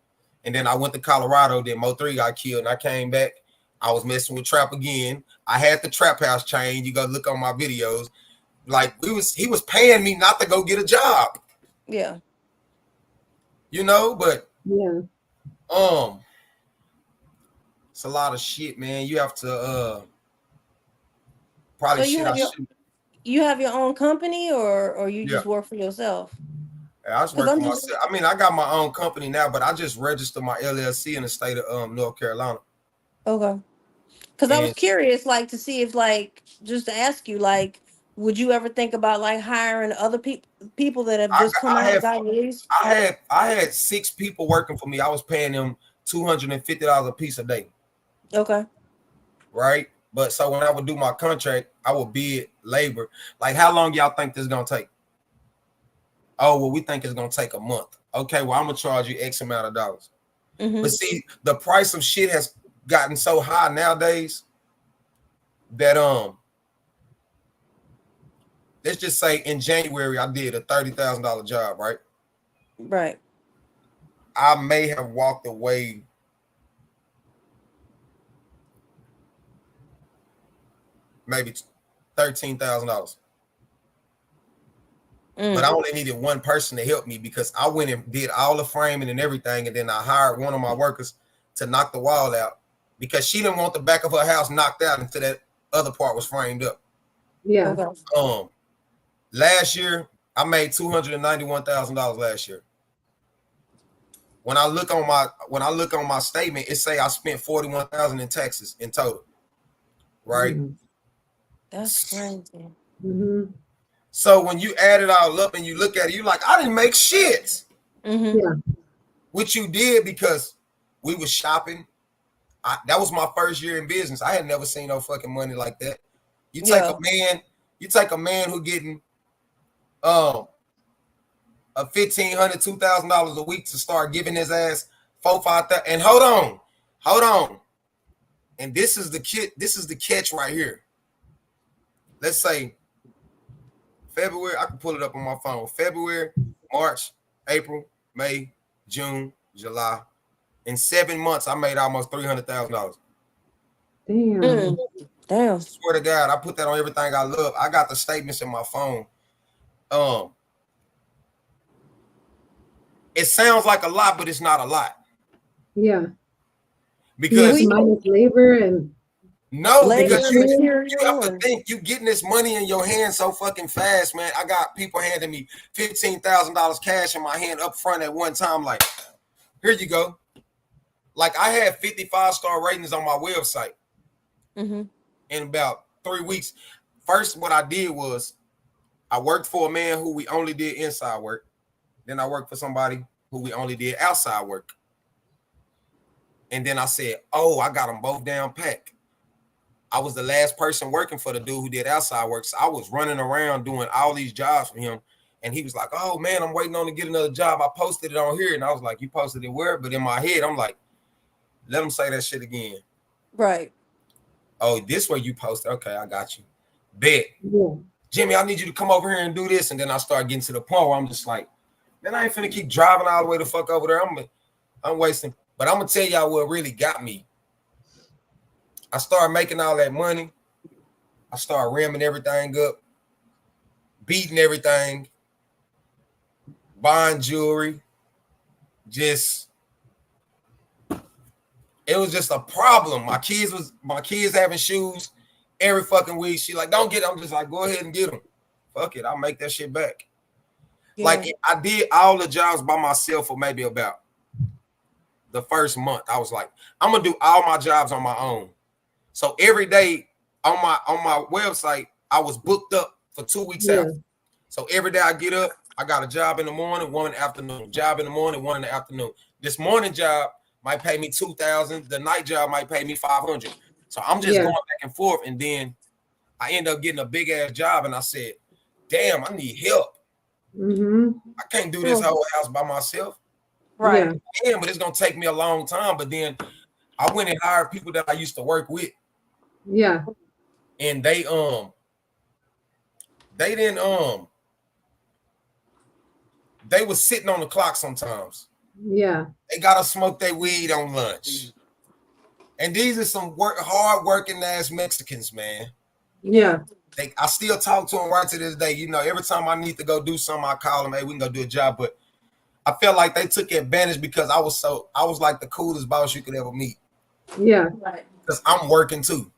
And then I went to Colorado, then Mo3 got killed, and I came back. I was messing with Trap again. I had the Trap House chain. You go look on my videos. Like he was paying me not to go get a job. Yeah. You know, but yeah. It's a lot of shit, man. You have to probably so you have your own company or you just work for yourself? I just work for myself. I mean, I got my own company now, but I just registered my LLC in the state of North Carolina. Okay. Because I was curious, like, to see if, like, just to ask you, like, would you ever think about like hiring other people that have just come out of diabetes? I had 6 people working for me. I was paying them $250 a piece a day. Okay. Right. But so when I would do my contract, I would bid labor. Like, how long y'all think this is gonna take? Oh, well, we think it's gonna take a month. Okay, well, I'm gonna charge you X amount of dollars. Mm-hmm. But see, the price of shit has gotten so high nowadays that let's just say in January I did a $30,000 job, right? Right. I may have walked away maybe $13,000. But I only needed one person to help me because I went and did all the framing and everything, and then I hired one of my workers to knock the wall out because she didn't want the back of her house knocked out until that other part was framed up. Yeah. Last year I made $291,000 last year. When I look on my statement, it say I spent $41,000 in taxes in total. Right? Mm-hmm. That's crazy. Mm-hmm. So when you add it all up and you look at it, you're like, I didn't make shit. Mm-hmm. Yeah. Which you did because we was shopping. That was my first year in business. I had never seen no fucking money like that. You take a man who getting a $1,500, $2,000 a week to start giving his ass $4,000, $5,000. And hold on. And this is the catch right here. Let's say February, I can pull it up on my phone. February, March, April, May, June, July. In 7 months, I made almost $300,000. Damn. Damn. I swear to God, I put that on everything I love. I got the statements in my phone. It sounds like a lot, but it's not a lot. Yeah. Because minus labor and because you have to think you getting this money in your hand so fucking fast, man. I got people handing me $15,000 cash in my hand up front at one time. Like, here you go. Like, I had 55-star ratings on my website in about 3 weeks. First, what I did was I worked for a man who we only did inside work. Then I worked for somebody who we only did outside work. And then I said, oh, I got them both down packed. I was the last person working for the dude who did outside work. So I was running around doing all these jobs for him. And he was like, oh, man, I'm waiting on to get another job. I posted it on here. And I was like, you posted it where? But in my head, I'm like, let him say that shit again. Right. Oh, this way you posted. Okay, I got you. Bet. Yeah. Jimmy, I need you to come over here and do this. And then I start getting to the point where I'm just like, man, I ain't finna keep driving all the way the fuck over there. I'm wasting. But I'm going to tell y'all what really got me. I started making all that money. I started ramming everything up, beating everything, buying jewelry. It was just a problem. My kids having shoes every fucking week. She like, don't get them. I'm just like, go ahead and get them. Fuck it. I'll make that shit back. Yeah. Like, I did all the jobs by myself for maybe about the first month. I was like, I'm going to do all my jobs on my own. So every day on my website, I was booked up for 2 weeks out. So every day I get up, I got a job in the morning, one in the afternoon, job in the morning, one in the afternoon. This morning job, might pay me 2,000. The night job might pay me 500. So I'm just going back and forth, and then I end up getting a big ass job, and I said, "Damn, I need help. I can't do this whole house by myself." Right. Yeah, but it's gonna take me a long time. But then I went and hired people that I used to work with. Yeah. And they was sitting on the clock sometimes. Yeah. They gotta smoke their weed on lunch. And these are some hard working ass Mexicans, man. Yeah. I still talk to them right to this day. You know, every time I need to go do something, I call them, hey, we can go do a job. But I felt like they took advantage because I was like the coolest boss you could ever meet. Yeah. Because I'm working too.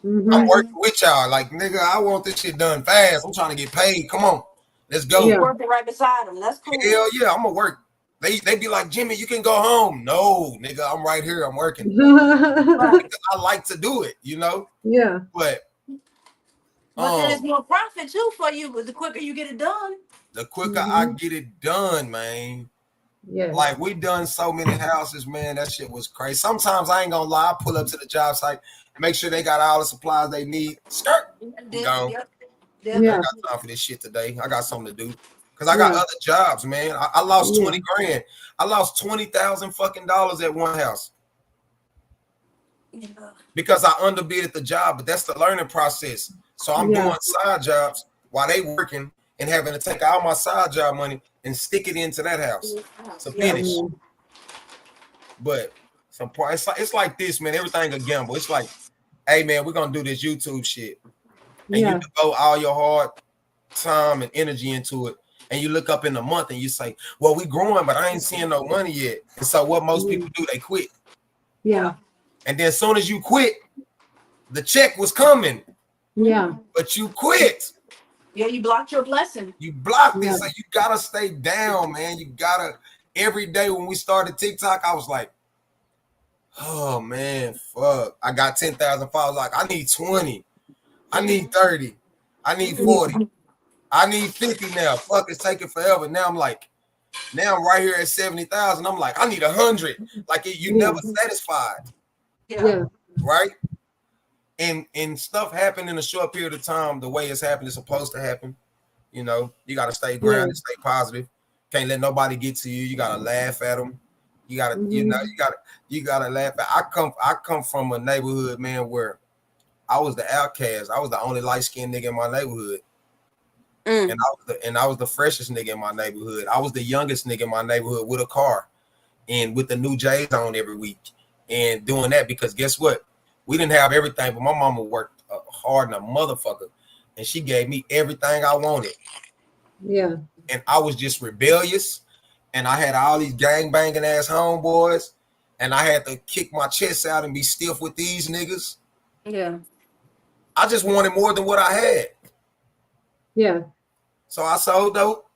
I'm working with y'all. Like, nigga, I want this shit done fast. I'm trying to get paid. Come on. Let's go. You're working right beside them. That's cool. Hell yeah, I'm gonna work. They be like, Jimmy, you can go home. No, nigga, I'm right here. I'm working. Because I like to do it, you know? Yeah. But then it's more profit too for you, but the quicker you get it done. The quicker I get it done, man. Yeah. Like, we done so many houses, man. That shit was crazy. Sometimes I ain't gonna lie, I pull up to the job site, make sure they got all the supplies they need. Skirt. Go. Yeah. I got time for this shit today. I got something to do. Because I got other jobs, man. I lost 20 grand. I lost $20,000 fucking dollars at one house. Because I underbid the job, but that's the learning process. So I'm doing side jobs while they working and having to take all my side job money and stick it into that house to finish. But some point, it's like this, man. Everything a gamble. It's like, hey, man, we're gonna do this YouTube shit, and you devote all your hard time and energy into it. And you look up in a month and you say, well, we growing, but I ain't seeing no money yet. And so what most people do, they quit. Yeah. And then as soon as you quit, the check was coming. Yeah. But you quit. Yeah, you blocked your blessing. You blocked it. So you gotta stay down, man. You gotta, every day when we started TikTok, I was like, oh man, fuck. I got 10,000 followers. Like, I need 20. I need 30. I need 40. I need 50 now. Fuck, it's taking forever. Now I'm like, now I'm right here at 70,000. I'm like, I need 100. Like, you never satisfied. Yeah. Right? And stuff happened in a short period of time. The way it's happened is supposed to happen. You know, you got to stay grounded, stay positive. Can't let nobody get to you. You got to laugh at them. You got to, you know, you got to laugh at. I come from a neighborhood, man, where I was the outcast. I was the only light-skinned nigga in my neighborhood. And I was the freshest nigga in my neighborhood. I was the youngest nigga in my neighborhood with a car and with the new J's on every week and doing that because guess what? We didn't have everything, but my mama worked hard than a motherfucker and she gave me everything I wanted. Yeah. And I was just rebellious and I had all these gang banging ass homeboys and I had to kick my chest out and be stiff with these niggas. Yeah. I just wanted more than what I had. Yeah. So I sold dope.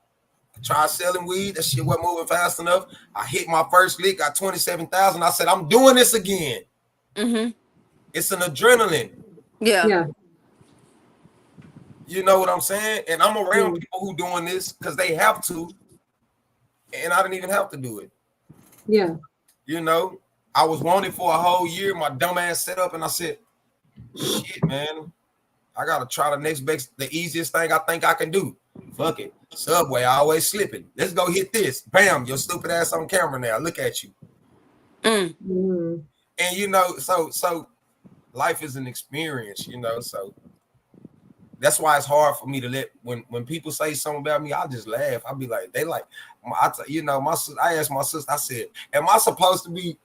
I tried selling weed. That shit wasn't moving fast enough. I hit my first lick, got 27,000. I said, I'm doing this again. It's an adrenaline. Yeah. You know what I'm saying? And I'm around people who doing this because they have to. And I didn't even have to do it. Yeah. You know, I was wanted for a whole year. My dumb ass set up and I said, shit, man. I gotta try the easiest thing I think I can do. Fuck it. Subway, always slipping. Let's go hit this. Bam, your stupid ass on camera now. Look at you. And you know, so life is an experience, you know. So that's why it's hard for me to let when people say something about me, I'll just laugh. I'll be like, they like, you know, I asked my sister, I said, am I supposed to be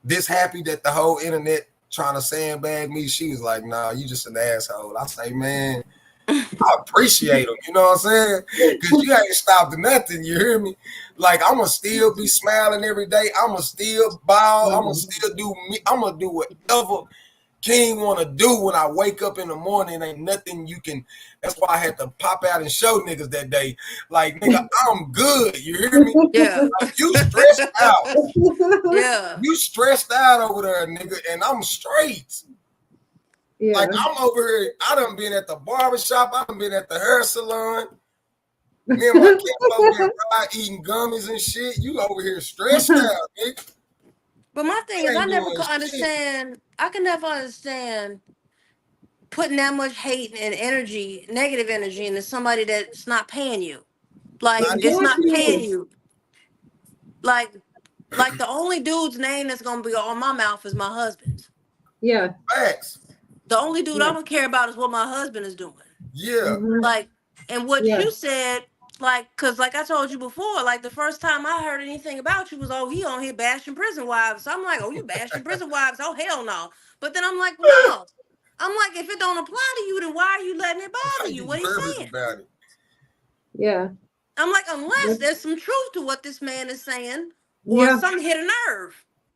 this happy that the whole internet trying to sandbag me? She was like, nah, you just an asshole. I say, man, I appreciate them. You know what I'm saying? Because you ain't stopped nothing. You hear me? Like, I'm going to still be smiling every day. I'm going to still bow. I'm going to still do me. I'm going to do whatever King want to do when I wake up in the morning. Ain't nothing you can. That's why I had to pop out and show niggas that day. Like, nigga, I'm good. You hear me? Yeah. Like, you stressed out. Yeah. You stressed out over there, nigga, and I'm straight. Yeah. Like, I'm over here. I done been at the barbershop. I done been at the hair salon. Me and my kids over here eating gummies and shit. You over here stressed out, nigga. But my thing is, ain't I never doing could shit. understand. I can never understand putting that much hate and energy, negative energy, into somebody that's not paying you. Like Not it's even not Exactly. paying you. Like, like the only dude's name that's gonna be on my mouth is my husband's. Yeah. facts. The only dude Yeah. I'm gonna care about is what my husband is doing. Yeah. Mhm. Like, and what Yeah. you said, like, cause like I told you before, like the first time I heard anything about you was, oh, he on here bashing prison wives. So I'm like, oh, you bashing prison wives? Oh, hell no. But then I'm like, no. I'm like, if it don't apply to you, then why are you letting it Why bother you? you What he's nervous saying? about it? Yeah. I'm like, unless Yep. there's some truth to what this man is saying, or Yeah. something hit a nerve.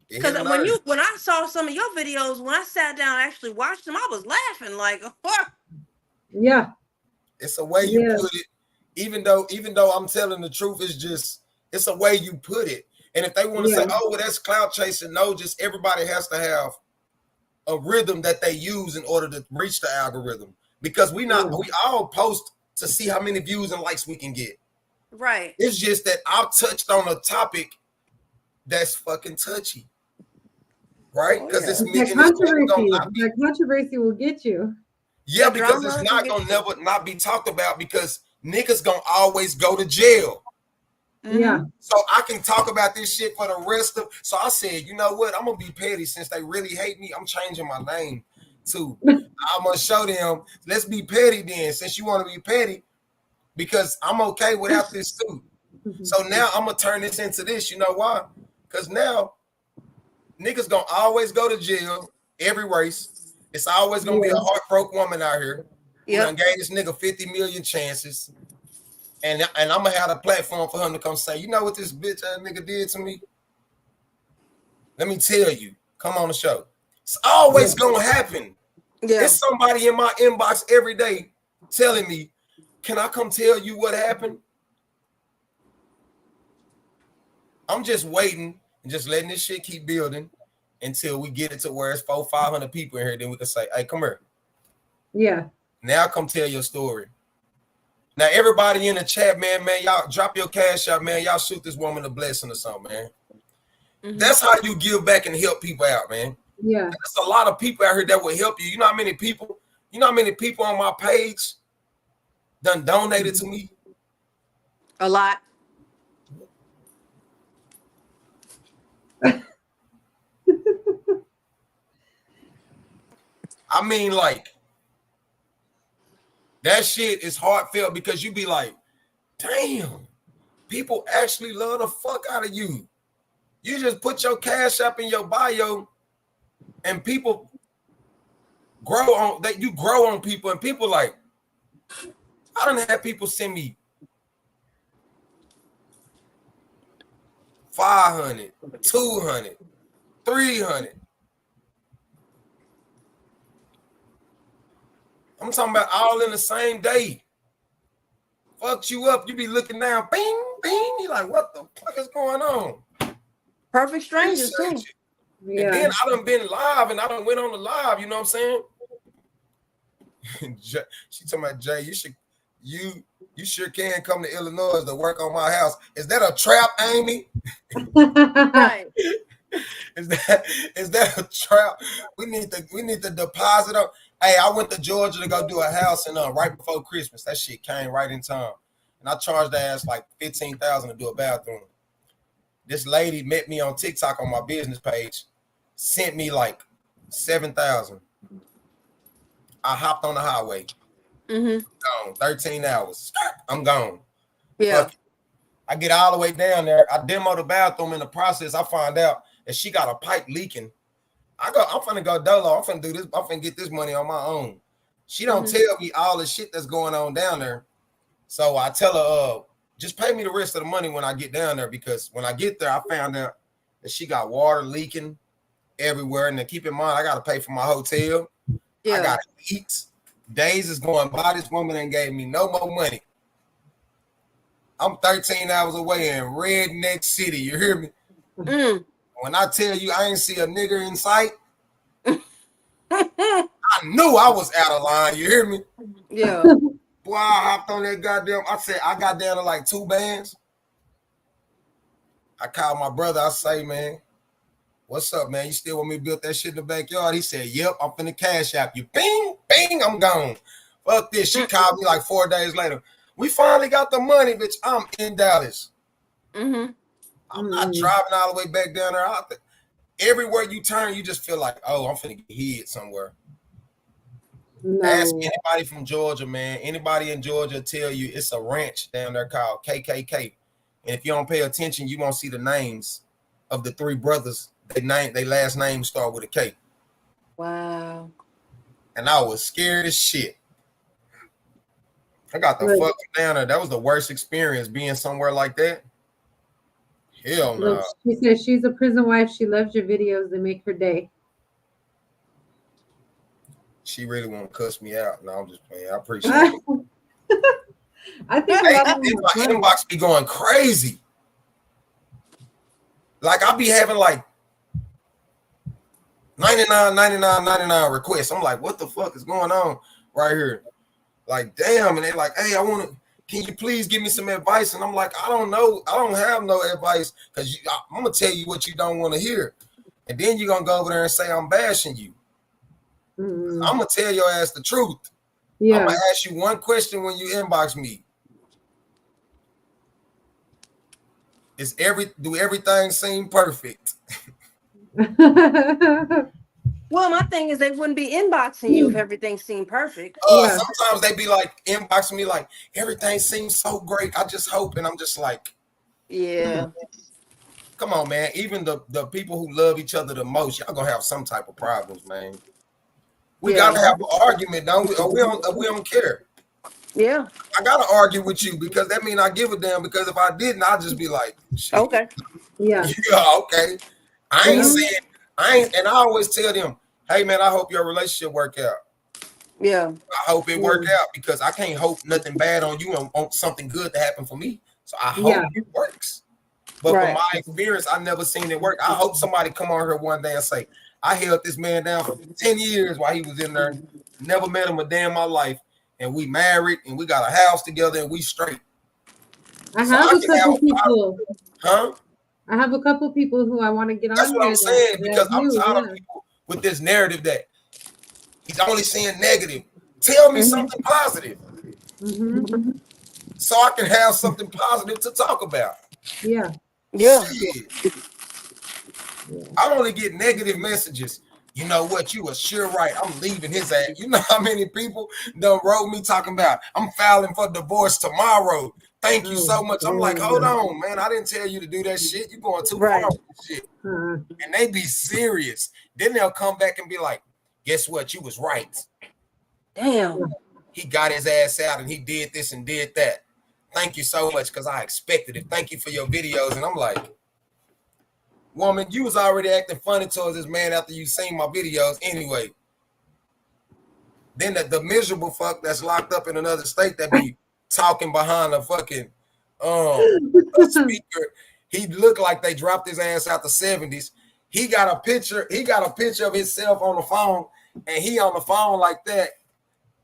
It Because hit a nerve. when I saw some of your videos, when I sat down and actually watched them, I was laughing like, Yeah. It's a way you Yeah. put it. Even though I'm telling the truth, it's a way you put it. And if they want to say, Yeah. oh, well, that's clout chasing, no, just everybody has to have a rhythm that they use in order to reach the algorithm. Because we all post to see how many views and likes we can get. right. It's just that I've touched on a topic that's fucking touchy. Right? Oh, Because yeah. it's That gonna controversy. not be. That controversy will get you. Yeah, That because it's drama can not get gonna you. never not be talked about because niggas gonna always go to jail. Yeah. So I can talk about this shit for the rest of. So I said, you know what? I'm gonna be petty since they really hate me. I'm changing my name to. I'm gonna show them. Let's be petty then, since you want to be petty, because I'm okay without this too. So now I'm gonna turn this into this. You know why? Because now niggas gonna always go to jail every race. It's always gonna be a heartbroken woman out here who done gave this nigga 50 million chances. And I'm gonna have a platform for him to come say, you know what this bitch ass nigga did to me? Let me tell you. Come on the show. It's always gonna happen. Yeah. There's somebody in my inbox every day telling me, can I come tell you what happened? I'm just waiting and just letting this shit keep building until we get it to where it's 400-500 people in here. Then we can say, hey, come here. Yeah. Now come tell your story. Now, everybody in the chat, man, y'all drop your cash out, man. Y'all shoot this woman a blessing or something, man. That's how you give back and help people out, man. Yeah. There's a lot of people out here that will help you. You know how many people on my page done donated to me? A lot. I mean, like, that shit is heartfelt because you be like, damn, people actually love the fuck out of you. You just put your cash up in your bio and people grow on that. You grow on people and people like, I don't have people send me 500, 200, 300. I'm talking about all in the same day. Fucked you up. You be looking down, bing, bing. You like, what the fuck is going on? Perfect strangers too. Yeah. And then I done been live and I done went on the live, you know what I'm saying? She talking about, Jay, you sure can come to Illinois to work on my house. Is that a trap, Amy? Right. Is that a trap? We need to deposit up. Hey, I went to Georgia to go do a house and right before Christmas. That shit came right in time. And I charged the ass like $15,000 to do a bathroom. This lady met me on TikTok on my business page, sent me like $7,000. I hopped on the highway. Gone. 13 hours. I'm gone. Yeah. I get all the way down there. I demo the bathroom. In the process, I find out that she got a pipe leaking. I'm finna go dolo. I'm finna do this. I'm finna get this money on my own. She don't tell me all the shit that's going on down there. So I tell her, just pay me the rest of the money when I get down there, because when I get there, I found out that she got water leaking everywhere. And then keep in mind, I got to pay for my hotel. Yeah. I got to eat. Days is going by. This woman ain't gave me no more money. I'm 13 hours away in Redneck City. You hear me? When I tell you I ain't see a nigger in sight, I knew I was out of line. You hear me? Yeah. Boy, I hopped on that goddamn. I said I got down to like 2 bands. I called my brother. I say, man, what's up, man? You still want me to build that shit in the backyard? He said, yep, I'm finna cash app you. Bing, bing, I'm gone. Fuck this. She called me like 4 days later. We finally got the money, bitch. I'm in Dallas. I'm not driving all the way back down there. Everywhere you turn, you just feel like, oh, I'm finna get hit somewhere. No. Ask anybody from Georgia, man. Anybody in Georgia tell you it's a ranch down there called KKK. And if you don't pay attention, you won't see the names of the three brothers. Their last name start with a K. Wow. And I was scared as shit. I got the fuck down there. That was the worst experience being somewhere like that. Hell no. She says she's a prison wife. She loves your videos. They make her day. She really want to cuss me out. No, I'm just playing. I appreciate it. I think my inbox be going crazy. Like I'll be having like 99 requests. I'm like, what the fuck is going on right here? Like, damn. And they're like, hey, can you please give me some advice? And I'm like, I don't know. I don't have no advice because I'm going to tell you what you don't want to hear. And then you're going to go over there and say I'm bashing you. I'm going to tell your ass the truth. Yeah. I'm going to ask you one question when you inbox me. Do everything seem perfect? Well, my thing is they wouldn't be inboxing you if everything seemed perfect. Sometimes they be like inboxing me like everything seems so great. I just hope, and I'm just like, yeah. Come on, man. Even the people who love each other the most, y'all gonna have some type of problems, man. We gotta have an argument, don't we? Or we don't care. Yeah. I gotta argue with you because that means I give a damn. Because if I didn't, I'd just be like, shit. Okay. Yeah. Okay. I ain't, and I always tell them, hey man, I hope your relationship work out. Yeah. I hope it work out because I can't hope nothing bad on you and want something good to happen for me. So I hope it works. But from my experience, I never seen it work. I hope somebody come on here one day and say, I held this man down for 10 years while he was in there. Never met him a day in my life. And we married and we got a house together and we straight. I have a couple people. Huh? I have a couple people who I want to get on. That's what I'm saying because I'm tired of people with this narrative that he's only saying negative. Tell me something positive. So I can have something positive to talk about. Yeah. Yeah. I only get negative messages. You know what? You were sure right. I'm leaving his ass. You know how many people done wrote me talking about I'm filing for divorce tomorrow. Thank you so much. I'm like, hold on, man. I didn't tell you to do that shit. You going too far with this shit. And they be serious. Then they'll come back and be like, guess what? You was right. Damn. He got his ass out and he did this and did that. Thank you so much because I expected it. Thank you for your videos. And I'm like, woman, you was already acting funny towards this man after you seen my videos anyway. Then the miserable fuck that's locked up in another state that be talking behind a fucking a speaker. He looked like they dropped his ass out the 70s. He got a picture of himself on the phone, and he on the phone like that.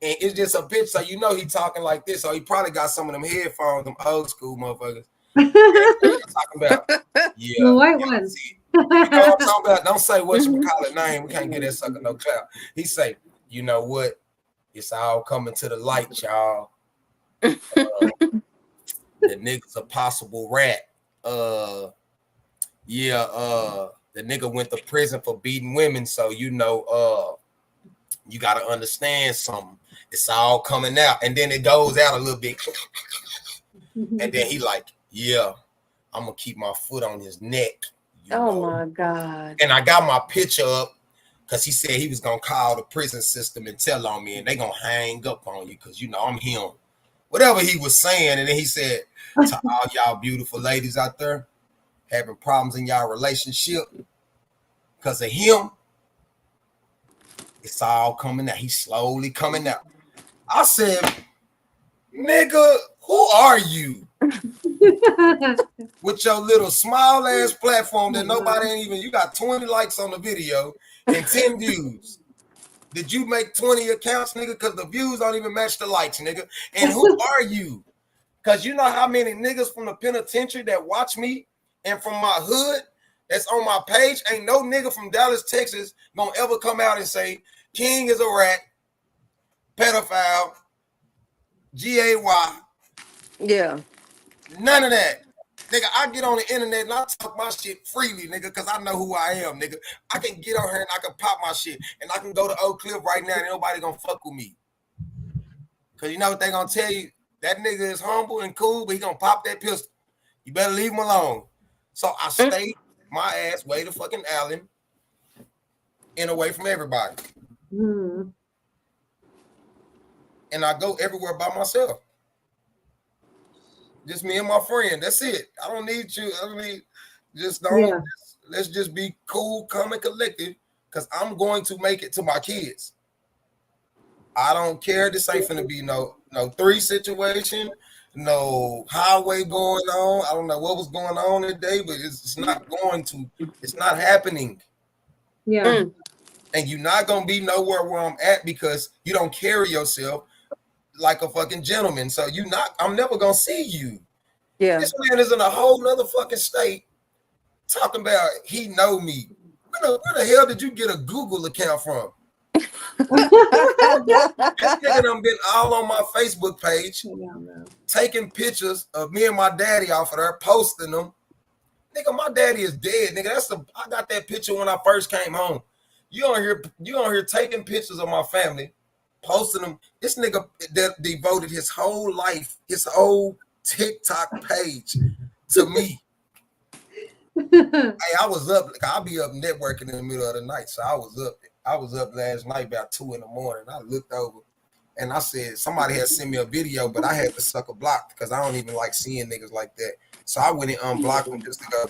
And it's just a picture, so you know he talking like this. So he probably got some of them headphones, them old school motherfuckers. Talking about, yeah, the white ones. You know what I'm talking about? Don't say whatchamacallit name. We can't get that sucker no clout. He say, you know what? It's all coming to the light, y'all. The nigga's a possible rat. The nigga went to prison for beating women, so you know, you gotta understand something. It's all coming out, and then it goes out a little bit, and then he like, yeah, I'm gonna keep my foot on his neck. Oh my God. And I got my picture up because he said he was gonna call the prison system and tell on me, and they gonna hang up on you because you know I'm him. Whatever he was saying, and then he said to all y'all beautiful ladies out there having problems in y'all relationship because of him, it's all coming out. He's slowly coming out. I said, nigga, who are you? With your little small ass platform that nobody ain't even, you got 20 likes on the video and 10 views. Did you make 20 accounts, nigga? Because the views don't even match the likes, nigga. And who are you? Because you know how many niggas from the penitentiary that watch me and from my hood that's on my page, ain't no nigga from Dallas, Texas gonna ever come out and say King is a rat, pedophile, G-A-Y. Yeah. None of that. Nigga, I get on the internet and I talk my shit freely, nigga, because I know who I am, nigga. I can get on here and I can pop my shit. And I can go to Oak Cliff right now and nobody gonna fuck with me. Because you know what they gonna tell you? That nigga is humble and cool, but he gonna pop that pistol. You better leave him alone. So I stay my ass way to fucking Allen and away from everybody. Mm-hmm. And I go everywhere by myself. Just me and my friend. That's it. I don't need you. I don't need let's just be cool, calm, and collected. Because I'm going to make it to my kids. I don't care. This ain't finna be no 3 situation, no highway going on. I don't know what was going on today, but it's not going to. It's not happening. Yeah. And you're not gonna be nowhere where I'm at because you don't carry yourself like a fucking gentleman. So I'm never gonna see you. Yeah. This man is in a whole nother fucking state talking about he know me. Where the hell did you get a Google account from? This nigga done been all on my Facebook page, taking pictures of me and my daddy off of there, posting them. Nigga, my daddy is dead. Nigga, I got that picture when I first came home. You on here taking pictures of my family, posting them. This nigga devoted his whole life, his whole TikTok page to me. Hey, I was up. I'll be up networking in the middle of the night, so I was up last night about 2 a.m. I looked over and I said somebody had sent me a video, but I had to suck a block because I don't even like seeing niggas like that. So I went and unblocked them just to go.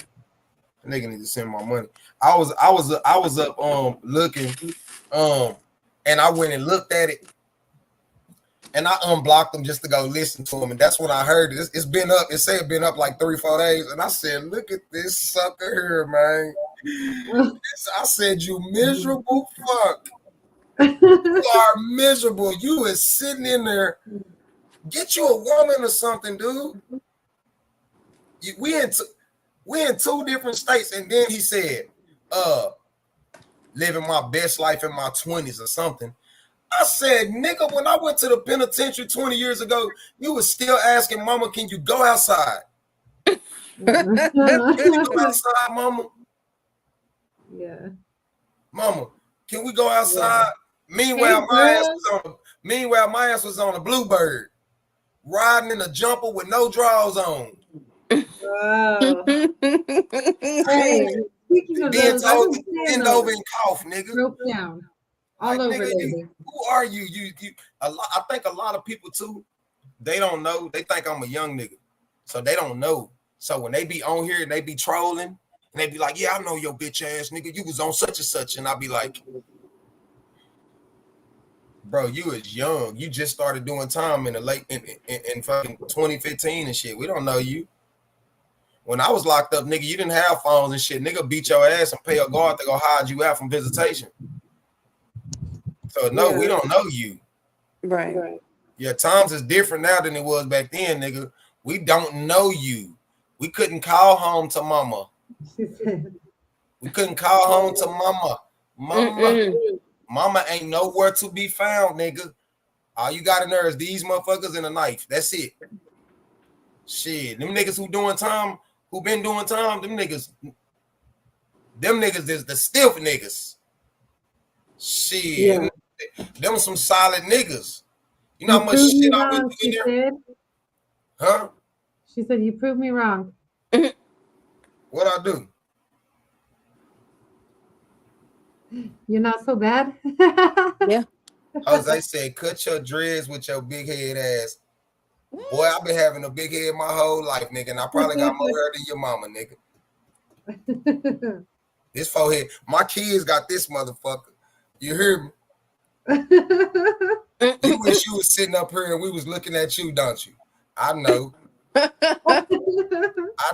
Nigga need to send my money. I was up looking and I went and looked at it and I unblocked them just to go listen to them. And that's when I heard it. It's been up. It said it been up like 3-4 days. And I said, look at this sucker here, man. I said, you miserable fuck. You are miserable. You is sitting in there. Get you a woman or something, dude. We in 2 different states. And then he said, living my best life in my 20s or something. I said, nigga, when I went to the penitentiary 20 years ago, you was still asking mama, can you go outside? Can you go outside, mama? Yeah. Mama, can we go outside? Yeah. Meanwhile, my ass was on a Bluebird, riding in a jumper with no drawers on. Wow. Hey, speaking of being those, told to bend over and cough, nigga. Broke down. All like, over, nigga, who are you? I think a lot of people too, they don't know. They think I'm a young nigga, so they don't know. So when they be on here and they be trolling, and they be like, "Yeah, I know your bitch ass nigga. You was on such and such," and I be like, "Bro, you is young. You just started doing time in the late in fucking 2015 and shit. We don't know you. When I was locked up, nigga, you didn't have phones and shit. Nigga beat your ass and pay a guard to go hide you out from visitation." So no, we don't know you. Right. Yeah, times is different now than it was back then, nigga. We don't know you. We couldn't call home to mama. We couldn't call home to mama. Mama ain't nowhere to be found, nigga. All you got in there is these motherfuckers and a knife. That's it. Shit, them niggas who been doing time, them niggas is the stiff niggas. Shit. Yeah. Them some solid niggas. You know how much shit I went through in there? Huh? She said, you proved me wrong. What I do? You're not so bad. Yeah. Jose said, cut your dreads with your big head ass. Boy, I've been having a big head my whole life, nigga, and I probably got more hair than your mama, nigga. This forehead. My kids got this motherfucker. You hear me? You wish you was sitting up here and we was looking at you, don't you? I know. I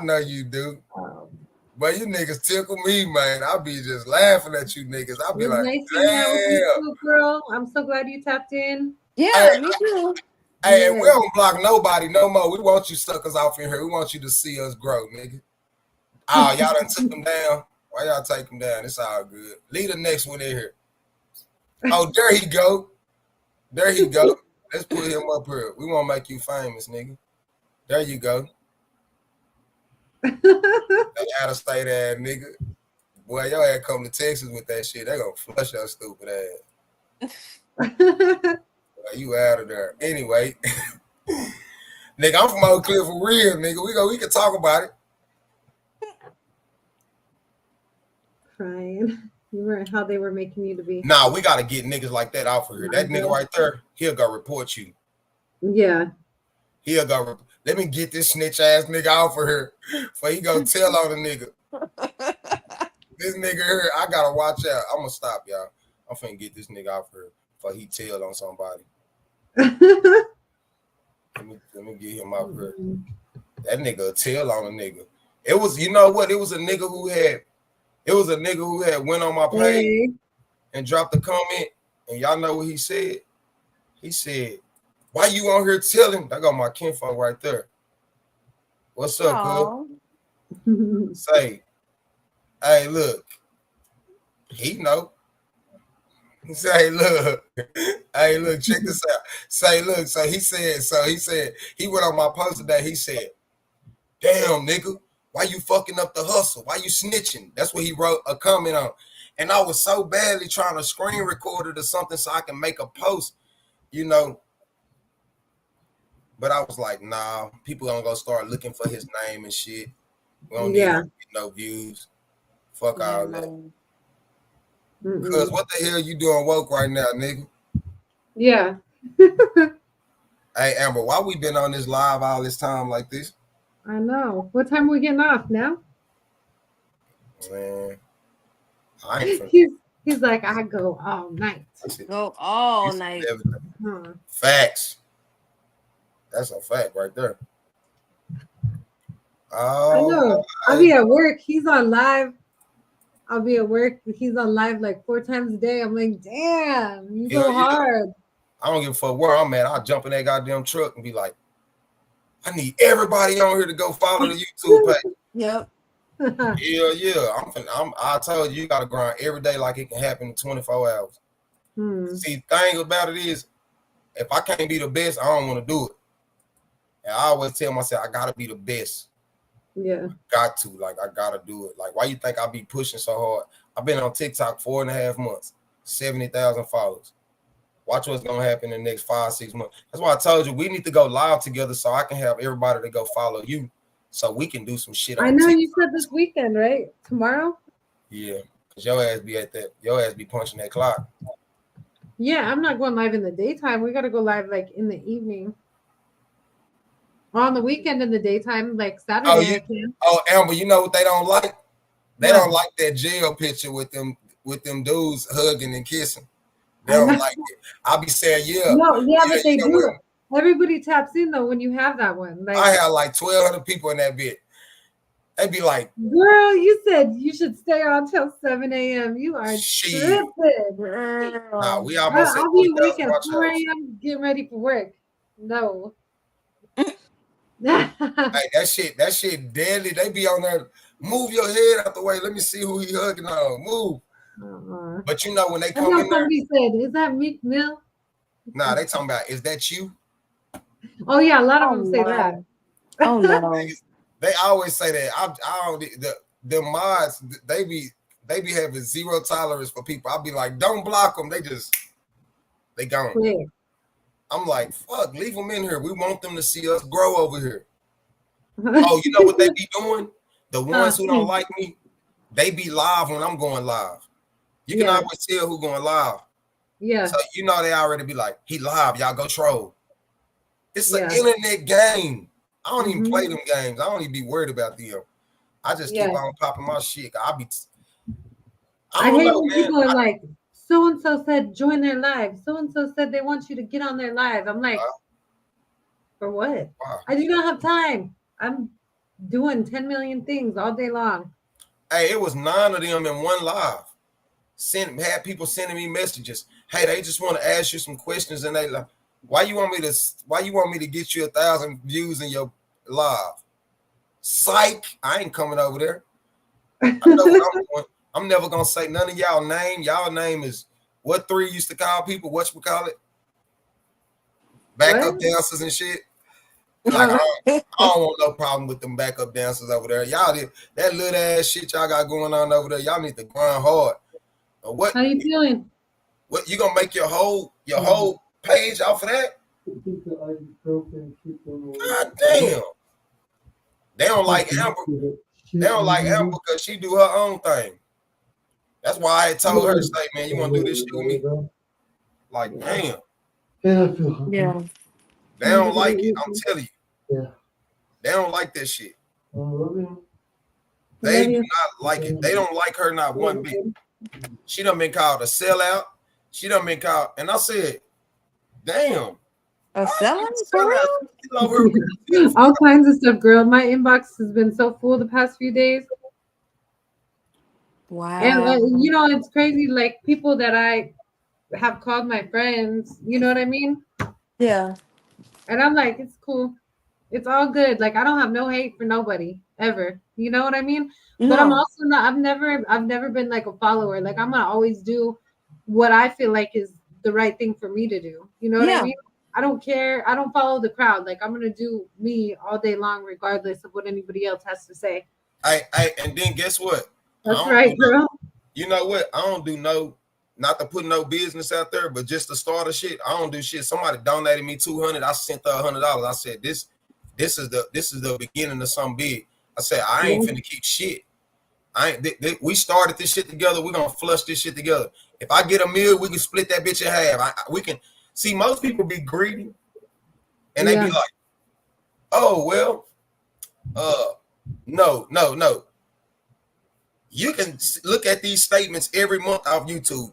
know you do. But you niggas tickle me, man. I'll be just laughing at you niggas. I'll be like, nice damn. Girl, I'm so glad you tapped in. Yeah, me too. Hey, we don't block nobody no more. We want you suckers off in here. We want you to see us grow, nigga. Oh, y'all done took them down. Why y'all take him down? It's all good. Leave the next one in here. Oh, there he go. There he go. Let's put him up here. We want to make you famous, nigga. There you go. That out-of-state ass nigga. Boy, your ass come to Texas with that shit. They gonna flush your stupid ass. Boy, you out of there. Anyway. Nigga, I'm from Oak Cliff for real, nigga. We can talk about it. Crying. You were how they were making you to be. Nah, we gotta get niggas like that out for here. That nigga right there, he'll go report you. Yeah. He'll go. Let me get this snitch ass nigga out for here, for he gonna tell on the nigga. This nigga here, I gotta watch out. I'm gonna stop, y'all. I'm finna get this nigga out for here, for he tell on somebody. Let me get him out here. That nigga tell on a nigga. It was, you know what? It was a nigga who had went on my page and dropped a comment, and y'all know what he said? He said, "Why you on here telling?" I got my kinfolk right there. What's up, good? Say, hey, look. He know. Say, look. Hey, look, check this out. Say, look. So he said, he went on my post today. He said, "Damn, nigga. Why you fucking up the hustle? Why you snitching?" That's what he wrote a comment on. And I was so badly trying to screen record it or something so I can make a post, you know. But I was like, nah, people gonna go start looking for his name and shit. We don't need no views. Fuck all that. Because what the hell you doing woke right now, nigga? Yeah. Hey, Amber, why we been on this live all this time like this? I know. What time are we getting off now? Man, I ain't he's like, I go all night. Go all night. Facts. That's a fact right there. Oh, I know. I'll be at work. He's on live. I'll be at work. He's on live like 4 times a day. I'm like, damn, you go hard. I don't give a fuck where I'm at. I'll jump in that goddamn truck and be like, I need everybody on here to go follow the YouTube page. Yep. Yeah. I told you gotta grind every day like it can happen in 24 hours. See, the thing about it is, if I can't be the best, I don't want to do it. And I always tell myself, I gotta be the best. Yeah. I gotta do it. Like, why you think I be pushing so hard? I've been on TikTok 4.5 months, 70,000 followers. Watch what's gonna happen in the next 5-6 months. That's why I told you we need to go live together so I can have everybody to go follow you, so we can do some shit. I know TikTok. You said this weekend, right? Tomorrow. Yeah, cause your ass be at that. Your ass be punching that clock. Yeah, I'm not going live in the daytime. We gotta go live like in the evening. Or on the weekend in the daytime, like Saturday. I can. Oh, Amber, you know what they don't like? They don't like that jail picture with them dudes hugging and kissing. They don't like it. I'll be saying, but they do. Everybody taps in though when you have that one. Like, I have like 1,200 people in that bit. They be like, girl, you said you should stay on till 7 a.m. You are tripping. Nah, we almost I'll be awake at 4 a.m. getting ready for work. No. Hey, that shit deadly. They be on there. Move your head out the way. Let me see who he hugging on. Move. But you know when they come in there, somebody said, "Is that Meek Mill?" Nah, they talking about, "Is that you?" Oh yeah, a lot of them say that. Oh no. They always say that. I don't. The mods they be having zero tolerance for people. I'll be like, don't block them. They gone. Yeah. I'm like, fuck, leave them in here. We want them to see us grow over here. Oh, you know what they be doing? The ones who don't like me, they be live when I'm going live. You can always tell who going live. Yeah. So you know they already be like, he live, y'all go troll. It's an internet game. I don't even play them games. I don't even be worried about them. I just keep on popping my shit. I hate when people are like, so-and-so said join their live. So-and-so said they want you to get on their live. I'm like, for what? Wow. I do not have time. I'm doing 10 million things all day long. Hey, it was 9 of them in one live. Had people sending me messages. Hey, they just want to ask you some questions, and they like, why you want me to get you 1,000 views in your live? Psych, I ain't coming over there. I know what I'm doing. I'm never gonna say none of y'all name. Y'all name is what 3 used to call people. What we call it? Backup dancers and shit. Like I don't want no problem with them backup dancers over there. Y'all did that little ass shit y'all got going on over there. Y'all need to grind hard. What? How you feeling? What you gonna make your whole page off of that? God damn. They don't like Amber. They don't like Amber because she do her own thing. That's why I told her to say, man, you want to do this shit with me? Like, damn. Yeah. They don't like it. I'm telling you. Yeah. They don't like that shit. They do not like it. They don't like her not one bit. She done been called a sellout. She done been called, and I said, damn. A sellout for real? All kinds of stuff, girl. My inbox has been so full the past few days. Wow. And you know, it's crazy. Like people that I have called my friends, you know what I mean? Yeah. And I'm like, it's cool. It's all good. Like I don't have no hate for nobody ever. You know what I mean? No. But I'm also not. I've never been like a follower. Like I'm gonna always do what I feel like is the right thing for me to do. You know what I mean? I don't care. I don't follow the crowd. Like I'm gonna do me all day long, regardless of what anybody else has to say. And then guess what? That's right, girl. You know what? I don't do not to put no business out there, but just to start a shit. I don't do shit. Somebody donated me $200. I sent her $100. I said this is the beginning of something big. I said I ain't finna keep shit. We started this shit together. We're gonna flush this shit together. If I get $1 million, we can split that bitch in half. We can see most people be greedy, and they be like, "Oh well, no." You can look at these statements every month off YouTube,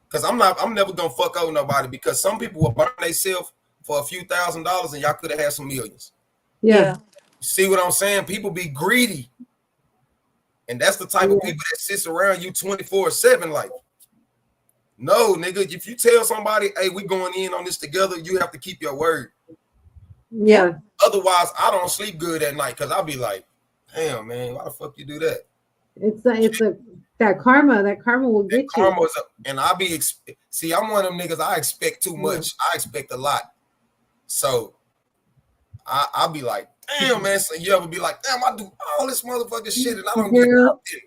because I'm never gonna fuck over nobody, because some people will burn themselves for a few $1,000s, and y'all could have had some millions. Yeah. See what I'm saying? People be greedy. And that's the type of people that sits around you 24/7. Like, no, nigga, if you tell somebody, hey, we going in on this together, you have to keep your word. Yeah. Otherwise, I don't sleep good at night, because I'll be like, damn, man, why the fuck you do that? It's that karma. That karma will get you. And I'll be, see, I'm one of them niggas, I expect too much. I expect a lot. So I'll be like, damn, man. So you ever be like, damn, I do all this motherfucking shit and I don't get it.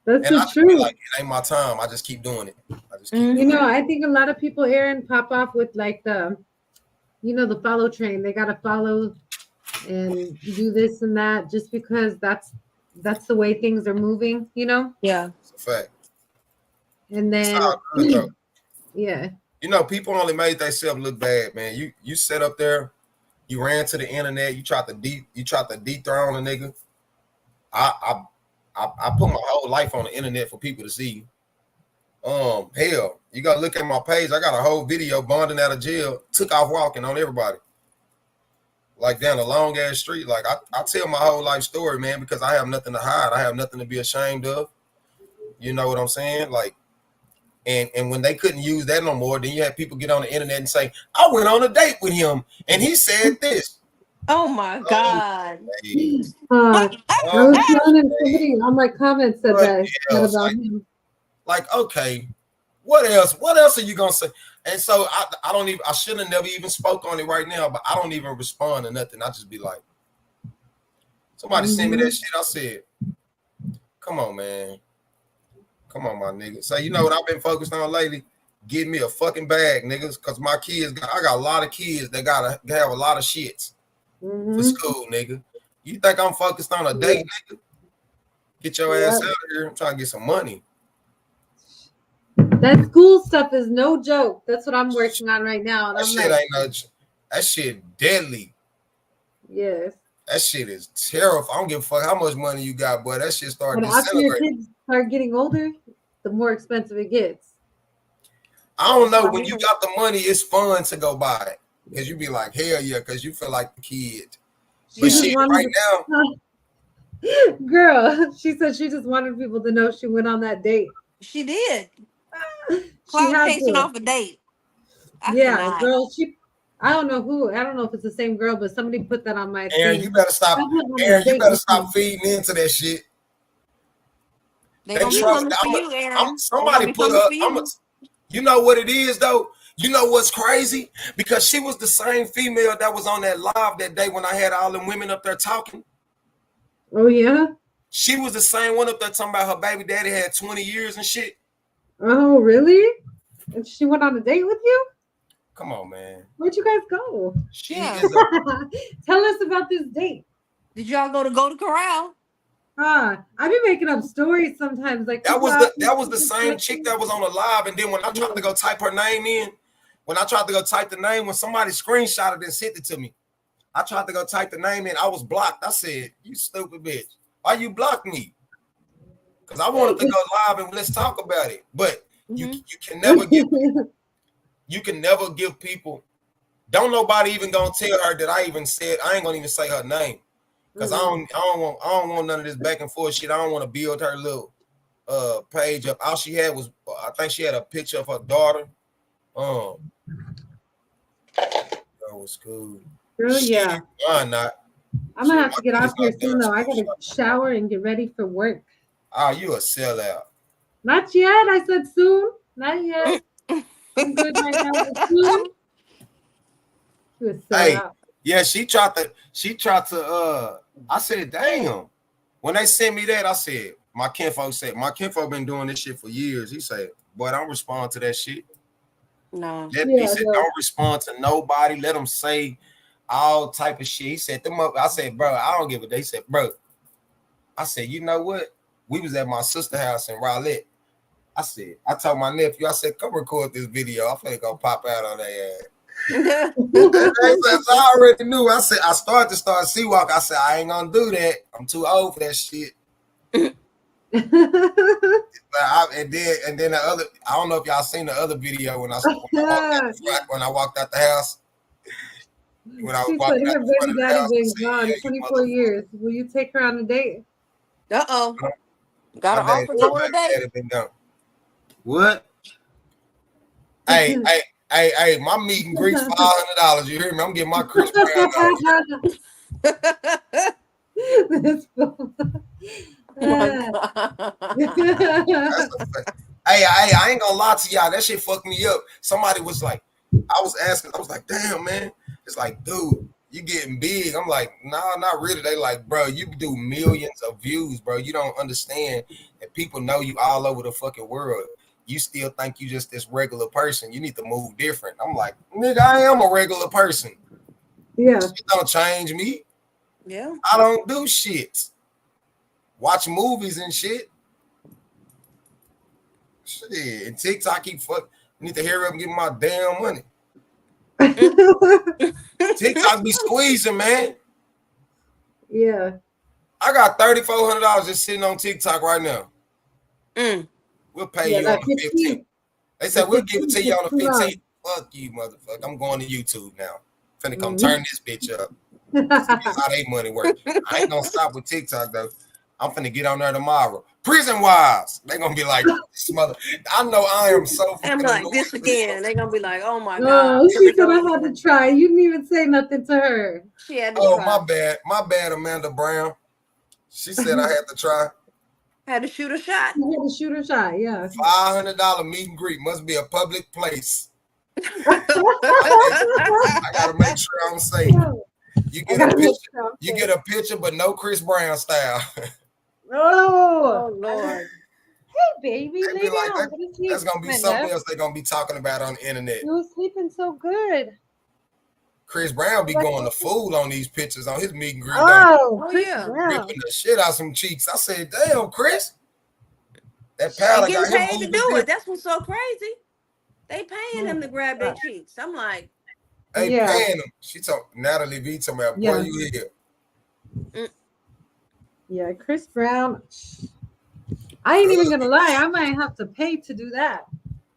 That's the truth. Like, it ain't my time. I just keep doing it. I think a lot of people, Aaron, pop off with like the follow train. They gotta follow and do this and that just because that's the way things are moving, you know? Yeah. It's a fact. And then good, yeah. You know, people only made themselves look bad, man. You sat up there, you ran to the internet, you tried to dethrone a nigga. I put my whole life on the internet for people to see. Hell, you gotta look at my page. I got a whole video bonding out of jail, took off walking on everybody. Like down a long ass street. Like I tell my whole life story, man, because I have nothing to hide. I have nothing to be ashamed of. You know what I'm saying? Like, and when they couldn't use that no more, then you had people get on the internet and say, I went on a date with him and he said this. Oh my God. I was telling somebody on my comments said that about him. Like, okay, what else? What else are you gonna say? And so I should have never even spoke on it right now, but I don't even respond to nothing. I just be like, somebody send me that shit. I said, come on, man. Come on, my nigga. So you know what I've been focused on lately? Give me a fucking bag, niggas, because my kids, I got a lot of kids that gotta have a lot of shits for school, nigga. You think I'm focused on a date, nigga? Get your ass out of here. I'm trying to get some money. That school stuff is no joke. That's what I'm working on right now. And that shit deadly. Yes. That shit is terrible. I don't give a fuck how much money you got, boy. That shit started to after your kids start getting older, the more expensive it gets. I don't know. When you got the money, it's fun to go buy it. Because you be like, hell yeah, because you feel like the kid. But shit, right now. Girl, she said she just wanted people to know she went on that date. She did. Cloud chasing off a date. Girl, I don't know if it's the same girl, but somebody put that on my Aaron, thing. you better stop. Aaron, you better stop feeding into that shit. They gonna be coming for you, Aaron. Somebody put her. You know what it is though? You know what's crazy? Because she was the same female that was on that live that day when I had all them women up there talking. Oh yeah. She was the same one up there talking about her baby daddy had 20 years and shit. Oh really? And she went on a date with you? Come on, man. Where'd you guys go? Tell us about this date. Did y'all go to Corral? I be making up stories sometimes. Like that was the same chick that was on the live, and then when I tried to go type her name in, when somebody screenshotted and sent it to me, I tried to go type the name in. I was blocked. I said, "You stupid bitch! Why you blocked me?" Because I wanted to go live and let's talk about it. But you can never give people. Don't nobody even gonna tell her that I even said. I ain't gonna even say her name. Because I don't want none of this back and forth shit. I don't want to build her little page up. All she had was, I think she had a picture of her daughter. That was cool. Girl, yeah. Why not? I'm gonna have to get off here soon though. I gotta shower and get ready for work. Oh, you a sellout. Not yet. I said soon. Not yet. I'm good right now. Soon. You a sellout. Yeah, she tried to I said, damn. When they sent me that, I said, my kinfolk been doing this shit for years. He said, boy, don't respond to that shit. No. He said, don't respond to nobody. Let them say all type of shit. He set them up. I said, bro, I don't give a damn. He said, bro. I said, you know what? We was at my sister's house in Rowlett. I told my nephew, I said, come record this video. I'm finna go pop out on their ass. I already knew. I said, I started Seawalk. I said, I ain't gonna do that. I'm too old for that shit. And then the other, I don't know if y'all seen the other video when I walked out the house. When I walked out her baby daddy been gone 24 years. Will you take her on a date? Got an offer on a date. What? Hey, my meet and greet's $500. You hear me? I'm getting my Chris Brown. I ain't gonna lie to y'all. That shit fucked me up. Somebody was like, I was like, damn, man. It's like, dude, you getting big. I'm like, nah, not really. They like, bro, you do millions of views, bro. You don't understand that people know you all over the fucking world. You still think you just this regular person. You need to move different. I'm like, nigga, I am a regular person. Yeah. It don't change me. Yeah. I don't do shit. Watch movies and shit. Shit. And TikTok keep need to hurry up and get my damn money. TikTok be squeezing, man. Yeah. I got $3,400 just sitting on TikTok right now. We'll pay you on the 15th. They said we'll give it to you on the 15th. Fuck you, motherfucker. I'm going to YouTube now. Finna come turn this bitch up. That's how they money work. I ain't gonna stop with TikTok though. I'm finna get on there tomorrow. Prison Wives. They gonna be like, mother. I know I am so. I'm like this again. They gonna be like, oh my god. She said I had to try. You didn't even say nothing to her. She had to try. My bad, Amanda Brown. She said I had to try. Had to shoot a shot. You had to shoot a shot, yeah. $500 meet and greet must be a public place. I gotta make sure I'm safe. You get a picture, but no Chris Brown style. Oh Lord. Hey baby, lay down. That's gonna be something else they're gonna be talking about on the internet. You were sleeping so good. Chris Brown be going to fool on these pictures on his meet and greet. Yeah. Ripping the shit out some cheeks. I said, damn, Chris. That powder got him paid to do it. That's what's so crazy. They paying him to grab their cheeks. I'm like, they paying him. She told Natalie V told me, boy, you here. Yeah, Chris Brown. I ain't even gonna lie. I might have to pay to do that.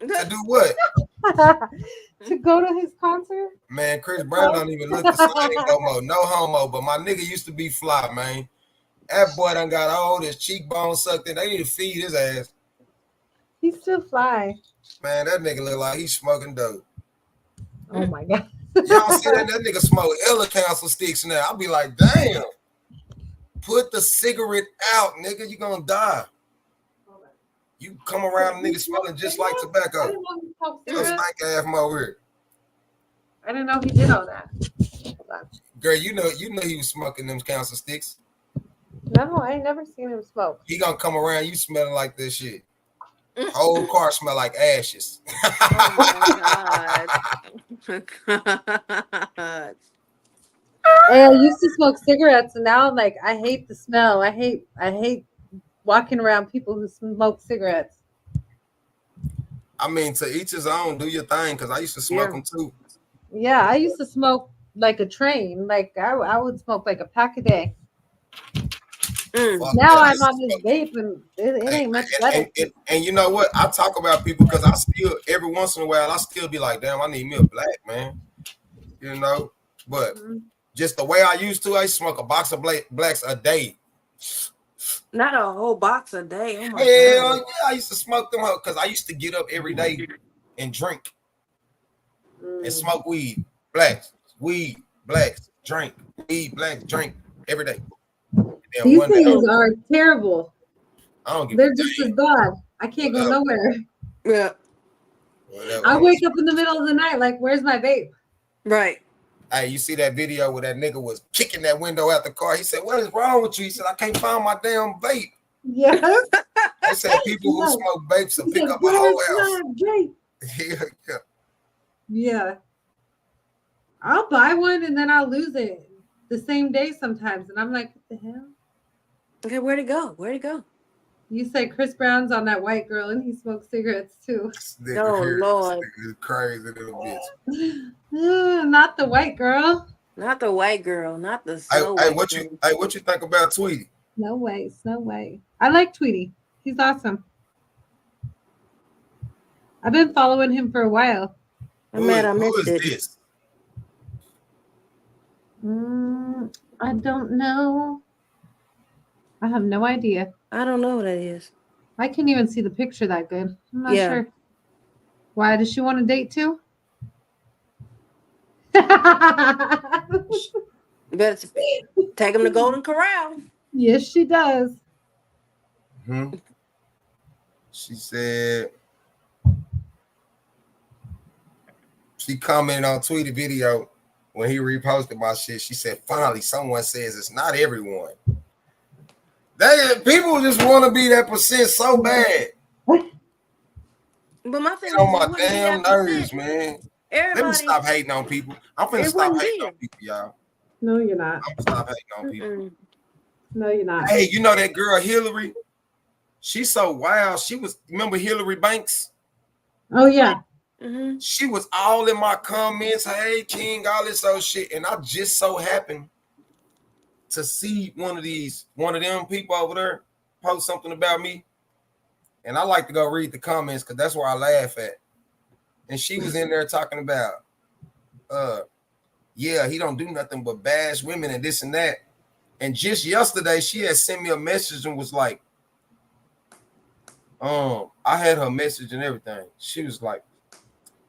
To do what? To go to his concert? Man, Chris Brown don't even look the same no more. No homo, but my nigga used to be fly, man. That boy done got old, his cheekbones sucked in. They need to feed his ass. He's still fly. Man, that nigga look like he's smoking dope. Oh my god. Y'all see that nigga smoke hella council sticks now. I'll be like, damn. Put the cigarette out, nigga. You gonna die. You come around a nigga smelling just like tobacco. I didn't know he smoked Little cigarettes. stank ass from over here. I didn't know he did all that. Girl, you know he was smoking them council sticks. No, I ain't never seen him smoke. He gonna come around you smelling like this shit. Whole car smell like ashes. Oh my God. Hey, I used to smoke cigarettes, and now I'm like, I hate the smell. I hate walking around people who smoke cigarettes. I mean, to each his own. Do your thing, because I used to smoke them too. Yeah, I used to smoke like a train. Like I would smoke like a pack a day. Fuck Now that. I'm on this vape, and it ain't much better. And you know what? I talk about people because I still, every once in a while, I still be like, damn, I need me a black, man. You know? But just the way I used to, I used to smoke a box of blacks a day. Not a whole box a day. Oh my Hell God. yeah, I used to smoke them because I used to get up every day and drink and smoke weed. Blacks, weed, blacks, drink, weed, blacks, drink every day. Then These one day, things are terrible. I don't give They're a just damn. as bad. I can't go nowhere. Yeah. Whatever. I wake up in the middle of the night like, where's my vape? Right. Hey, you see that video where that nigga was kicking that window out the car? He said, what is wrong with you? He said, I can't find my damn vape. Yes. They said people who smoke vapes will pick up a whole house. Yeah. I'll buy one and then I'll lose it the same day sometimes. And I'm like, what the hell? Okay, where'd it go? Where'd it go? You said Chris Brown's on that white girl and he smokes cigarettes too. Oh, Lord. This crazy little bitch. Not the white girl. Not the white girl. Not the Hey, snow hey, white what girl. you think about Tweety? No way. No way. I like Tweety. He's awesome. I've been following him for a while. I'm mad I Who missed is it. this? I don't know. I have no idea. I don't know what that is. I can't even see the picture that good. I'm not Yeah. sure. Why does she want to date too? You better take him to Golden Corral. Yes, she does. She said she commented on Tweety video when he reposted my shit. She said, finally, someone says it's not everyone. People just want to be that percent so bad. But my thing Get on my is, it wouldn't be damn that nerves, percent. man. Everybody, Let me stop hating on people. I'm finna It stop wouldn't hating be. on people, y'all. No, you're not. I'm gonna stop hating on people. Mm-mm. No, you're not. Hey, you know that girl Hillary? She's so wild. Remember Hillary Banks? Oh, yeah. Mm-hmm. She was all in my comments. Hey, King, all this old shit. And I just so happened to see one of them people over there post something about me. And I like to go read the comments because that's where I laugh at. And she was in there talking about, yeah, he don't do nothing but bash women and this and that. And just yesterday, she had sent me a message and was like, I had her message and everything. She was like,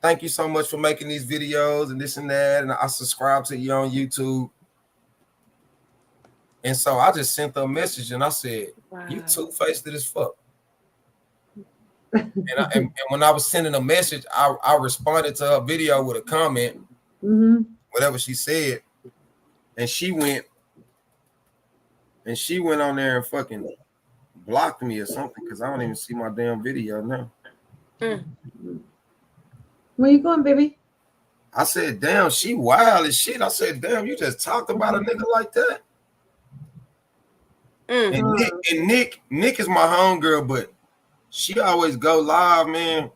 thank you so much for making these videos and this and that. And I subscribe to you on YouTube. And so I just sent her a message and I said, Wow. you two-faced as fuck. and when I was sending a message, I responded to her video with a comment, whatever she said. And she went on there and fucking blocked me or something because I don't even see my damn video now. Where you going, baby? I said, damn, she wild as shit. I said, damn, you just talked about a nigga like that. And Nick is my homegirl, but she always go live, man,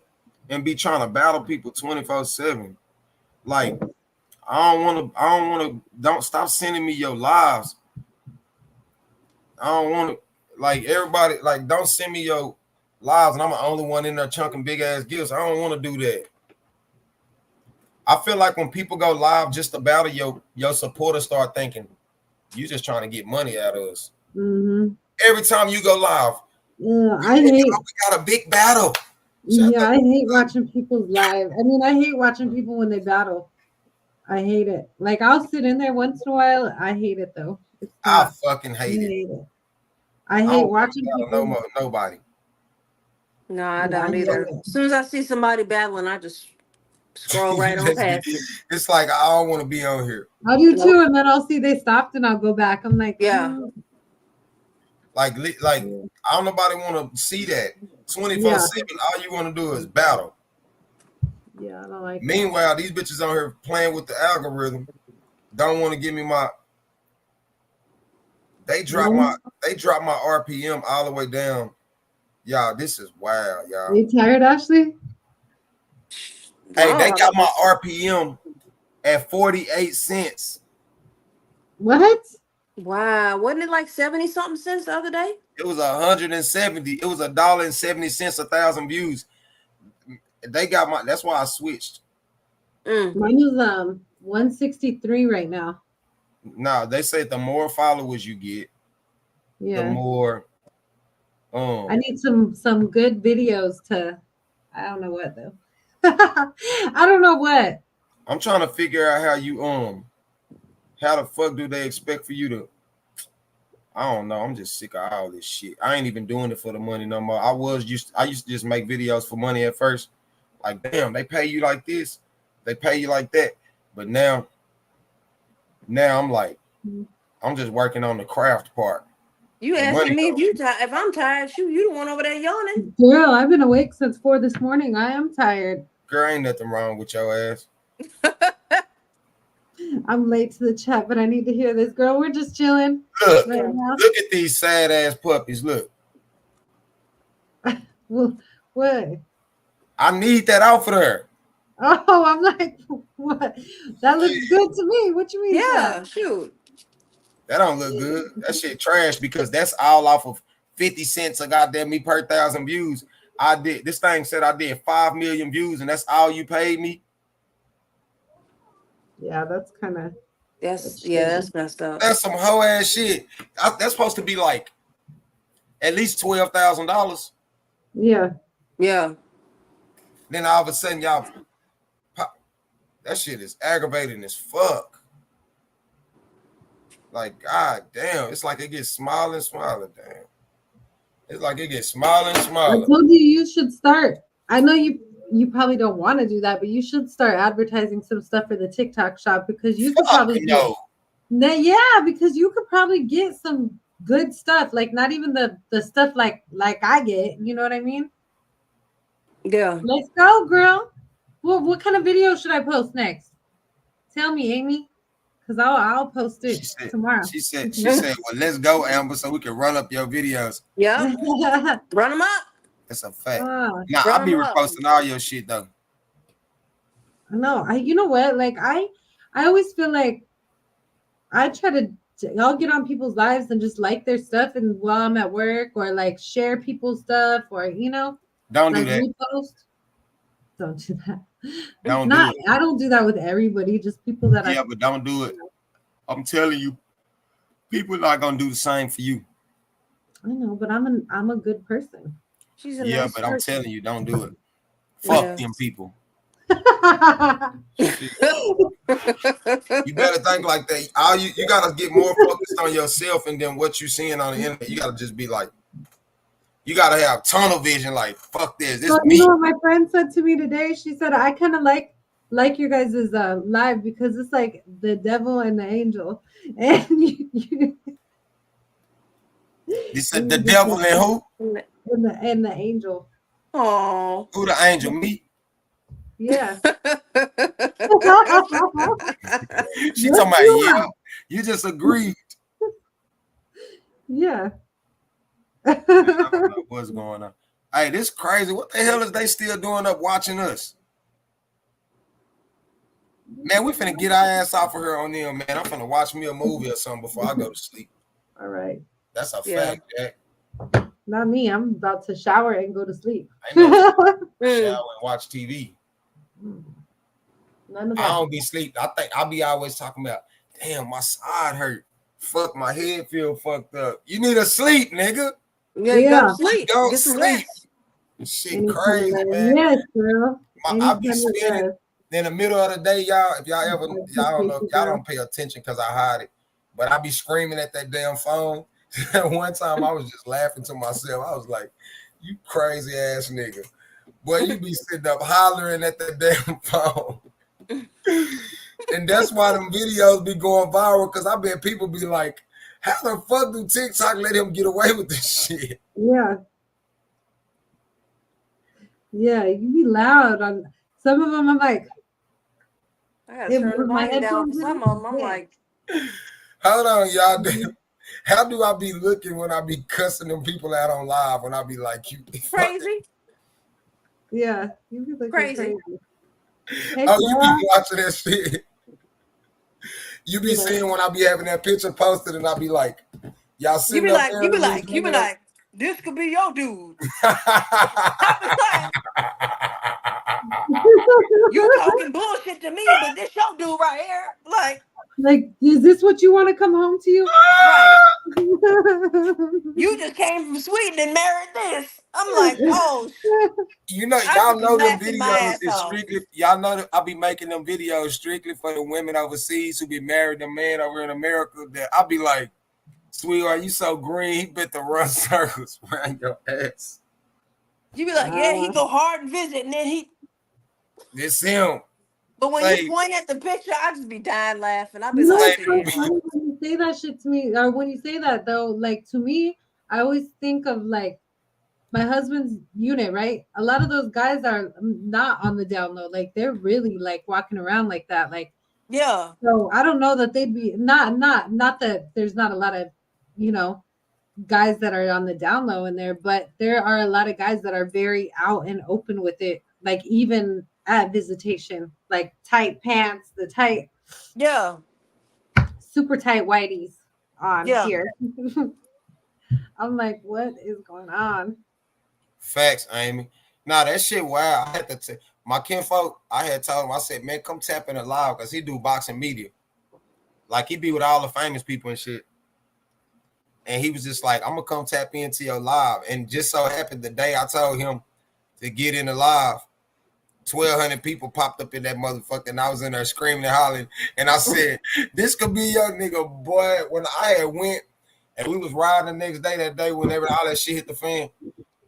and be trying to battle people 24/7. Like, don't stop sending me your lives. I don't want to, like, everybody, like, don't send me your lives and I'm the only one in there chunking big ass gifts. I don't want to do that. I feel like when people go live just to battle, your supporters start thinking you just trying to get money out of us. Every time you go live, we got a big battle. I hate watching people's live. I mean, I hate watching people when they battle. I hate it. Like, I'll sit in there once in a while. I hate it though. I fucking hate it. I hate watching people. Nobody. No, I Yeah, don't I either. know. As soon as I see somebody battling, I just scroll right on past it. It's like I don't want to be on here. I'll do Nope. too, and then I'll see they stopped, and I'll go back. I'm like, Yeah. Like I don't nobody want to see that 24/7. All you want to do is battle. Yeah, I don't like. Meanwhile, these bitches on here playing with the algorithm. Don't want to give me my. They drop my RPM all the way down. Y'all, this is wild, y'all. Are you tired, Ashley? Hey, they got my RPM at 48 cents. What? Wow. Wasn't it like 70 something cents the other day? It was 170. It was $1.70 1,000 views. They got my. That's why I switched. Mine is 163 right now. No, they say the more followers you get, the more. I need some good videos to. I don't know what though. I don't know what. I'm trying to figure out how the fuck do they expect for you to? I don't know. I'm just sick of all this shit. I ain't even doing it for the money no more. I used to just make videos for money at first. Like, damn, they pay you like this, they pay you like that. But now I'm like, I'm just working on the craft part. You asking me if I'm tired? Shoot, you the one over there yawning. Girl, I've been awake since 4 this morning. I am tired. Girl, ain't nothing wrong with your ass. I'm late to the chat, but I need to hear this. Girl, we're just chilling. Look, right now. Look at these sad ass puppies. Look. Well, what? I need that out for her. Oh, I'm like, what? That looks good to me. What you mean? Yeah, shoot. That don't look good. That shit trash because that's all off of 50 cents a goddamn me per 1,000 views. This thing said I did 5 million views and that's all you paid me. Yeah, that's kind of. That's messed up. That's some hoe ass shit. That's supposed to be like at least $12,000. Yeah. Yeah. Then all of a sudden y'all that shit is aggravating as fuck. Like, god damn, it's like it gets smaller and smaller, damn. It's like it gets smaller and smaller. I told you should start. I know you probably don't want to do that, but you should start advertising some stuff for the TikTok shop because you could probably because you could probably get some good stuff, like not even the stuff like I get, you know what I mean? Yeah. Let's go, girl. What kind of video should I post next? Tell me, Amy. Because I'll post it tomorrow. She said, well, let's go, Amber, so we can run up your videos. Yeah. Run them up. That's a fact. I'll be reposting all your shit though. No, you know what? Like I always feel like I try to I'll get on people's lives and just like their stuff and while I'm at work or like share people's stuff or don't like do that. Repost. Don't do that. Don't do it. I don't do that with everybody, just people that but don't do it. I'm telling you, people are not gonna do the same for you. I know, but I'm a good person. She's a nice but I'm person. telling you, don't do it. Fuck them people. You better think like that. You gotta get more focused on yourself and then what you're seeing on the internet. You gotta just be like, you gotta have tunnel vision. Like, fuck this. This me. You know what my friend said to me today? She said, I kind of like your guys' live because it's like the devil and the angel, and You said the devil and who? And the angel. Oh, who the angel? Me. Yeah. She talking about you just agreed. Yeah. I don't know what's going on. Hey, this crazy. What the hell is they still doing up watching us? Man, we finna get our ass off of here on them, man. I'm finna watch me a movie or something before I go to sleep. All right. That's a fact, Jack. Not me. I'm about to shower and go to sleep. I know. Shower and watch TV. None of I that. don't be sleep. I think I'll be always talking about, damn, my side hurt. Fuck, my head feel fucked up. You need to sleep, nigga. Yeah. Go to sleep. Go Get some sleep. rest. This shit crazy, man. Yes, girl. I be spinning in the middle of the day, y'all. If y'all don't know, y'all don't pay attention because I hide it. But I be screaming at that damn phone. One time I was just laughing to myself. I was like, You crazy ass nigga. Boy, you be sitting up hollering at that damn phone. And that's why them videos be going viral, because I bet people be like, how the fuck do TikTok let him get away with this shit? Yeah. Yeah, you be loud on some of them. I'm like, I gotta turn the volume down for some of them. I'm like, hold on, y'all. How do I be looking when I be cussing them people out on live? When I be like, you crazy? Yeah, you be looking crazy. Hey, oh, you be watching that shit. You be seeing when I be having that picture posted, and I be like, y'all see you be like, this could be your dude. You talking bullshit to me, but this your dude right here. Like, is this what you want to come home to you? Right. You just came from Sweden and married this. I'm like, oh. You know, y'all know them videos is strictly. Y'all know that I be making them videos strictly for the women overseas who be married to men over in America. That I be like, sweetheart, you so green, he bet to run circles around your ass. You be like, yeah, he go hard and visit, and then he. It's him. But when you point at the picture, I just be dying laughing. I be like, when you say that shit to me, or when you say that though, like to me, I always think of like my husband's unit, right? A lot of those guys are not on the down low. Like they're really like walking around like that. Like, yeah. So I don't know that they'd be not that there's not a lot of, you know, guys that are on the down low in there, but there are a lot of guys that are very out and open with it. Like even at visitation, like tight pants, the tight, super tight whiteys on here. I'm like, what is going on? Facts, Amy. Nah, that shit wild. I had to my kinfolk, I had told him, I said, man, come tap in the live, because he do boxing media. Like he be with all the famous people and shit. And he was just like, I'm gonna come tap into your live. And just so happened the day I told him to get in the live, 1,200 people popped up in that motherfucker, and I was in there screaming and hollering. And I said, this could be your nigga, boy. When I had went and we was riding the next day, that day whenever all that shit hit the fan,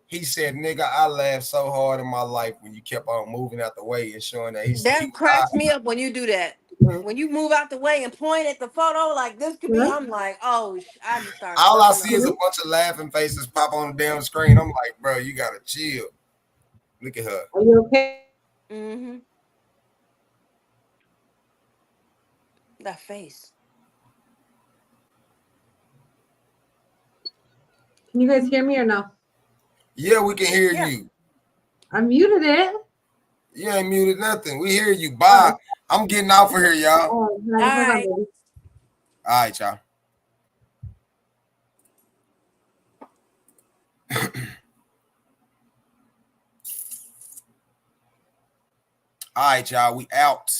he said, nigga, I laughed so hard in my life when you kept on moving out the way and showing that. That cracks me up when you do that. When you move out the way and point at the photo like this could be, I'm like, oh, I just started. All I see is a bunch of laughing faces pop on the damn screen. I'm like, bro, you gotta chill. Look at her. Are you okay? Mm-hmm. That face. Can you guys hear me or no? Yeah, we can hear you. I muted it. You ain't muted nothing. We hear you. Bye. I'm getting off of here, y'all. All right. All right, y'all. All right, y'all. We out.